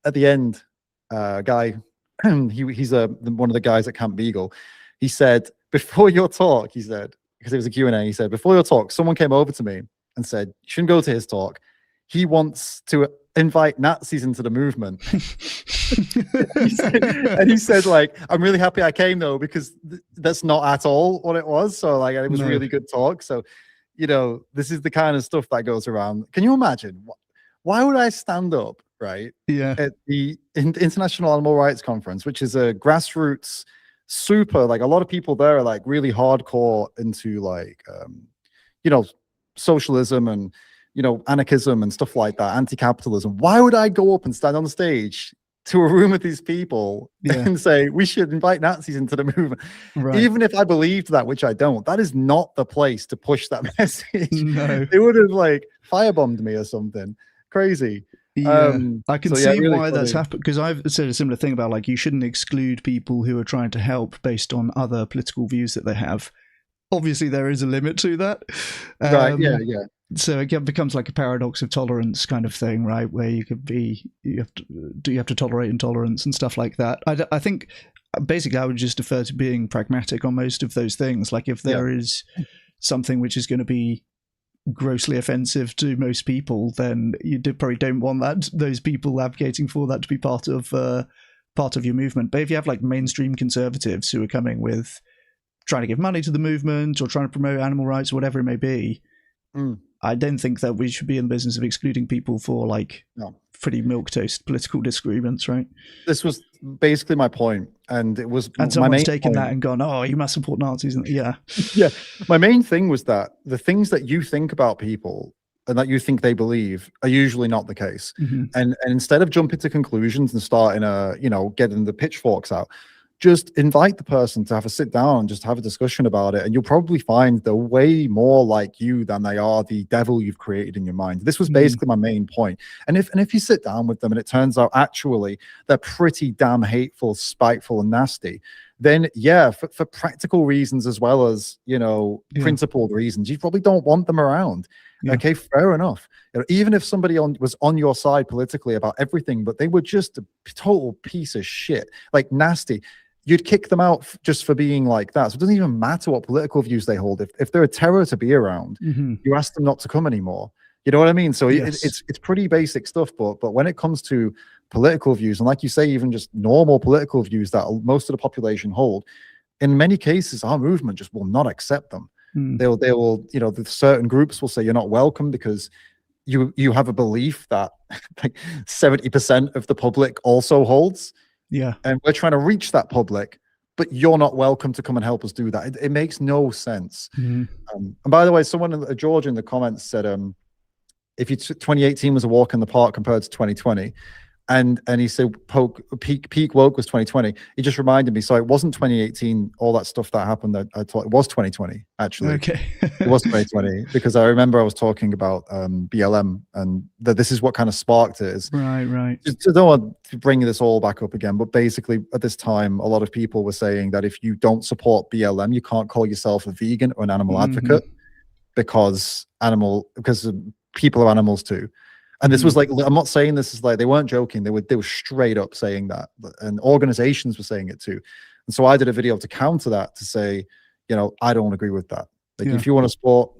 at the end, guy, he's one of the guys at Camp Beagle. He said, before your talk, he said, because it was a Q&A, he said, before your talk, someone came over to me and said, you shouldn't go to his talk. He wants to invite Nazis into the movement. And he said, like, I'm really happy I came though, because that's not at all what it was. So like, it was a really good talk. So, you know, this is the kind of stuff that goes around. Can you imagine? Why would I stand up, right? Yeah. At the International Animal Rights Conference, which is a grassroots super, like a lot of people there are like really hardcore into like, you know, socialism and, you know, anarchism and stuff like that, anti-capitalism. Why would I go up and stand on the stage to a room with these people and say we should invite Nazis into the movement? Right. Even if I believed that, which I don't, that is not the place to push that message. No. It would have like firebombed me or something crazy. Yeah, I can see really why funny. that's happened, because I've said a similar thing about like you shouldn't exclude people who are trying to help based on other political views that they have. Obviously, there is a limit to that. Right, yeah. So it becomes like a paradox of tolerance kind of thing, right? Where you have to tolerate intolerance and stuff like that. I think basically I would just defer to being pragmatic on most of those things. Like if there is something which is going to be grossly offensive to most people, then you probably don't want those people advocating for that to be part of your movement. But if you have like mainstream conservatives who are coming with trying to give money to the movement or trying to promote animal rights or whatever it may be, I don't think that we should be in the business of excluding people for like pretty milquetoast political disagreements, right? This was basically my point, and it was and someone's taken that and gone, oh, you must support Nazis. And yeah. My main thing was that the things that you think about people and that you think they believe are usually not the case. And instead of jumping to conclusions and starting getting the pitchforks out, just invite the person to have a sit down and just have a discussion about it. And you'll probably find they're way more like you than they are the devil you've created in your mind. This was basically my main point. And if you sit down with them and it turns out actually they're pretty damn hateful, spiteful and nasty, then yeah, for practical reasons as well as, you know, principled reasons, you probably don't want them around. Okay, fair enough. You know, even if somebody was on your side politically about everything, but they were just a total piece of shit, like nasty, you'd kick them out just for being like that. So it doesn't even matter what political views they hold. If they're a terror to be around, you ask them not to come anymore. You know what I mean? So it's pretty basic stuff. But when it comes to political views, and like you say, even just normal political views that most of the population hold, in many cases, our movement just will not accept them. They will, you know, the certain groups will say you're not welcome because you have a belief that like 70% of the public also holds. Yeah. And we're trying to reach that public, but you're not welcome to come and help us do that. It makes no sense. And by the way, someone, George in the comments said, if 2018 was a walk in the park compared to 2020, and he said peak woke was 2020. He just reminded me, so it wasn't 2018, all that stuff that happened. I thought it was 2020, actually. Okay. It was 2020, because I remember I was talking about BLM, and that this is what kind of sparked it. Right. I don't want to bring this all back up again, but basically at this time, a lot of people were saying that if you don't support BLM, you can't call yourself a vegan or an animal advocate, because people are animals too. And this was like, I'm not saying this is like, they weren't joking. They were straight up saying that, and organizations were saying it too. And so I did a video to counter that, to say, you know, I don't agree with that. Like if you want to support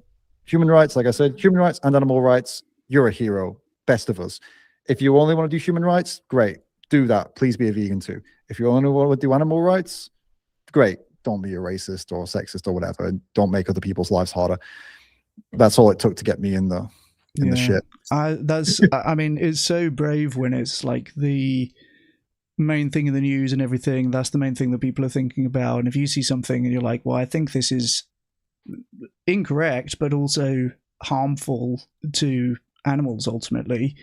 human rights, like I said, human rights and animal rights, you're a hero, best of us. If you only want to do human rights, great, do that. Please be a vegan too. If you only want to do animal rights, great. Don't be a racist or sexist or whatever, and don't make other people's lives harder. That's all it took to get me in the shit. I mean, it's so brave when it's like the main thing in the news and everything. That's the main thing that people are thinking about. And if you see something and you're like, well, I think this is incorrect, but also harmful to animals ultimately,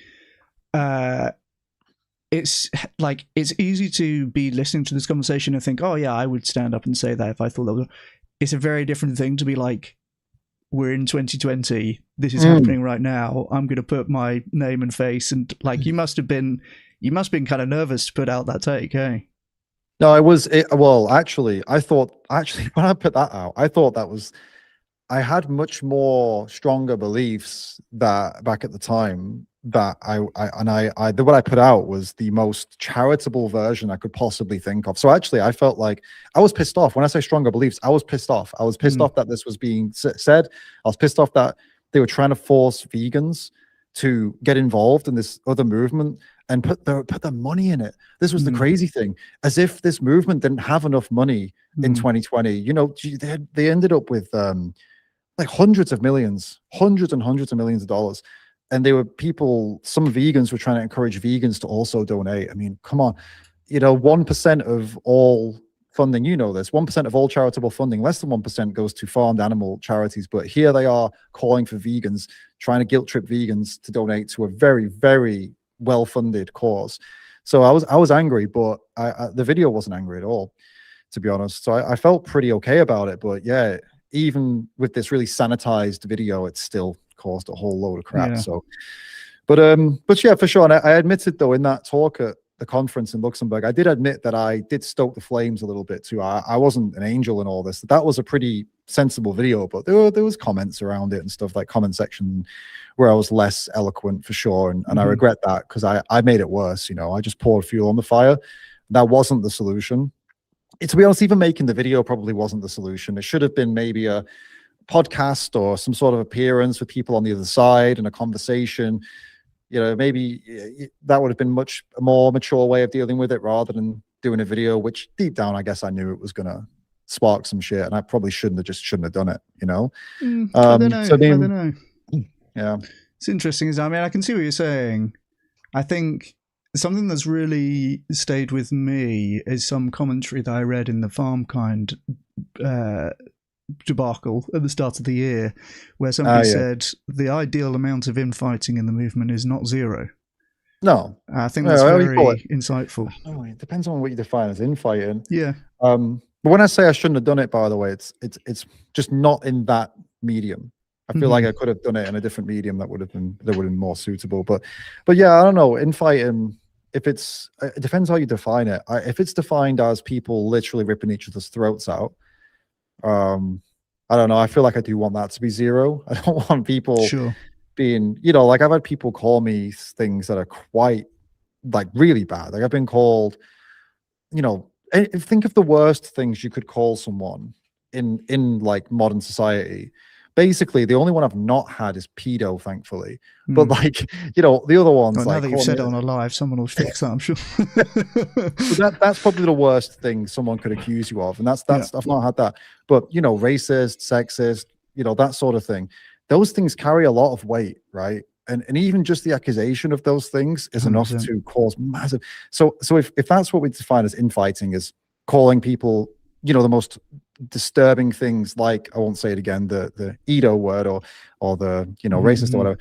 it's like, it's easy to be listening to this conversation and think, oh yeah, I would stand up and say that if I thought that was. It's a very different thing to be like, we're in 2020, this is happening right now, I'm going to put my name and face, and like, you must have been kind of nervous to put out that take, hey? No, well, actually, I thought, when I put that out, I thought that was, I had much more stronger beliefs that back at the time that what I put out was the most charitable version I could possibly think of. So actually, I felt like I was pissed off. When I say stronger beliefs, I was pissed off. I was pissed off that this was being said. I was pissed off that they were trying to force vegans to get involved in this other movement and put their money in it. This was the crazy thing, as if this movement didn't have enough money in 2020. You know, they ended up with like hundreds and hundreds of millions of dollars. And they were some vegans were trying to encourage vegans to also donate. I mean, come on, you know, 1% of all funding, you know this, 1% of all charitable funding, less than 1% goes to farmed animal charities. But here they are calling for vegans, trying to guilt trip vegans to donate to a very, very well-funded cause. So I was angry, but the video wasn't angry at all, to be honest. So I felt pretty okay about it. But yeah, even with this really sanitized video, it's still caused a whole load of crap. So but yeah, for sure. And I admitted though in that talk at the conference in Luxembourg, I did admit that I did stoke the flames a little bit too. I wasn't an angel in all this. That was a pretty sensible video, but there was comments around it and stuff, like comment section where I was less eloquent for sure. And I regret that, because I made it worse. You know, I just poured fuel on the fire. That wasn't the solution. To be honest, even making the video probably wasn't the solution. It should have been maybe a podcast or some sort of appearance with people on the other side and a conversation. You know, maybe that would have been much more mature way of dealing with it, rather than doing a video, which deep down I guess I knew it was gonna spark some shit, and I probably shouldn't have done it, you know. I don't know. I don't know. Yeah, it's interesting. I mean, I can see what you're saying. I think something that's really stayed with me is some commentary that I read in the Farm Kind debacle at the start of the year, where somebody said the ideal amount of infighting in the movement is not zero. No, I think that's very insightful. Oh, it depends on what you define as infighting. Yeah. But when I say I shouldn't have done it, by the way, it's just not in that medium. I feel like I could have done it in a different medium that would have been more suitable. But yeah, I don't know. Infighting, if it depends how you define it. If it's defined as people literally ripping each other's throats out, I don't know. I feel like I do want that to be zero. I don't want people being, you know, like I've had people call me things that are quite like really bad. Like I've been called, you know, think of the worst things you could call someone in like modern society. Basically, the only one I've not had is pedo, thankfully. But like, you know, the other ones. Well, like, now that you've said it on a live, someone will fix that, I'm sure. So that's probably the worst thing someone could accuse you of, and that's I've not had that. But you know, racist, sexist, you know, that sort of thing. Those things carry a lot of weight, right? And even just the accusation of those things is 100%. Enough to cause massive. So if that's what we define as infighting, is calling people, you know, the most disturbing things, like, I won't say it again, the Edo word or the, you know, racist or whatever,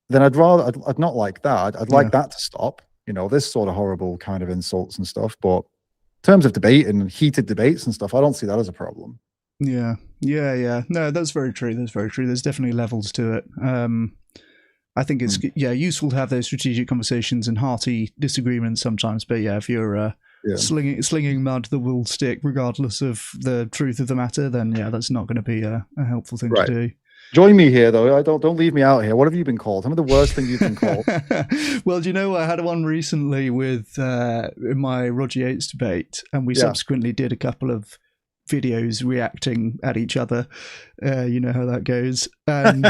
then I'd not like that. I'd like that to stop, you know, this sort of horrible kind of insults and stuff. But in terms of debate and heated debates and stuff, I don't see that as a problem. Yeah. No, that's very true. There's definitely levels to it. I think it's useful to have those strategic conversations and hearty disagreements sometimes. But yeah, if you're slinging mud that will stick regardless of the truth of the matter, then yeah, that's not going to be a helpful thing to do. Join me here, though. Don't leave me out here. What have you been called? Some of the worst things you've been called. Well, do you know, I had one recently with my Roger Yates debate, and we subsequently did a couple of videos reacting at each other. You know how that goes. And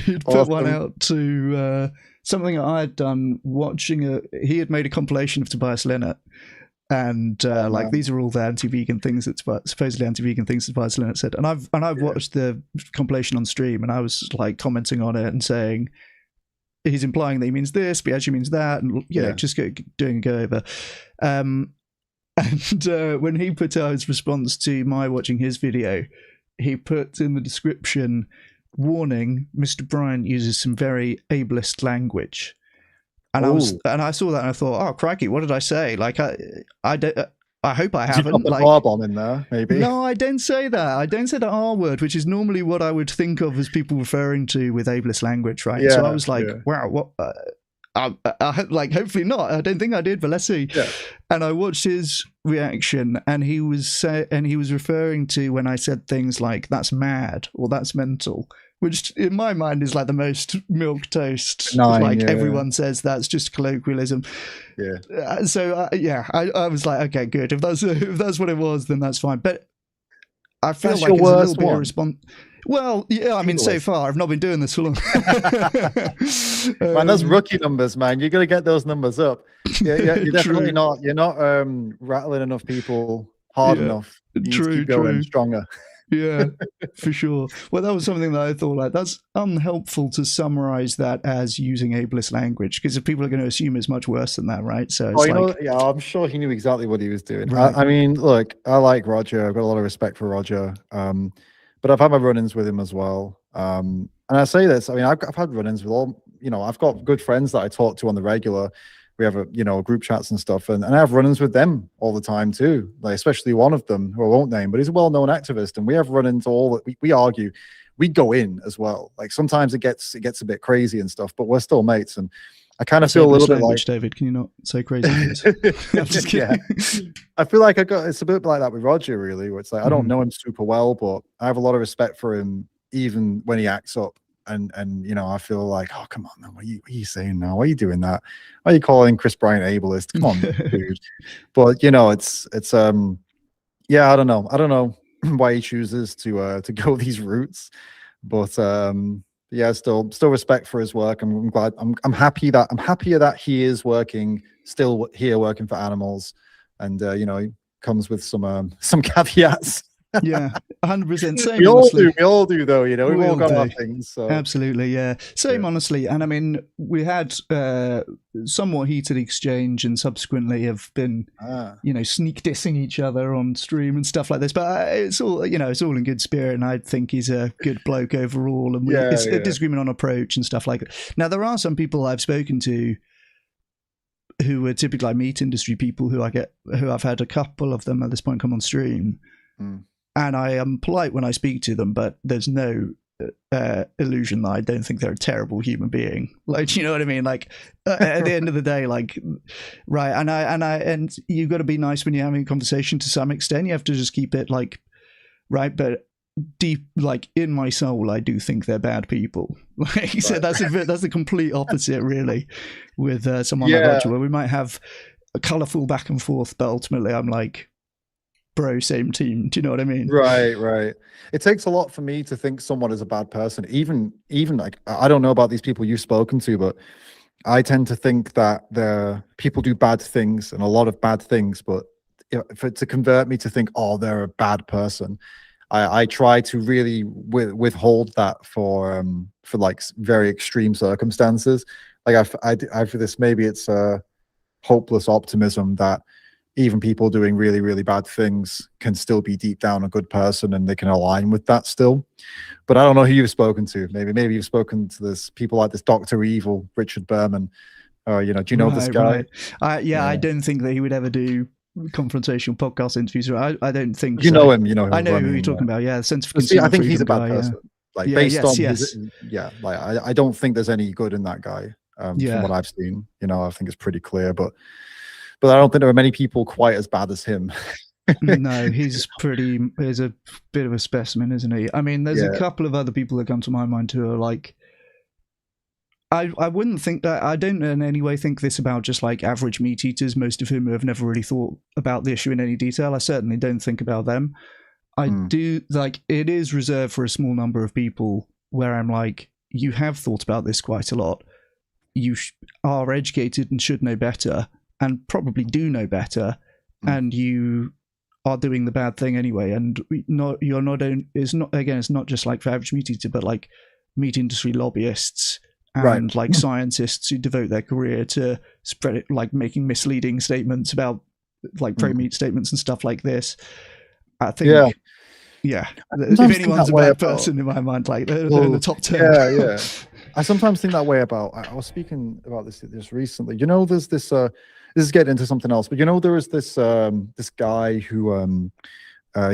he'd put one out to something I had done watching he had made a compilation of Tobias Lennart, and like these are all the anti-vegan things that supposedly anti-vegan things that Tobias Lennart said, and I've watched the compilation on stream, and I was like commenting on it and saying he's implying that he means this, but he actually means that, and just doing a go over. And when he put out his response to my watching his video, he put in the description, "Warning: Mr. Bryant uses some very ableist language." And I saw that and I thought, oh crikey, what did I say? Like I hope I haven't. Did you put the R-bomb in there, maybe? No, I don't say that. I don't say the R word, which is normally what I would think of as people referring to with ableist language, right? Yeah, so I was like, wow, what? Like, hopefully not. I don't think I did, but let's see. Yeah. And I watched his reaction, and he was referring to when I said things like "that's mad" or "that's mental," which in my mind is like the most milquetoast. Everyone says that's just colloquialism. Yeah. So I was like, okay, good. If that's what it was, then that's fine. But I feel like it's a little bit of response. Well, yeah, I mean, so far I've not been doing this for long. Man, those rookie numbers, man, you're gonna get those numbers up. Yeah, you're definitely not. You're not rattling enough people hard enough. You need to keep going stronger. Yeah, for sure. Well, that was something that I thought, like, that's unhelpful to summarize that as using ableist language, because if people are going to assume it's much worse than that, right? So it's I'm sure he knew exactly what he was doing. Right. I mean, look, I like Roger. I've got a lot of respect for Roger. But I've had my run-ins with him as well. And I say this, I mean, I've had run-ins with all, I've got good friends that I talk to on the regular. We have group chats and stuff, and I have run-ins with them all the time too. Like, especially one of them, who I won't name, but he's a well-known activist, and we have run-ins all that we argue. We go in as well. Like, sometimes it gets a bit crazy and stuff, but we're still mates. And I kind of feel a little bit like, David, can you not say crazy? I'm just kidding. I feel like it's a bit like that with Roger, really, where it's like I don't know him super well, but I have a lot of respect for him, even when he acts up. And I feel like, oh, come on, man, what are you saying now? Why are you doing that? Why are you calling Chris Bryant ableist? Come on, dude. But it's I don't know why he chooses to go these routes, but still respect for his work. I'm glad. I'm happier that he is still working for animals, and he comes with some caveats. Yeah, 100%. Same. We all do, though. We've all got our things. So. Absolutely, yeah. Same, honestly. And I mean, we had somewhat heated exchange, and subsequently have been, sneak dissing each other on stream and stuff like this. But it's all, it's all in good spirit, and I think he's a good bloke overall. And it's a disagreement on approach and stuff like that. Now, there are some people I've spoken to who are typically like meat industry people who I've had a couple of them at this point come on stream. And I am polite when I speak to them, but there's no illusion that I don't think they're a terrible human being. Like, you know what I mean? Like, at the end of the day, like, right. And you've got to be nice when you're having a conversation to some extent. You have to just keep it like, right. But deep, like in my soul, I do think they're bad people. Like you said, that's the complete opposite, really, with someone like Roger, where we might have a colorful back and forth, but ultimately I'm like, bro, same team. Do you know what I mean? Right. It takes a lot for me to think someone is a bad person. Even like, I don't know about these people you've spoken to, but I tend to think that the people do bad things and a lot of bad things. But to convert me to think, oh, they're a bad person, I try to really withhold that for like very extreme circumstances. Like I feel this, maybe it's a hopeless optimism that even people doing really, really bad things can still be deep down a good person, and they can align with that still. But I don't know who you've spoken to. Maybe you've spoken to this people like this Dr. Evil, Richard Berman. Do you know this guy? Right. I don't think that he would ever do confrontational podcast interviews. I don't think you know him. You know him. I know who you're talking about. Yeah, sense of consumer I think he's a bad guy, person. Like based on his, like I don't think there's any good in that guy. From what I've seen, I think it's pretty clear. But I don't think there are many people quite as bad as him. No, he's a bit of a specimen, isn't he? I mean, there's a couple of other people that come to my mind who are like, I wouldn't think that, I don't in any way think this about just like average meat eaters, most of whom have never really thought about the issue in any detail. I certainly don't think about them. I do, like, it is reserved for a small number of people where I'm like, you have thought about this quite a lot. you are educated and should know better, and probably do know better, and you are doing the bad thing anyway. And it's not just like for average meat eater, but like meat industry lobbyists and like scientists who devote their career to spread it, like making misleading statements about like pro-meat statements and stuff like this. I think, yeah. If anyone's a bad person in my mind, like they're in the top 10. Yeah. I sometimes think that way about. I was speaking about this recently. You know, there's this. This is getting into something else, but you know, there was this this guy who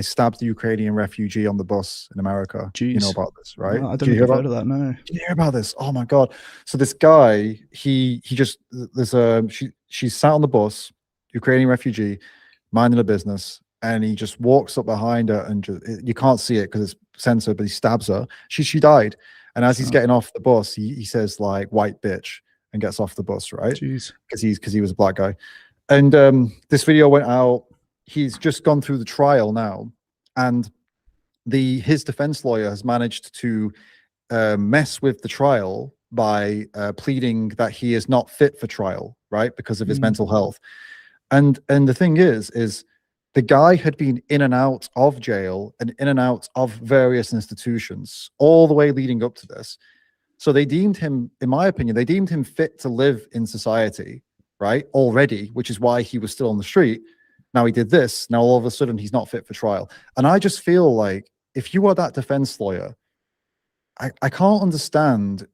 stabbed the Ukrainian refugee on the bus in America. Jeez. You know about this, right? No, I don't think I've heard of that. No. Did you hear about this? Oh my god! So this guy, he just she sat on the bus, Ukrainian refugee, minding her business, and he just walks up behind her and you can't see it because it's censored, but he stabs her. She died. And as he's getting off the bus, he says like "white bitch" and gets off the bus, right? Jeez. Because he was a black guy. And this video went out. He's just gone through the trial now, and his defense lawyer has managed to mess with the trial by pleading that he is not fit for trial, right, because of his mental health. And the thing is the guy had been in and out of jail and in and out of various institutions all the way leading up to this. So they deemed him, in my opinion, they deemed him fit to live in society, right, already, which is why he was still on the street. Now he did this. Now all of a sudden he's not fit for trial. And I just feel like if you are that defense lawyer, I can't understand,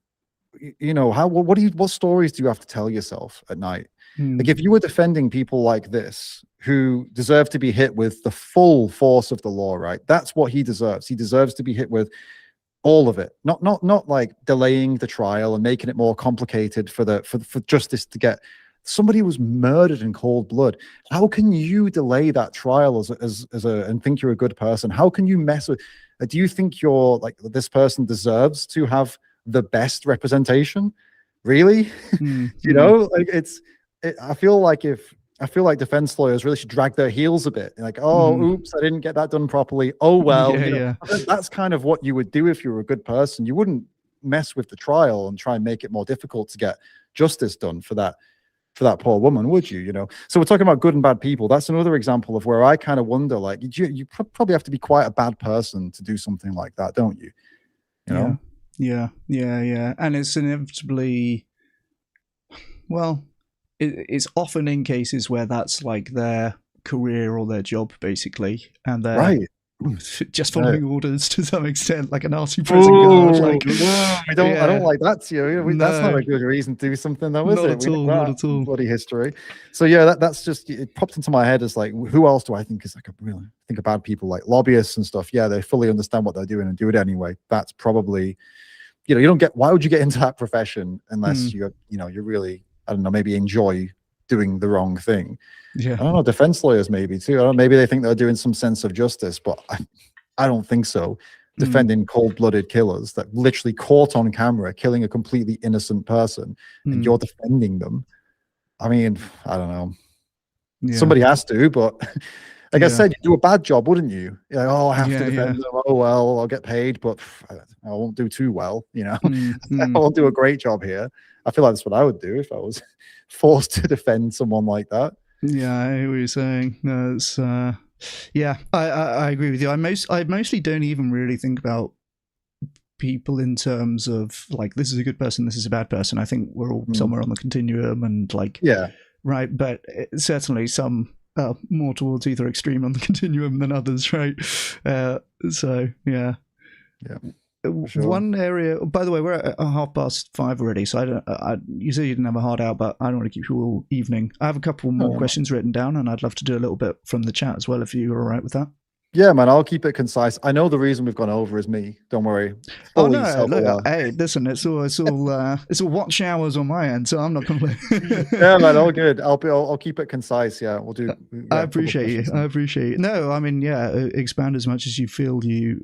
you know, what stories do you have to tell yourself at night? Like if you were defending people like this who deserve to be hit with the full force of the law, right? That's what he deserves. He deserves to be hit with all of it, not like delaying the trial and making it more complicated for justice to get. Somebody was murdered in cold blood. How can you delay that trial and think you're a good person? How can you mess with? Do you think you're like this person deserves to have the best representation? Really? You know, like I feel like defense lawyers really should drag their heels a bit. Like, oh, oops, I didn't get that done properly. Oh well, that's kind of what you would do if you were a good person. You wouldn't mess with the trial and try and make it more difficult to get justice done for that poor woman, would you? You know. So we're talking about good and bad people. That's another example of where I kind of wonder, like, you probably have to be quite a bad person to do something like that, don't you? You know. Yeah. And it's inevitably, well, it's often in cases where that's like their career or their job, basically, and they're just following orders to some extent, like a Nazi prison guard. Like, I don't like that. That's not a good reason to do something, though, is it? Not at all. Bloody history. So yeah, that's just, it popped into my head as like, who else do I think is like think about people like lobbyists and stuff? Yeah, they fully understand what they're doing and do it anyway. That's probably, you know, you don't get. Why would you get into that profession unless you really, I don't know, maybe enjoy doing the wrong thing? Yeah. I don't know, defense lawyers maybe too. I don't know, maybe they think they're doing some sense of justice, but I don't think so. Defending cold-blooded killers that literally caught on camera killing a completely innocent person, and you're defending them. I mean, I don't know. Yeah. Somebody has to, but like I said, you do a bad job, wouldn't you? You're like, oh, I have to defend them. Oh well, I'll get paid, but I won't do too well. You know, I won't do a great job here. I feel like that's what I would do if I was forced to defend someone like that. Yeah, I hear what you're saying. No, it's yeah, I agree with you. I mostly don't even really think about people in terms of like, this is a good person, this is a bad person. I think we're all somewhere on the continuum, and like, right. But certainly some more towards either extreme on the continuum than others, right? So yeah. Sure. One area, by the way, we're at 5:30 already, so you say you didn't have a hard out, but I don't want to keep you all evening. I have a couple more questions written down, and I'd love to do a little bit from the chat as well, if you're all right with that. Yeah, man, I'll keep it concise. I know the reason we've gone over is me. Don't worry. Oh no, look, hey, listen, it's all watch hours on my end, so I'm not complaining. Yeah, man, all good. I'll keep it concise. Yeah, we'll do. Yeah, I appreciate you. I appreciate it. No, I mean, yeah, expand as much as you feel you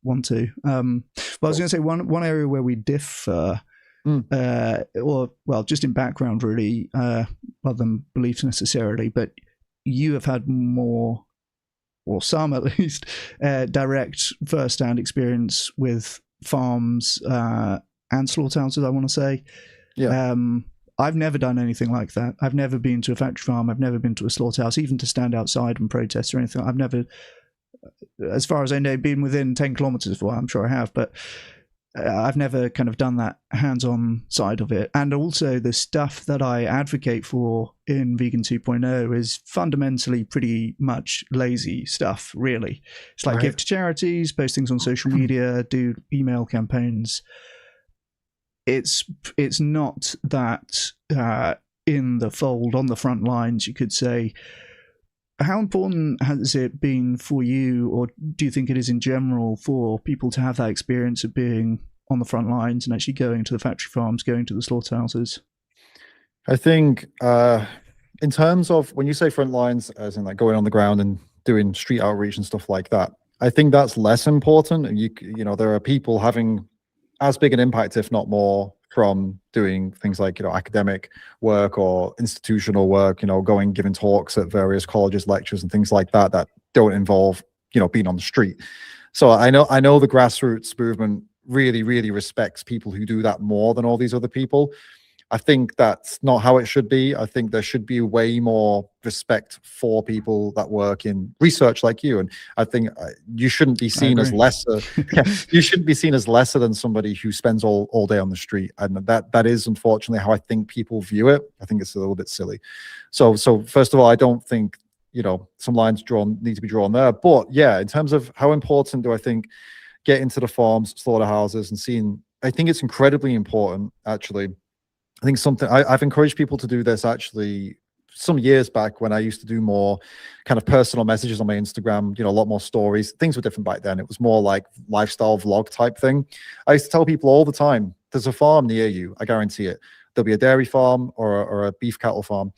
want to. But I was going to say one area where we differ, or well, just in background, really, rather than beliefs necessarily. But you have had more, or some at least, direct first-hand experience with farms and slaughterhouses, I want to say. Yeah. I've never done anything like that. I've never been to a factory farm. I've never been to a slaughterhouse, even to stand outside and protest or anything. I've never, as far as I know, been within 10 kilometers of one. I'm sure I have, but I've never kind of done that hands-on side of it. And also the stuff that I advocate for in Vegan 2.0 is fundamentally pretty much lazy stuff, really. It's like give to charities, post things on social media, do email campaigns. It's not that in the fold, on the front lines, you could say. How important has it been for you, or do you think it is in general, for people to have that experience of being on the front lines and actually going to the factory farms, going to the slaughterhouses? I think in terms of when you say front lines, as in like going on the ground and doing street outreach and stuff like that, I think that's less important. And you know, there are people having as big an impact, if not more, from doing things like, you know, academic work or institutional work, you know, going giving talks at various colleges, lectures and things like that that don't involve, you know, being on the street. So I know the grassroots movement really respects people who do that more than all these other people. I think that's not how it should be. I think there should be way more respect for people that work in research like you. And I think you shouldn't be seen as lesser. Yeah, you shouldn't be seen as lesser than somebody who spends all day on the street. And that is unfortunately how I think people view it. I think it's a little bit silly. So first of all, I don't think, you know, some lines need to be drawn there. But yeah, in terms of how important do I think getting to the farms, slaughterhouses and seeing, I think it's incredibly important actually. I think something I've encouraged people to do this actually some years back when I used to do more kind of personal messages on my Instagram, you know, a lot more stories. Things were different back then. It was more like lifestyle vlog type thing. I used to tell people all the time, there's a farm near you. I guarantee it. There'll be a dairy farm or a beef cattle farm.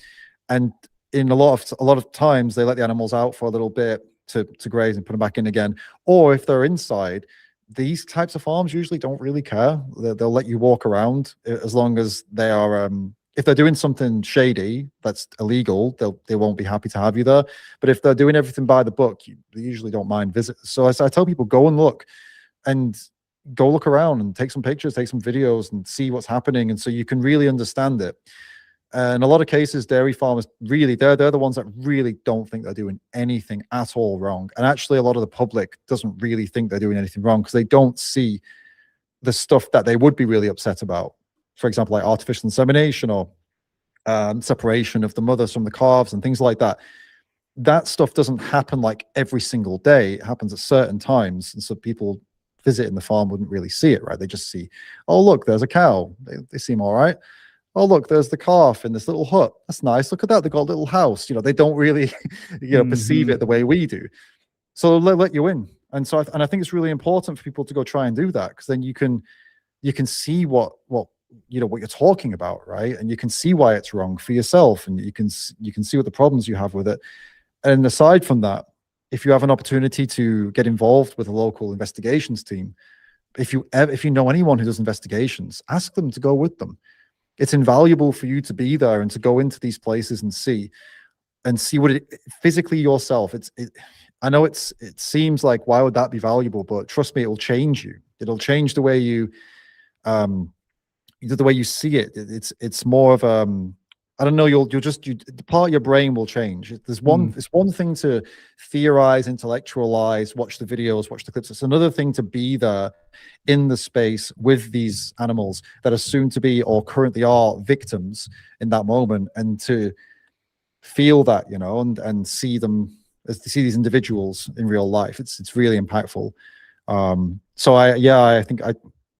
And in a lot of times they let the animals out for a little bit to graze and put them back in again. Or if they're inside, these types of farms usually don't really care. They'll let you walk around as long as they are if they're doing something shady that's illegal, they won't be happy to have you there. But if they're doing everything by the book, they usually don't mind visitors. So I tell people, go and look around and take some pictures, take some videos and see what's happening, and so you can really understand it. In a lot of cases, dairy farmers really, they're the ones that really don't think they're doing anything at all wrong. And actually, a lot of the public doesn't really think they're doing anything wrong because they don't see the stuff that they would be really upset about. For example, like artificial insemination or separation of the mothers from the calves and things like that. That stuff doesn't happen like every single day. It happens at certain times. And so people visiting the farm wouldn't really see it, right? They just see, oh, look, there's a cow. They seem all right. Oh, look, there's the calf in this little hut. That's nice. Look at that. They've got a little house. You know, they don't really, you know, perceive it the way we do. So they'll let you in. And so, I think it's really important for people to go try and do that, because then you can see what you know, what you're talking about, right? And you can see why it's wrong for yourself, and you can see what the problems you have with it. And aside from that, if you have an opportunity to get involved with a local investigations team, if you know anyone who does investigations, ask them to go with them. It's invaluable for you to be there and to go into these places and see what it physically yourself. I know it seems like, why would that be valuable? But trust me, it will change you. It'll change the way you see it. It's more of I don't know, the part of your brain will change. It's one thing to theorize, intellectualize, watch the videos, watch the clips. It's another thing to be there in the space with these animals that are soon to be or currently are victims in that moment, and to feel that, you know, and see them, as to see these individuals in real life. It's really impactful. So I think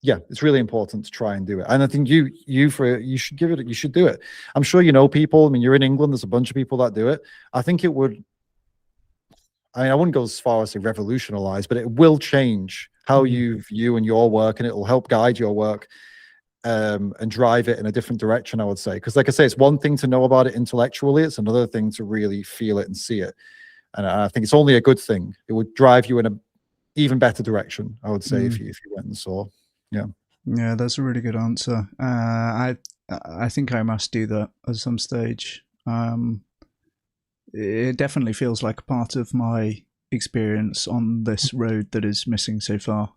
it's really important to try and do it. And I think you should do it. I'm sure you know people. I mean, you're in England, there's a bunch of people that do it. I think it would, I wouldn't go as far as to revolutionize, but it will change how you view and your work, and it will help guide your work and drive it in a different direction, I would say. Because like I say, it's one thing to know about it intellectually, it's another thing to really feel it and see it. And I think it's only a good thing. It would drive you in a even better direction, I would say, if you went and saw. Yeah, that's a really good answer. I think I must do that at some stage. It definitely feels like a part of my experience on this road that is missing so far.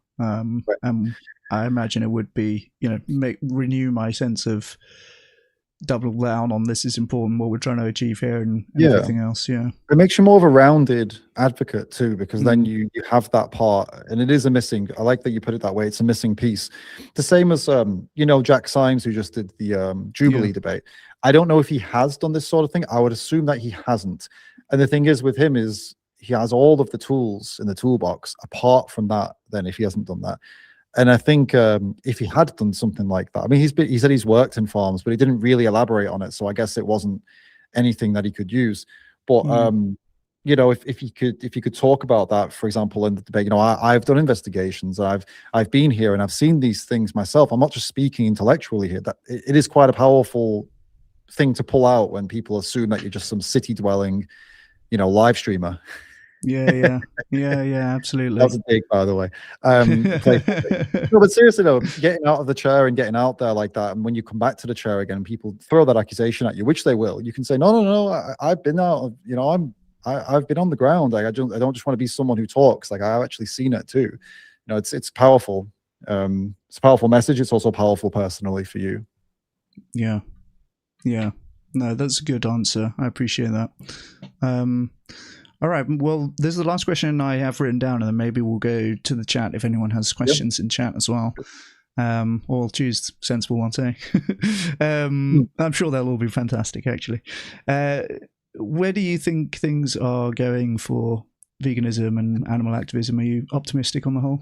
I imagine it would be, renew my sense of double down on this is important, what we're trying to achieve here, and everything else. Yeah. It makes you more of a rounded advocate too, because then you have that part, and it is a missing. I like that you put it that way. It's a missing piece. The same as Jack Symes, who just did the Jubilee debate. I don't know if he has done this sort of thing. I would assume that he hasn't. And the thing is with him is he has all of the tools in the toolbox. Apart from that, then if he hasn't done that. And I think if he had done something like that, I mean, he said he's worked in farms, but he didn't really elaborate on it. So I guess it wasn't anything that he could use. But if you could talk about that, for example, in the debate, I've done investigations, I've been here and I've seen these things myself. I'm not just speaking intellectually here. That it is quite a powerful thing to pull out when people assume that you're just some city dwelling, live streamer. Yeah, absolutely. That's a dig, by the way. No, but seriously though, getting out of the chair and getting out there like that, and when you come back to the chair again, people throw that accusation at you, which they will. You can say, no, I've been out. I've been on the ground. Like I don't just want to be someone who talks. Like I've actually seen it too. It's powerful. It's a powerful message. It's also powerful personally for you. Yeah. No, that's a good answer. I appreciate that. All right. Well, this is the last question I have written down, and then maybe we'll go to the chat if anyone has questions in chat as well. Or choose sensible ones, eh? I'm sure they'll all be fantastic, actually. Where do you think things are going for veganism and animal activism? Are you optimistic on the whole?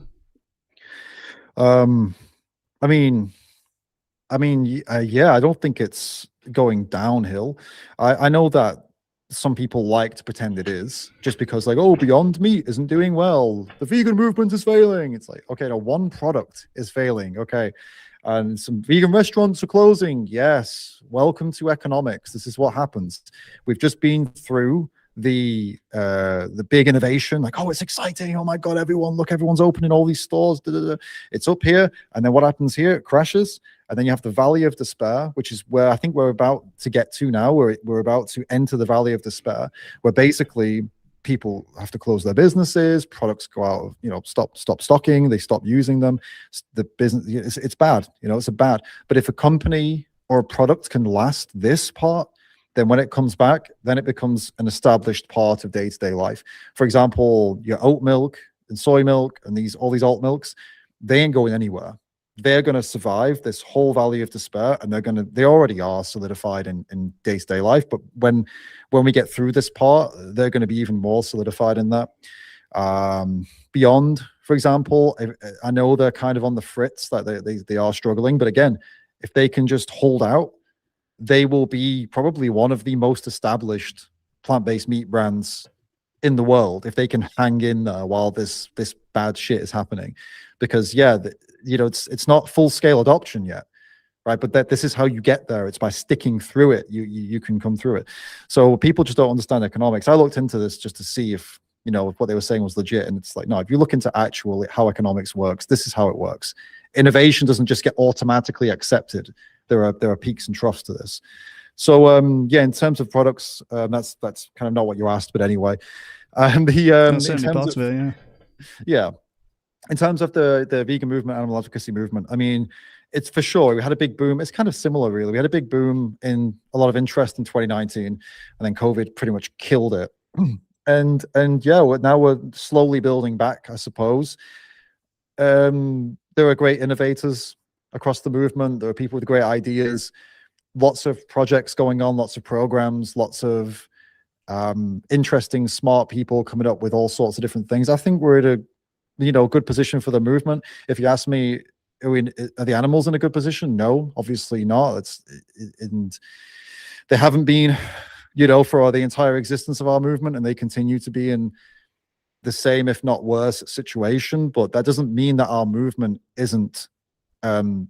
Yeah, I don't think it's going downhill. I know that some people like to pretend it is, just because like, oh, Beyond Meat isn't doing well, the vegan movement is failing. It's like, okay, no, one product is failing, okay, and some vegan restaurants are closing. Yes, welcome to economics. This is what happens. We've just been through the big innovation, like, oh, it's exciting, oh my god, everyone's opening all these stores, it's up here, and then what happens here? It crashes. And then you have the Valley of Despair, which is where I think we're about to get to now. We're about to enter the Valley of Despair, where basically people have to close their businesses, products go out of, stop stocking, they stop using them. The business, it's bad, it's a bad. But if a company or a product can last this part, then when it comes back, then it becomes an established part of day-to-day life. For example, your oat milk and soy milk and all these alt milks, they ain't going anywhere. They're going to survive this whole Valley of Despair, and they already are solidified in day-to-day life. But when we get through this part, they're going to be even more solidified in that. Beyond, for example, I know they're kind of on the fritz, that they are struggling. But again, if they can just hold out, they will be probably one of the most established plant-based meat brands in the world, if they can hang in there while this bad shit is happening. Because it's not full-scale adoption yet, right? But this is how you get there. It's by sticking through it. You can come through it. So people just don't understand economics. I looked into this just to see if what they were saying was legit, and it's like, no, if you look into actually how economics works, this is how it works. Innovation doesn't just get automatically accepted. There are peaks and troughs to this. So in terms of products, that's kind of not what you asked, but anyway, certainly part of it, yeah. In terms of the vegan movement, animal advocacy movement, I mean, it's for sure, we had a big boom. It's kind of similar, really. We had a big boom in a lot of interest in 2019, and then COVID pretty much killed it. And now we're slowly building back, I suppose. There are great innovators across the movement. There are people with great ideas, lots of projects going on, lots of programs, lots of interesting, smart people coming up with all sorts of different things. I think we're at a good position for the movement. If you ask me, are the animals in a good position? No, obviously not. And they haven't been, for the entire existence of our movement, and they continue to be in the same, if not worse, situation. But that doesn't mean that our movement isn't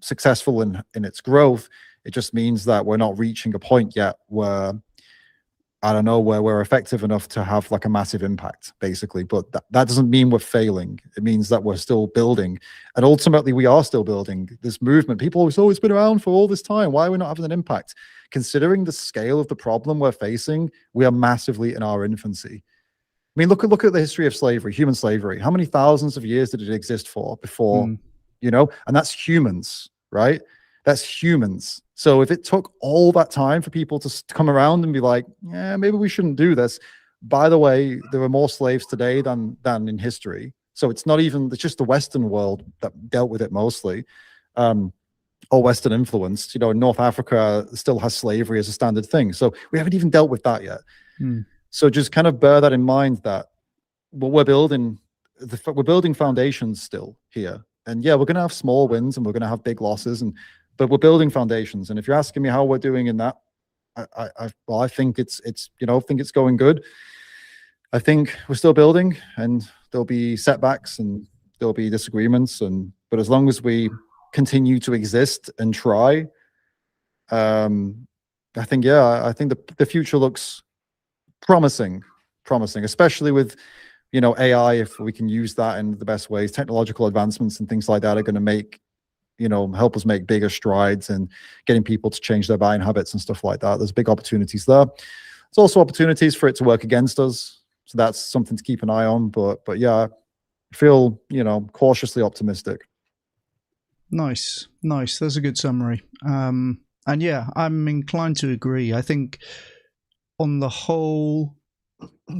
successful in its growth. It just means that we're not reaching a point yet where, I don't know, where we're effective enough to have like a massive impact, basically. But that doesn't mean we're failing. It means that we're still building. And ultimately, we are still building this movement. People always, it's been around for all this time. Why are we not having an impact? Considering the scale of the problem we're facing, we are massively in our infancy. I mean, look at the history of slavery, human slavery. How many thousands of years did it exist for before and that's humans, right? That's humans. So if it took all that time for people to come around and be like, yeah, maybe we shouldn't do this. By the way, there are more slaves today than in history. So it's just the Western world that dealt with it mostly, or Western influenced. North Africa still has slavery as a standard thing. So we haven't even dealt with that yet. So just kind of bear that in mind, that what we're building foundations still here. And yeah, we're going to have small wins and we're going to have big losses, but we're building foundations. And if you're asking me how we're doing in that, I think it's going good. I think we're still building, and there'll be setbacks and there'll be disagreements, but as long as we continue to exist and try, I think the future looks promising, especially with AI. If we can use that in the best ways, technological advancements and things like that are going to make help us make bigger strides and getting people to change their buying habits and stuff like that. There's big opportunities there. There's also opportunities for it to work against us, so that's something to keep an eye on. But yeah, I feel cautiously optimistic. Nice. That's a good summary. And yeah, I'm inclined to agree. I think on the whole,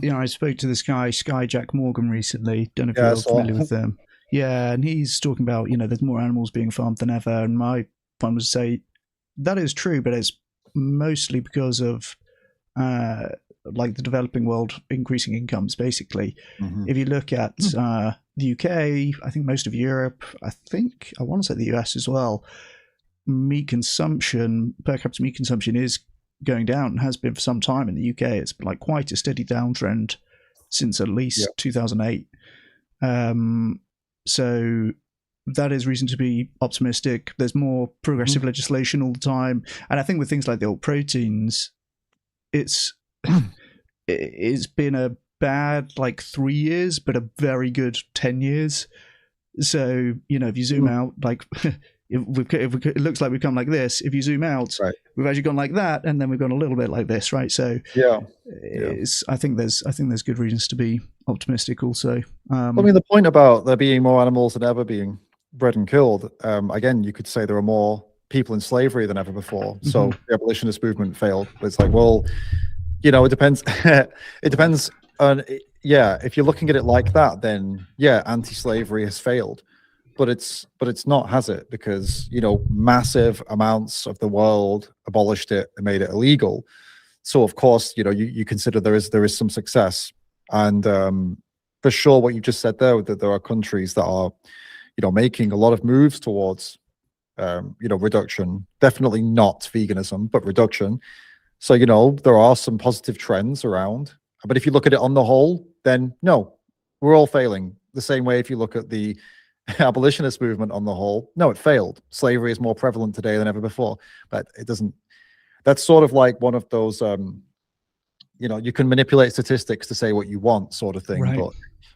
I spoke to this guy, Jack Morgan, recently. Don't know if you're familiar with them. Yeah, and he's talking about, there's more animals being farmed than ever. And my point was to say that is true, but it's mostly because of like the developing world increasing incomes, basically. If you look at the UK, I think most of Europe, I want to say the US as well, meat consumption, per capita meat consumption is going down and has been for some time in the UK. It's like quite a steady downtrend since at least 2008. So that is reason to be optimistic. There's more progressive legislation all the time. And I think with things like the old proteins, it's been a bad 3 years, but a very good 10 years. So, if you zoom out, it looks like we've come like this. If you zoom out, we've actually gone like that, and then we've gone a little bit like this, right? So I think there's good reasons to be optimistic also. The point about there being more animals than ever being bred and killed, again, you could say there are more people in slavery than ever before. So the abolitionist movement failed. But it's like, well, it depends. It depends on, if you're looking at it like that, then anti-slavery has failed. But it's not, has it? Because massive amounts of the world abolished it and made it illegal. So of course, you consider there is some success. And for sure, what you just said there, that there are countries that are making a lot of moves towards reduction. Definitely not veganism, but reduction. So there are some positive trends around. But if you look at it on the whole, then no, we're all failing. The same way if you look at the abolitionist movement on the whole, no, it failed. Slavery is more prevalent today than ever before, but it doesn't. That's sort of like one of those you can manipulate statistics to say what you want, sort of thing. Right.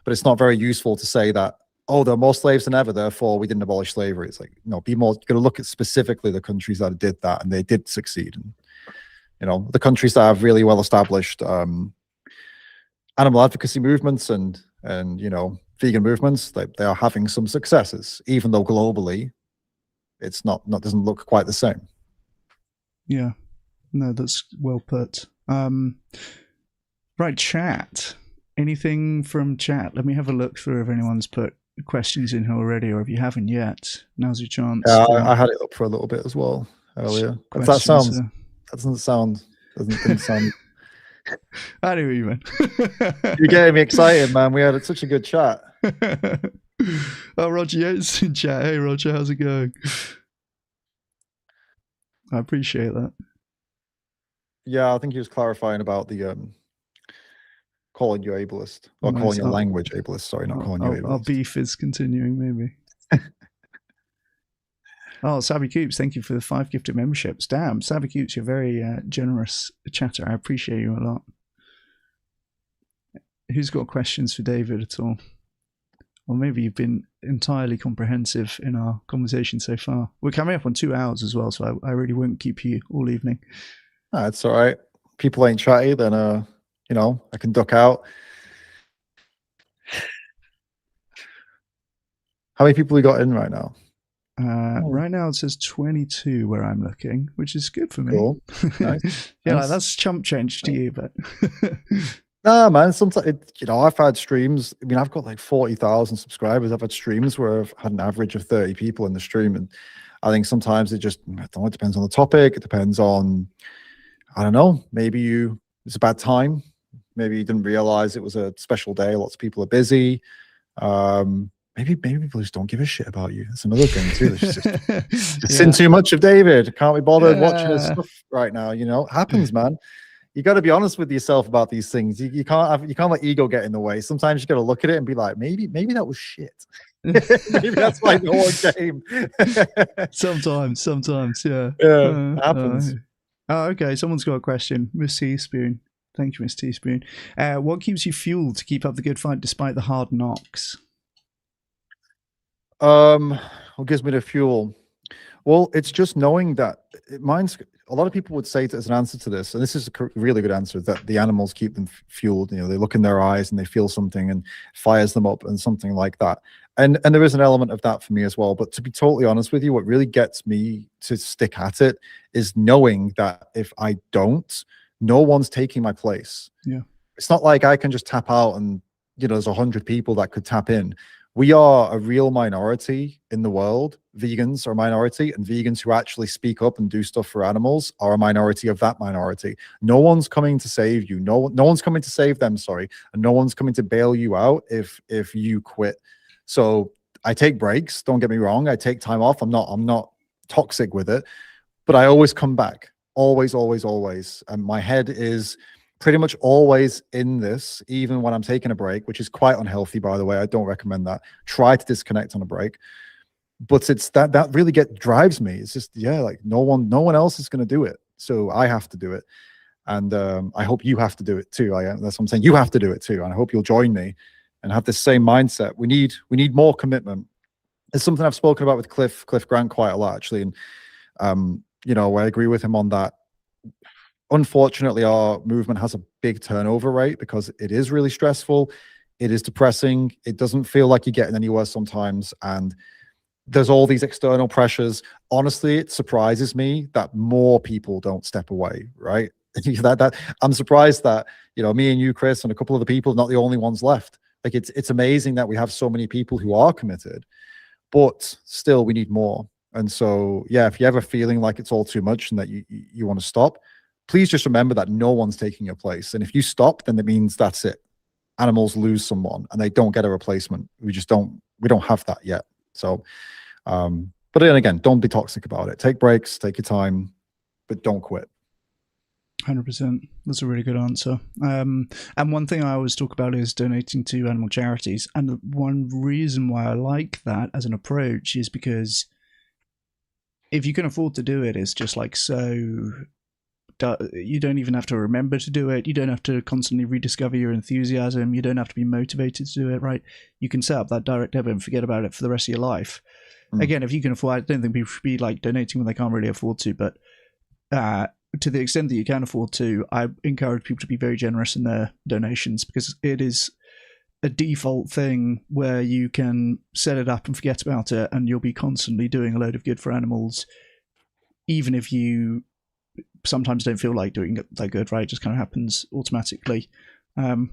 But it's not very useful to say that, oh, there are more slaves than ever, therefore we didn't abolish slavery. It's like, no, you got to look at specifically the countries that did that, and they did succeed. And the countries that have really well established animal advocacy movements and vegan movements, they are having some successes, even though globally it's doesn't look quite the same. Yeah, no, that's well put. Right, chat. Anything from chat? Let me have a look through if anyone's put questions in here already, or if you haven't yet, now's your chance. I had it up for a little bit as well earlier. That doesn't sound. I know you, man. You're getting me excited, man. We had such a good chat. Oh, Roger Yates in chat. Hey, Roger, how's it going? I appreciate that. Yeah, I think he was clarifying about the calling you ableist, or calling your language ableist. Sorry, not calling you ableist. Our beef is continuing, maybe. Oh, Savvy Coops, thank you for the 5 gifted memberships. Damn, Savvy Coops, you're very generous chatter. I appreciate you a lot. Who's got questions for David at all? Or maybe you've been entirely comprehensive in our conversation so far. We're coming up on 2 hours as well, so I really won't keep you all evening. That's all right. People ain't chatty, then I can duck out. How many people we got in right now? Right now it says 22 where I'm looking, which is good for me. Cool. Nice. Yeah, Nice. that's chump change to you, but Nah, man. Sometimes I've had streams. I mean, I've got like 40,000 subscribers. I've had streams where I've had an average of 30 people in the stream, and I think sometimes it depends on the topic. It depends on, I don't know. Maybe it's a bad time. Maybe you didn't realize it was a special day. Lots of people are busy. Maybe people just don't give a shit about you. That's another thing too. Just seen too much of David. Can't be bothered watching his stuff right now. It happens, man. You got to be honest with yourself about these things. You can't let ego get in the way. Sometimes you got to look at it and be like, maybe that was shit. Maybe that's why no one came. sometimes, yeah. Yeah, it happens. Okay. Someone's got a question. Miss Teaspoon. Thank you, Miss Teaspoon. What keeps you fueled to keep up the good fight despite the hard knocks? What gives me the fuel? Well, it's just knowing that a lot of people would say as an answer to this, and this is a really good answer, that the animals keep them fueled. They look in their eyes and they feel something and fires them up and something like that. And there is an element of that for me as well. But to be totally honest with you, what really gets me to stick at it is knowing that if I don't, no one's taking my place. Yeah. It's not like I can just tap out and, there's 100 people that could tap in. We are a real minority in the world. Vegans are a minority, and vegans who actually speak up and do stuff for animals are a minority of that minority. No one's coming to save you. No one's coming to save them, sorry. And no one's coming to bail you out if you quit. So I take breaks, don't get me wrong. I take time off. I'm not toxic with it, but I always come back. Always, always, always. And my head is pretty much always in this, even when I'm taking a break, which is quite unhealthy, by the way. I don't recommend that. Try to disconnect on a break. But it's that really drives me. It's just, like no one else is going to do it. So I have to do it. And I hope you have to do it too. That's what I'm saying. You have to do it too. And I hope you'll join me and have the same mindset. We need more commitment. It's something I've spoken about with Cliff Grant quite a lot, actually. And, I agree with him on that. Unfortunately, our movement has a big turnover rate because it is really stressful. It is depressing. It doesn't feel like you're getting anywhere sometimes. And there's all these external pressures. Honestly, it surprises me that more people don't step away, right? I'm surprised that, me and you, Chris, and a couple of the people are not the only ones left. Like it's amazing that we have so many people who are committed, but still we need more. And so, if you're ever feeling like it's all too much and that you want to stop, please just remember that no one's taking your place. And if you stop, then it means that's it. Animals lose someone and they don't get a replacement. We don't have that yet. So, but then again, don't be toxic about it. Take breaks, take your time, but don't quit. 100%. That's a really good answer. And one thing I always talk about is donating to animal charities. And one reason why I like that as an approach is because if you can afford to do it, it's just like so. You don't even have to remember to do it. You don't have to constantly rediscover your enthusiasm. You don't have to be motivated to do it, right? You can set up that direct debit and forget about it for the rest of your life. Again, if you can afford, I don't think people should be like donating when they can't really afford to, but to the extent that you can afford to, I encourage people to be very generous in their donations because it is a default thing where you can set it up and forget about it, and you'll be constantly doing a load of good for animals, even if you sometimes don't feel like doing that good, right? It just kind of happens automatically.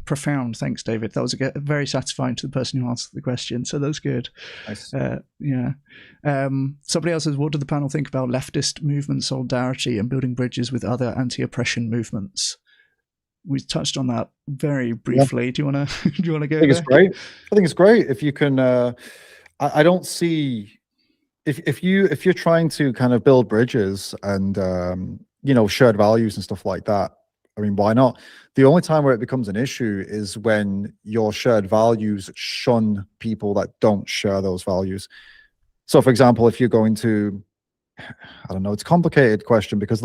Profound. Thanks, David. That was very satisfying to the person who answered the question. So that's good. Nice. Somebody else says, what do the panel think about leftist movement solidarity and building bridges with other anti-oppression movements? We touched on that very briefly. Yeah. Do you want to go? I think it's great. I think it's great if you can. I don't see if you're trying to kind of build bridges and shared values and stuff like that. I mean, why not? The only time where it becomes an issue is when your shared values shun people that don't share those values. So, for example, if you're going to, I don't know, it's a complicated question because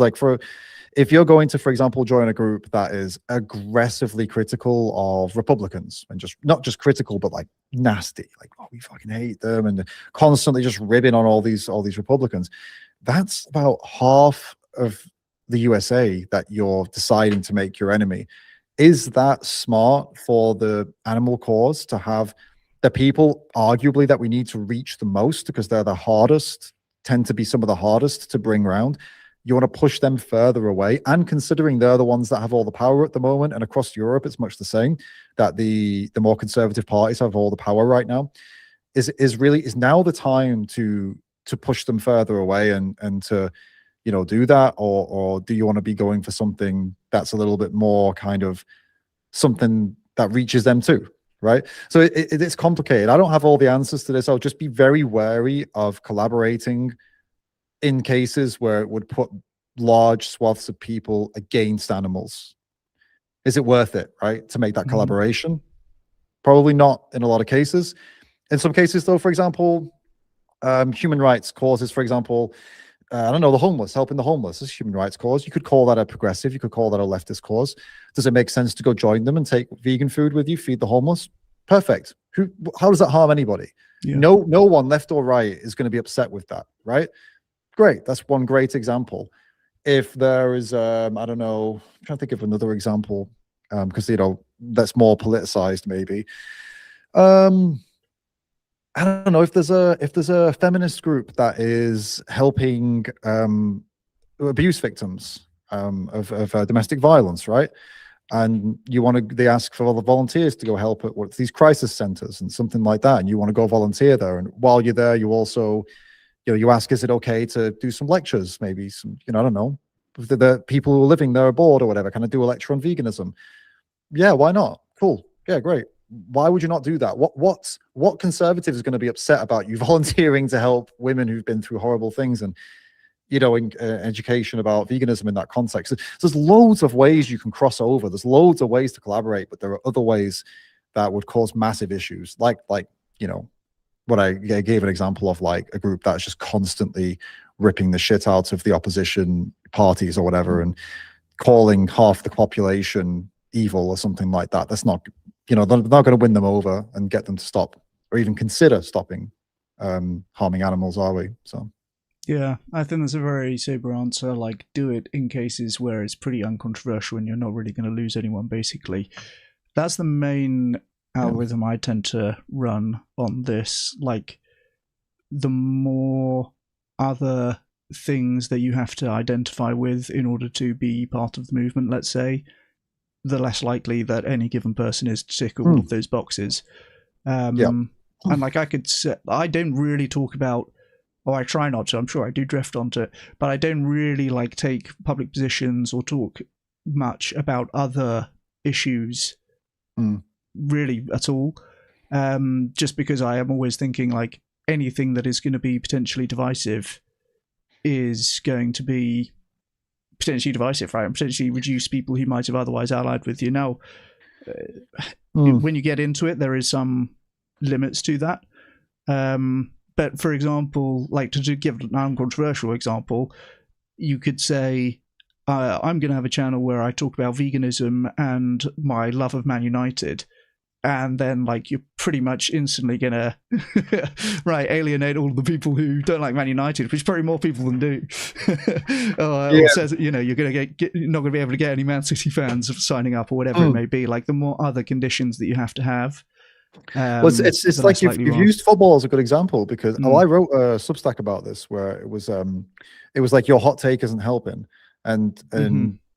if you're going to, for example, join a group that is aggressively critical of Republicans and just not just critical, but like nasty, like, oh, we fucking hate them and constantly just ribbing on all these Republicans, that's about half of the USA that you're deciding to make your enemy. Is that smart for the animal cause to have the people arguably that we need to reach the most, because they're the hardest, tend to be some of the hardest to bring around. You want to push them further away. And considering they're the ones that have all the power at the moment, and across Europe, it's much the same, that the more conservative parties have all the power right now, is now the time to push them further away and to, you know, do that? Or do you want to be going for something that's a little bit more kind of something that reaches them too? Right. So it's complicated. I don't have all the answers to this. I'll just be very wary of collaborating in cases where it would put large swaths of people against animals. Is it worth it, right, to make that collaboration? Probably not in a lot of cases. In some cases, though, for example, human rights causes, for example, I don't know, the homeless, helping the homeless is a human rights cause. You could call that a progressive. You could call that a leftist cause. Does it make sense to go join them and take vegan food with you, feed the homeless? Perfect. How does that harm anybody? Yeah. No one, left or right, is going to be upset with that, right? Great. That's one great example. If there is, I don't know, I'm trying to think of another example, because, you know, that's more politicized maybe. I don't know if there's a feminist group that is helping abuse victims of domestic violence, right? And they ask for all the volunteers to go help at these crisis centers and something like that, and you want to go volunteer there. And while you're there, you also, you know, you ask, is it okay to do some lectures, maybe some, you know, I don't know, if the people who are living there are bored or whatever, can I do a lecture on veganism? Yeah, why not? Cool. Yeah, great. Why would you not do that? What conservative is going to be upset about you volunteering to help women who've been through horrible things, and, you know, in education about veganism in that context? So there's loads of ways you can cross over. There's loads of ways to collaborate, but there are other ways that would cause massive issues. Like, you know, what I gave an example of, like a group that's just constantly ripping the shit out of the opposition parties or whatever, and calling half the population evil or something like that. That's not, you know, they're not going to win them over and get them to stop or even consider stopping harming animals, are we? So yeah, I think that's a very sober answer. Like, do it in cases where it's pretty uncontroversial and you're not really going to lose anyone, basically. That's the main algorithm I tend to run on this. Like, the more other things that you have to identify with in order to be part of the movement, let's say, the less likely that any given person is to tick all of those boxes. And like, I don't really talk about, or I try not to, I'm sure I do drift onto it, but I don't really like take public positions or talk much about other issues really at all. Just because I am always thinking, like, anything that is going to be potentially divisive is going to be potentially divisive, right? And potentially reduce people who might have otherwise allied with you. Now, when you get into it, there is some limits to that. But for example, like, to give an uncontroversial example, you could say, I'm going to have a channel where I talk about veganism and my love of Man United. And then, like, you're pretty much instantly going to alienate all the people who don't like Man United, which probably more people than do. Or says, you know, you're going to not going to be able to get any Man City fans signing up or whatever it may be. Like, the more other conditions that you have to have. Well, it's like you've used football as a good example, because I wrote a Substack about this where it was like your hot take isn't helping, and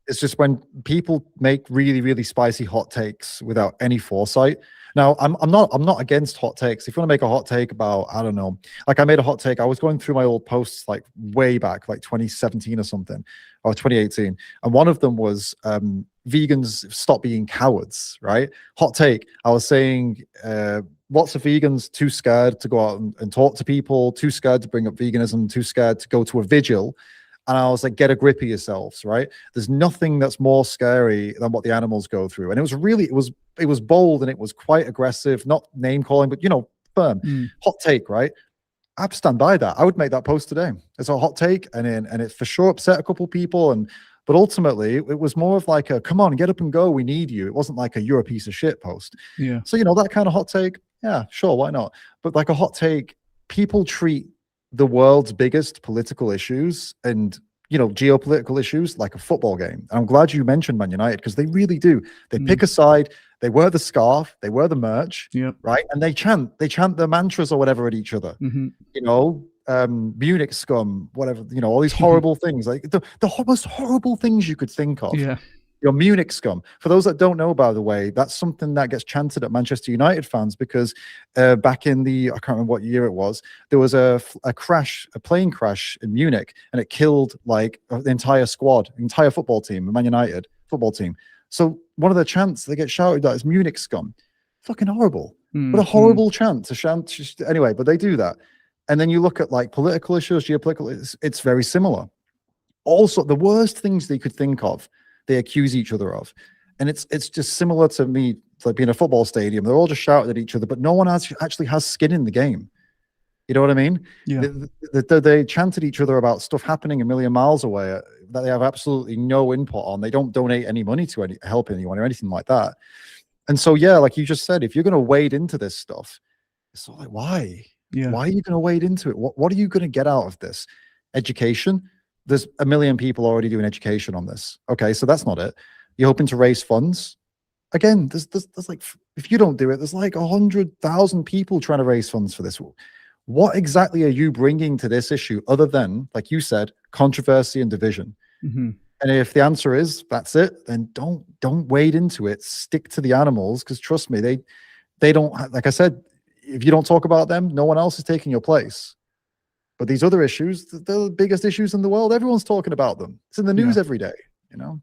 it's just when people make really, really spicy hot takes without any foresight. Now, I'm not against hot takes. If you want to make a hot take about, I don't know, like I made a hot take. I was going through my old posts like way back, like 2017 or something, or 2018, and one of them was vegans stop being cowards, right? Hot take. I was saying lots of vegans too scared to go out and talk to people, too scared to bring up veganism, too scared to go to a vigil. And I was like, get a grip of yourselves, right? There's nothing that's more scary than what the animals go through. And it was really, it was bold, and it was quite aggressive, not name calling, but, you know, firm. Hot take, right? I'd stand by that. I would make that post today. It's a hot take, and it for sure upset a couple people, but ultimately it was more of like a, come on, get up and go, we need you. It wasn't like a, you're a piece of shit post. Yeah. So, you know, that kind of hot take, yeah, sure, why not? But like a hot take, people treat the world's biggest political issues and, you know, geopolitical issues like a football game. And I'm glad you mentioned Man United, because they really do. They pick a side, They wear the scarf, they wear the merch, Yep. right? And they chant the mantras or whatever at each other. Mm-hmm. You know, Munich scum, whatever, you know, all these horrible things, like the most horrible things you could think of. Yeah. Your Munich scum. For those that don't know, by the way, that's something that gets chanted at Manchester United fans because back in the, I can't remember what year it was, there was a plane crash in Munich, and it killed like the entire squad, entire football team, the Man United football team. So one of the chants they get shouted at is Munich scum. Fucking horrible. What a horrible chant to chant. Anyway, but they do that. And then you look at like political issues, geopolitical, it's very similar. Also, the worst things they could think of, they accuse each other of. And it's just similar to me, like being a football stadium. They're all just shouting at each other, but no one actually has skin in the game. You know what I mean? Yeah. They chanted each other about stuff happening a million miles away that they have absolutely no input on. They don't donate any money to help anyone or anything like that. And so, yeah, like you just said, if you're going to wade into this stuff, it's like, why? Yeah. Why are you going to wade into it? What are you going to get out of this? Education? There's a million people already doing education on this. Okay, so that's not it. You're hoping to raise funds. Again, there's like, if you don't do it, there's like 100,000 people trying to raise funds for this. What exactly are you bringing to this issue other than, like you said, controversy and division? Mm-hmm. And if the answer is that's it, then don't wade into it. Stick to the animals, because trust me, they don't, like I said, if you don't talk about them, no one else is taking your place. But these other issues, they're the biggest issues in the world. Everyone's talking about them. It's in the news every day, you know?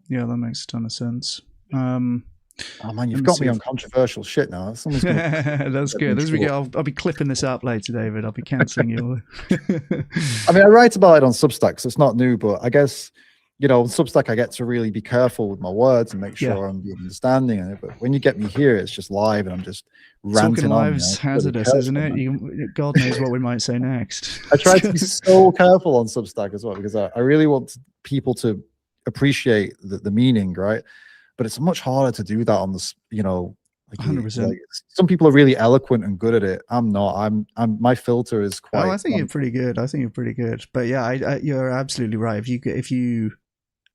Yeah, that makes a ton of sense. Oh man, you've got me on controversial shit now. That's good. I'll be clipping this up later, David. I'll be cancelling you. I mean, I write about it on Substack, so it's not new, but I guess, you know, on Substack, I get to really be careful with my words and make sure I'm understanding it. But when you get me here, it's just live and I'm just ranting Talking on. Live's hazardous, isn't it? God knows what we might say next. I try to be so careful on Substack as well, because I really want people to appreciate the meaning, right? But it's much harder to do that on this, you know, like 100%. Like, some people are really eloquent and good at it. I'm not. I'm my filter is quite. I think you're pretty good. But yeah, you're absolutely right. If you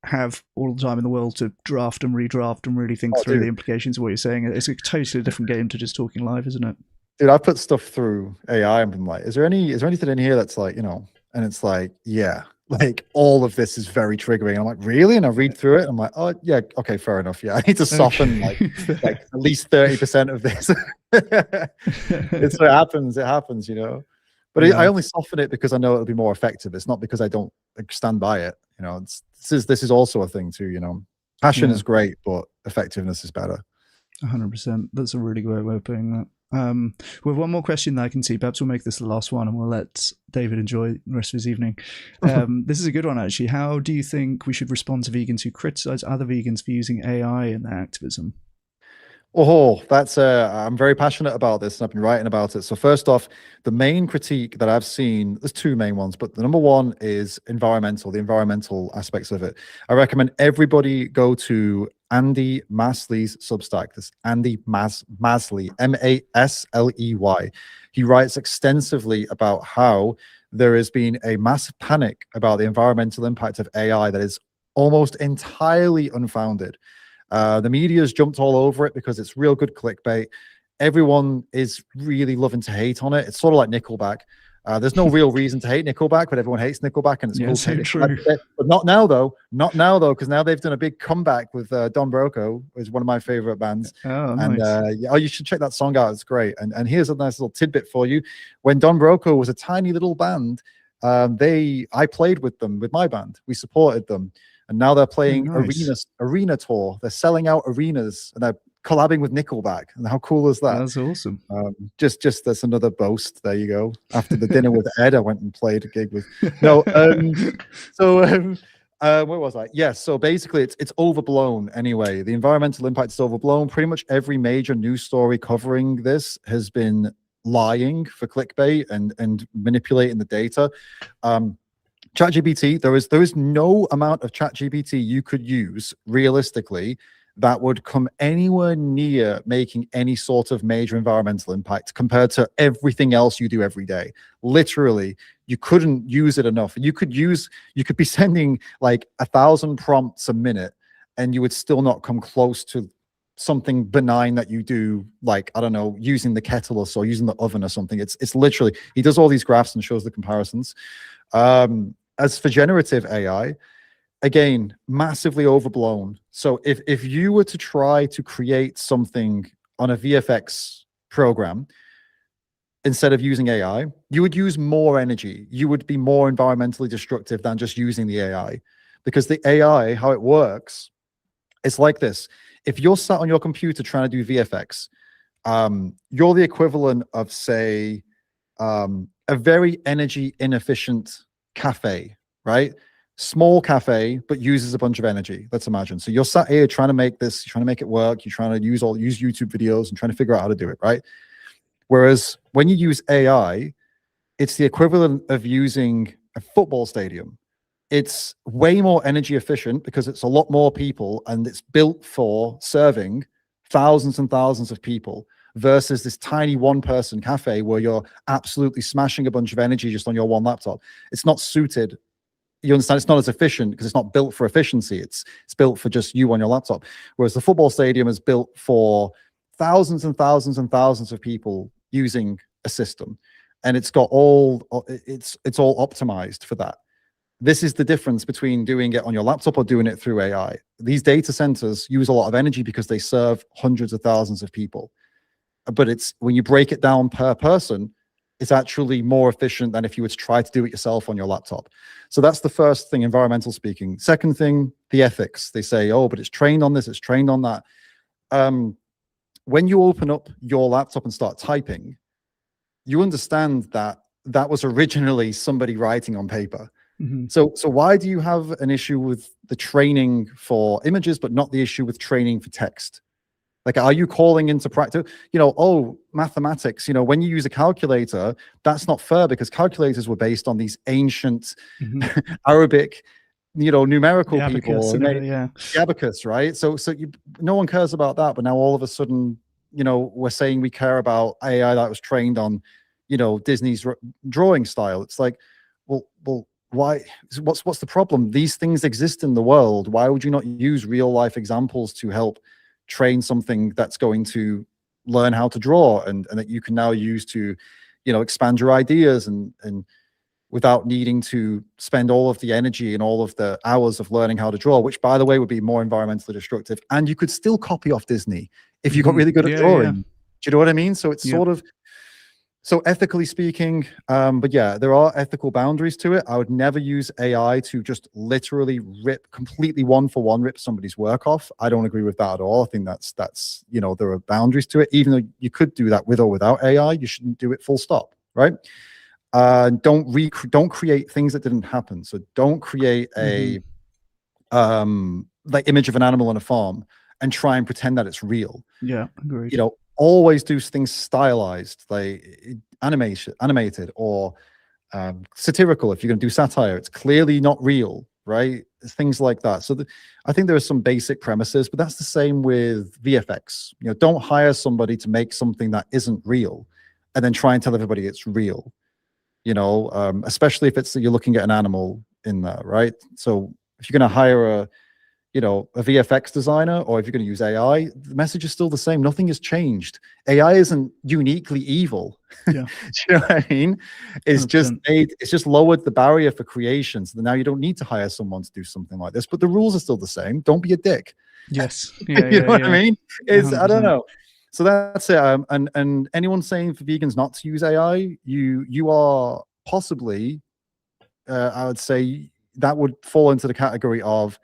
have all the time in the world to draft and redraft and really think through the implications of what you're saying, it's a totally different game to just talking live, isn't it? Dude, I put stuff through AI and been like, is there anything in here that's like, you know, and it's like, yeah, like all of this is very triggering. And I'm like, really? And I read through it. I'm like, oh yeah, okay, fair enough. Yeah, I need to soften like at least 30% of this. It happens, you know. But I only soften it because I know it'll be more effective. It's not because I don't stand by it. You know, this is also a thing too. You know, passion is great, but effectiveness is better. 100%. That's a really great way of putting that. We have one more question that I can see. Perhaps we'll make this the last one and we'll let David enjoy the rest of his evening. This is a good one, actually. How do you think we should respond to vegans who criticize other vegans for using AI in their activism? Oh, that's I'm very passionate about this and I've been writing about it. So first off, the main critique that I've seen, there's two main ones, but the number one is the environmental aspects of it. I recommend everybody go to Andy Masley's Substack. This Andy Masley, Masley. He writes extensively about how there has been a massive panic about the environmental impact of AI that is almost entirely unfounded. The media's jumped all over it because it's real good clickbait. Everyone is really loving to hate on it. It's sort of like Nickelback. There's no real reason to hate Nickelback, but everyone hates Nickelback, and it's cool to hate true. But not now, though. Not now, though, because now they've done a big comeback with Don Broco, who is one of my favorite bands. Oh, nice. And you should check that song out. It's great. And here's a nice little tidbit for you. When Don Broco was a tiny little band, I played with them with my band. We supported them. And now they're playing arena tour. They're selling out arenas and they're collabing with Nickelback. And how cool is that? That's awesome. Just that's another boast. There you go. After the dinner with Ed, I went and played a gig with. No. Where was I? Yes. So basically, it's overblown. Anyway, the environmental impact is overblown. Pretty much every major news story covering this has been lying for clickbait and manipulating the data. ChatGPT, there is no amount of ChatGPT you could use realistically that would come anywhere near making any sort of major environmental impact compared to everything else you do every day. Literally, you couldn't use it enough. You could be sending like 1,000 prompts a minute and you would still not come close to something benign that you do, like, I don't know, using the kettle or so, using the oven or something. It's literally, he does all these graphs and shows the comparisons. As for generative AI, again, massively overblown. So if you were to try to create something on a VFX program, instead of using AI, you would use more energy. You would be more environmentally destructive than just using the AI. Because the AI, how it works, it's like this. If you're sat on your computer trying to do VFX, you're the equivalent of, say, a very energy inefficient cafe, right? Small cafe, but uses a bunch of energy. Let's imagine. So you're sat here trying to make this, you're trying to make it work, you're trying to use YouTube videos and trying to figure out how to do it, right? Whereas when you use AI, it's the equivalent of using a football stadium. It's way more energy efficient because it's a lot more people and it's built for serving thousands and thousands of people versus this tiny one-person cafe where you're absolutely smashing a bunch of energy just on your one laptop. It's not suited. You understand? It's not as efficient because it's not built for efficiency. It's built for just you on your laptop. Whereas the football stadium is built for thousands and thousands and thousands of people using a system, and it's got it's all optimized for that. This is the difference between doing it on your laptop or doing it through AI. These data centers use a lot of energy because they serve hundreds of thousands of people. But it's when you break it down per person, it's actually more efficient than if you were to try to do it yourself on your laptop. So that's the first thing, environmental speaking. Second thing, the ethics. They say, oh, but it's trained on this, it's trained on that. When you open up your laptop and start typing, you understand that that was originally somebody writing on paper. Mm-hmm. So why do you have an issue with the training for images, but not the issue with training for text? Like, are you calling into practice, oh, mathematics, when you use a calculator, that's not fair because calculators were based on these ancient Arabic, numerical the people, the abacus, right? So no one cares about that. But now all of a sudden, we're saying we care about AI that was trained on, Disney's drawing style. It's like, well, why? What's the problem? These things exist in the world. Why would you not use real life examples to help train something that's going to learn how to draw and that you can now use to, expand your ideas and without needing to spend all of the energy and all of the hours of learning how to draw, which, by the way, would be more environmentally destructive. And you could still copy off Disney if you got really good at drawing. Do you know what I mean? So it's sort of, so ethically speaking, but yeah, there are ethical boundaries to it. I would never use AI to just literally completely one for one rip somebody's work off. I don't agree with that at all. I think that's there are boundaries to it. Even though you could do that with or without AI, you shouldn't do it full stop, right? Don't create things that didn't happen. So don't create a like image of an animal on a farm and try and pretend that it's real. Yeah, agreed. Always do things stylized, like animated or satirical. If you're going to do satire, it's clearly not real, right? Things like that. So I think there are some basic premises, but that's the same with VFX. Don't hire somebody to make something that isn't real and then try and tell everybody it's real. Especially if you're looking at an animal in there, right? So if you're going to hire a VFX designer, or if you're going to use AI, the message is still the same. Nothing has changed. AI isn't uniquely evil. Yeah. Do you know what I mean? It's 100%. It's just lowered the barrier for creation. So now you don't need to hire someone to do something like this, but the rules are still the same. Don't be a dick. Yes. You know what I mean? I don't know. So that's it. And anyone saying for vegans not to use AI, you are possibly, I would say that would fall into the category of,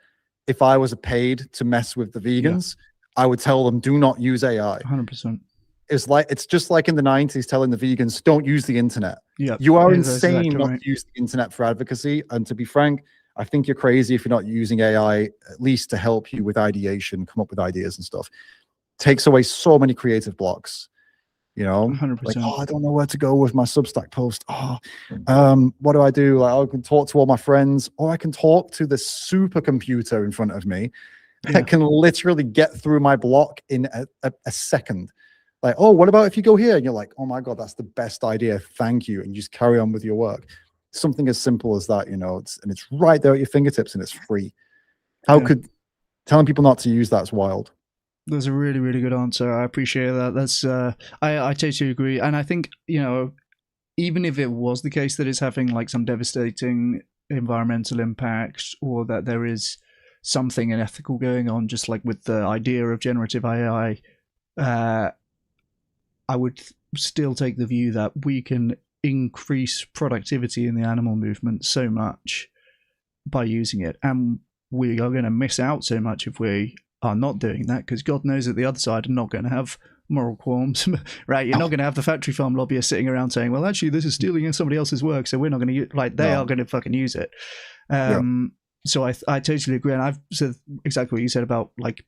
if I was paid to mess with the vegans, I would tell them, do not use AI. 100%. It's just like in the 90s telling the vegans, don't use the internet. Yeah, you are insane not to use the internet for advocacy. And to be frank, I think you're crazy if you're not using AI at least to help you with ideation, come up with ideas and stuff. Takes away so many creative blocks. 100%. Like, I don't know where to go with my Substack post. What do I do? Like, I can talk to all my friends, or I can talk to the supercomputer in front of me that can literally get through my block in a second. Like, oh, what about if you go here? And you're like, oh my God, that's the best idea. Thank you. And you just carry on with your work. Something as simple as that, it's right there at your fingertips and it's free. How could telling people not to use that's wild. That's a really, really good answer. I appreciate that. That's I totally agree, and I think even if it was the case that it's having like some devastating environmental impact, or that there is something unethical going on, just like with the idea of generative AI, I would still take the view that we can increase productivity in the animal movement so much by using it, and we are going to miss out so much if we are not doing that, because God knows that the other side are not going to have moral qualms, right? You're not going to have the factory farm lobbyists sitting around saying, well, actually, this is stealing in somebody else's work, so we're not going to use, like, they are going to fucking use it. So I totally agree, and I've said exactly what you said about, like,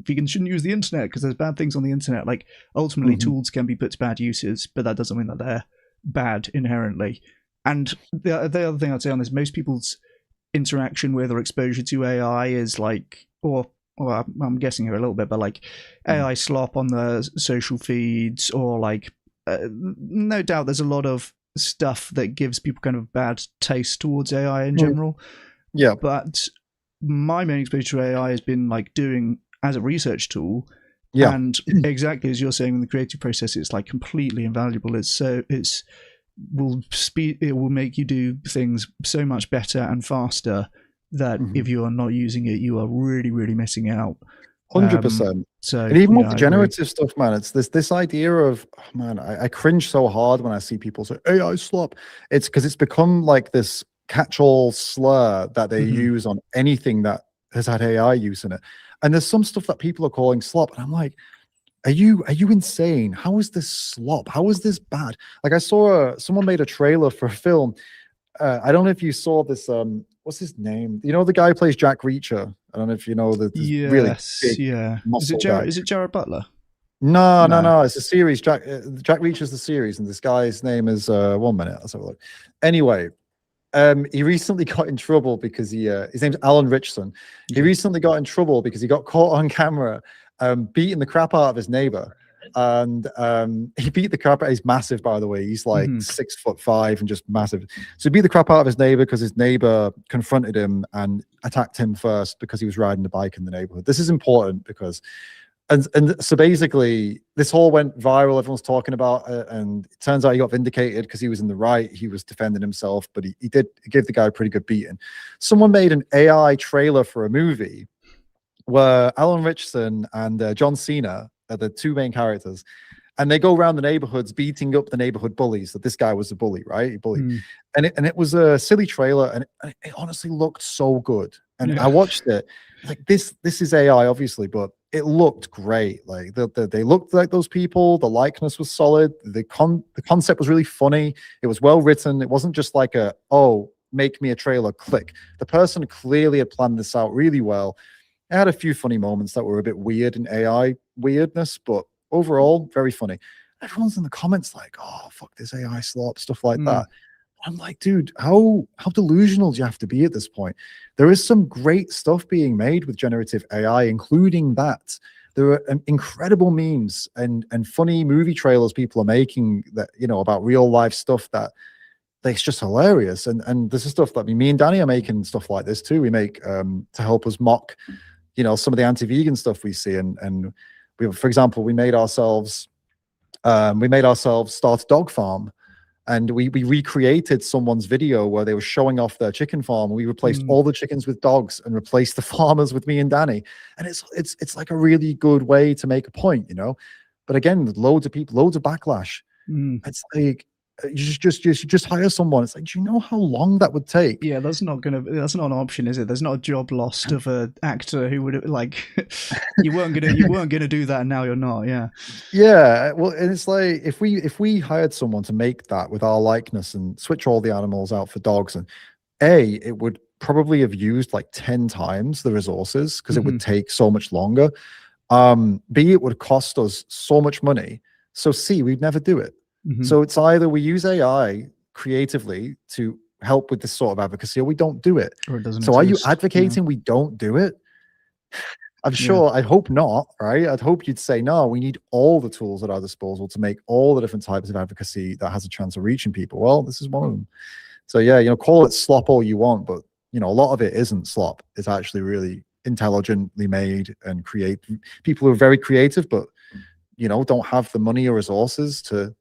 vegans shouldn't use the internet because there's bad things on the internet. Like, ultimately, tools can be put to bad uses, but that doesn't mean that they're bad inherently. And the other thing I'd say on this, most people's interaction with or exposure to AI is like, or I'm guessing here a little bit, but like AI slop on the social feeds, or like, no doubt there's a lot of stuff that gives people kind of bad taste towards AI in general. Yeah. But my main exposure to AI has been like doing as a research tool. Yeah. And exactly as you're saying, in the creative process, it's like completely invaluable. It will make you do things so much better and faster that if you are not using it, you are really, really missing out. 100%. So, and even with the generative stuff, man, it's this idea of, oh, man, I cringe so hard when I see people say AI slop. It's because it's become like this catch-all slur that they use on anything that has had AI use in it. And there's some stuff that people are calling slop, and I'm like, are you insane? How is this slop? How is this bad? Like, I saw someone made a trailer for a film. I don't know if you saw this. What's his name? You know, the guy who plays Jack Reacher. I don't know if you know the really big muscle guy. Is it Jared Butler? No. It's a series. Jack Reacher's the series, and this guy's name is 1 minute. Let's have a look. Anyway, he recently got in trouble because his name's Alan Richson. He recently got in trouble because he got caught on camera beating the crap out of his neighbor. And he beat the crap out. He's massive, by the way. He's like 6'5" and just massive. So he beat the crap out of his neighbor because his neighbor confronted him and attacked him first because he was riding a bike in the neighborhood. This is important because, and so basically this all went viral. Everyone's talking about it, and it turns out he got vindicated because he was in the right. He was defending himself, but he gave the guy a pretty good beating. Someone made an AI trailer for a movie where Alan Richardson and John Cena are the two main characters, and they go around the neighborhoods beating up the neighborhood bullies. That this guy was a bully, right? He bullied, and it was a silly trailer, and it honestly looked so good. And I watched it, like this is AI, obviously, but it looked great. Like they looked like those people. The likeness was solid. The concept was really funny. It was well written. It wasn't just like make me a trailer, click. The person clearly had planned this out really well. It had a few funny moments that were a bit weird in AI weirdness, but overall, very funny. Everyone's in the comments like, oh, fuck this AI slop, stuff like that. I'm like, dude, how delusional do you have to be at this point? There is some great stuff being made with generative AI, including that. There are incredible memes and funny movie trailers people are making that, about real life stuff it's just hilarious. And this is stuff that me and Danny are making stuff like this too. We make to help us mock some of the anti-vegan stuff we see, and we, for example, we made ourselves start a dog farm, and we recreated someone's video where they were showing off their chicken farm. We replaced all the chickens with dogs and replaced the farmers with me and Danny, and it's like a really good way to make a point, but again, loads of people, loads of backlash. It's like, you just hire someone. It's like, do you know how long that would take? Yeah, that's not an option, is it? There's not a job lost of an actor who would, like, you weren't gonna do that, and now you're not. Yeah. Well, and it's like, if we hired someone to make that with our likeness and switch all the animals out for dogs, and it would probably have used like 10 times the resources because it would take so much longer. B, it would cost us so much money. So C, we'd never do it. So it's either we use AI creatively to help with this sort of advocacy, or we don't do it. Or it doesn't so exist. Are you advocating we don't do it? I'm sure, I hope not, right? I'd hope you'd say, no, we need all the tools at our disposal to make all the different types of advocacy that has a chance of reaching people. Well, this is one of them. So yeah, call it slop all you want, but a lot of it isn't slop. It's actually really intelligently made and create people who are very creative, but don't have the money or resources to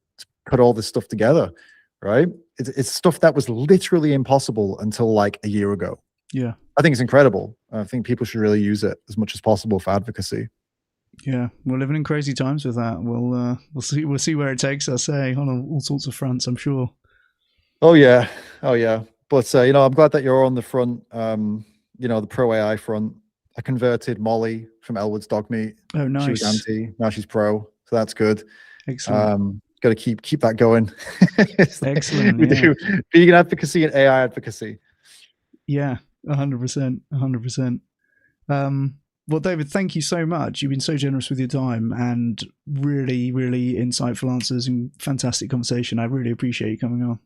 put all this stuff together, right? It's stuff that was literally impossible until like a year ago. Yeah. I think it's incredible. I think people should really use it as much as possible for advocacy. Yeah, we're living in crazy times with that. We'll see where it takes us, on all sorts of fronts, I'm sure. Oh yeah. But I'm glad that you're on the front, the pro AI front. I converted Molly from Elwood's dog meat. Oh, nice. She was anti, now she's pro, so that's good. Excellent. Got to keep that going. Excellent. We do vegan advocacy and AI advocacy. Yeah, 100%, 100%. Well, David, thank you so much. You've been so generous with your time and really, really insightful answers and fantastic conversation. I really appreciate you coming on.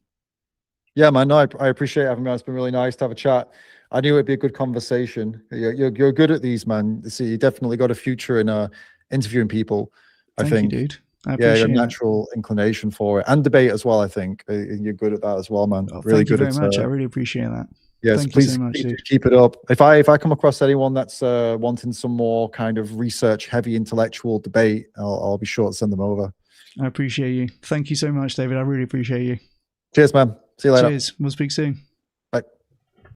Yeah, man. No, I appreciate having me on. It's been really nice to have a chat. I knew it'd be a good conversation. You're good at these, man. See, you definitely got a future in interviewing people. I think, you, dude. You have a natural inclination for it, and debate as well. I think you're good at that as well, man. Oh, really good. Thank you very much. I really appreciate that. Yes, please so much, keep it up. If I come across anyone that's wanting some more kind of research heavy intellectual debate, I'll be sure to send them over. I appreciate you. Thank you so much, David. I really appreciate you. Cheers, man. See you later. Cheers. We'll speak soon.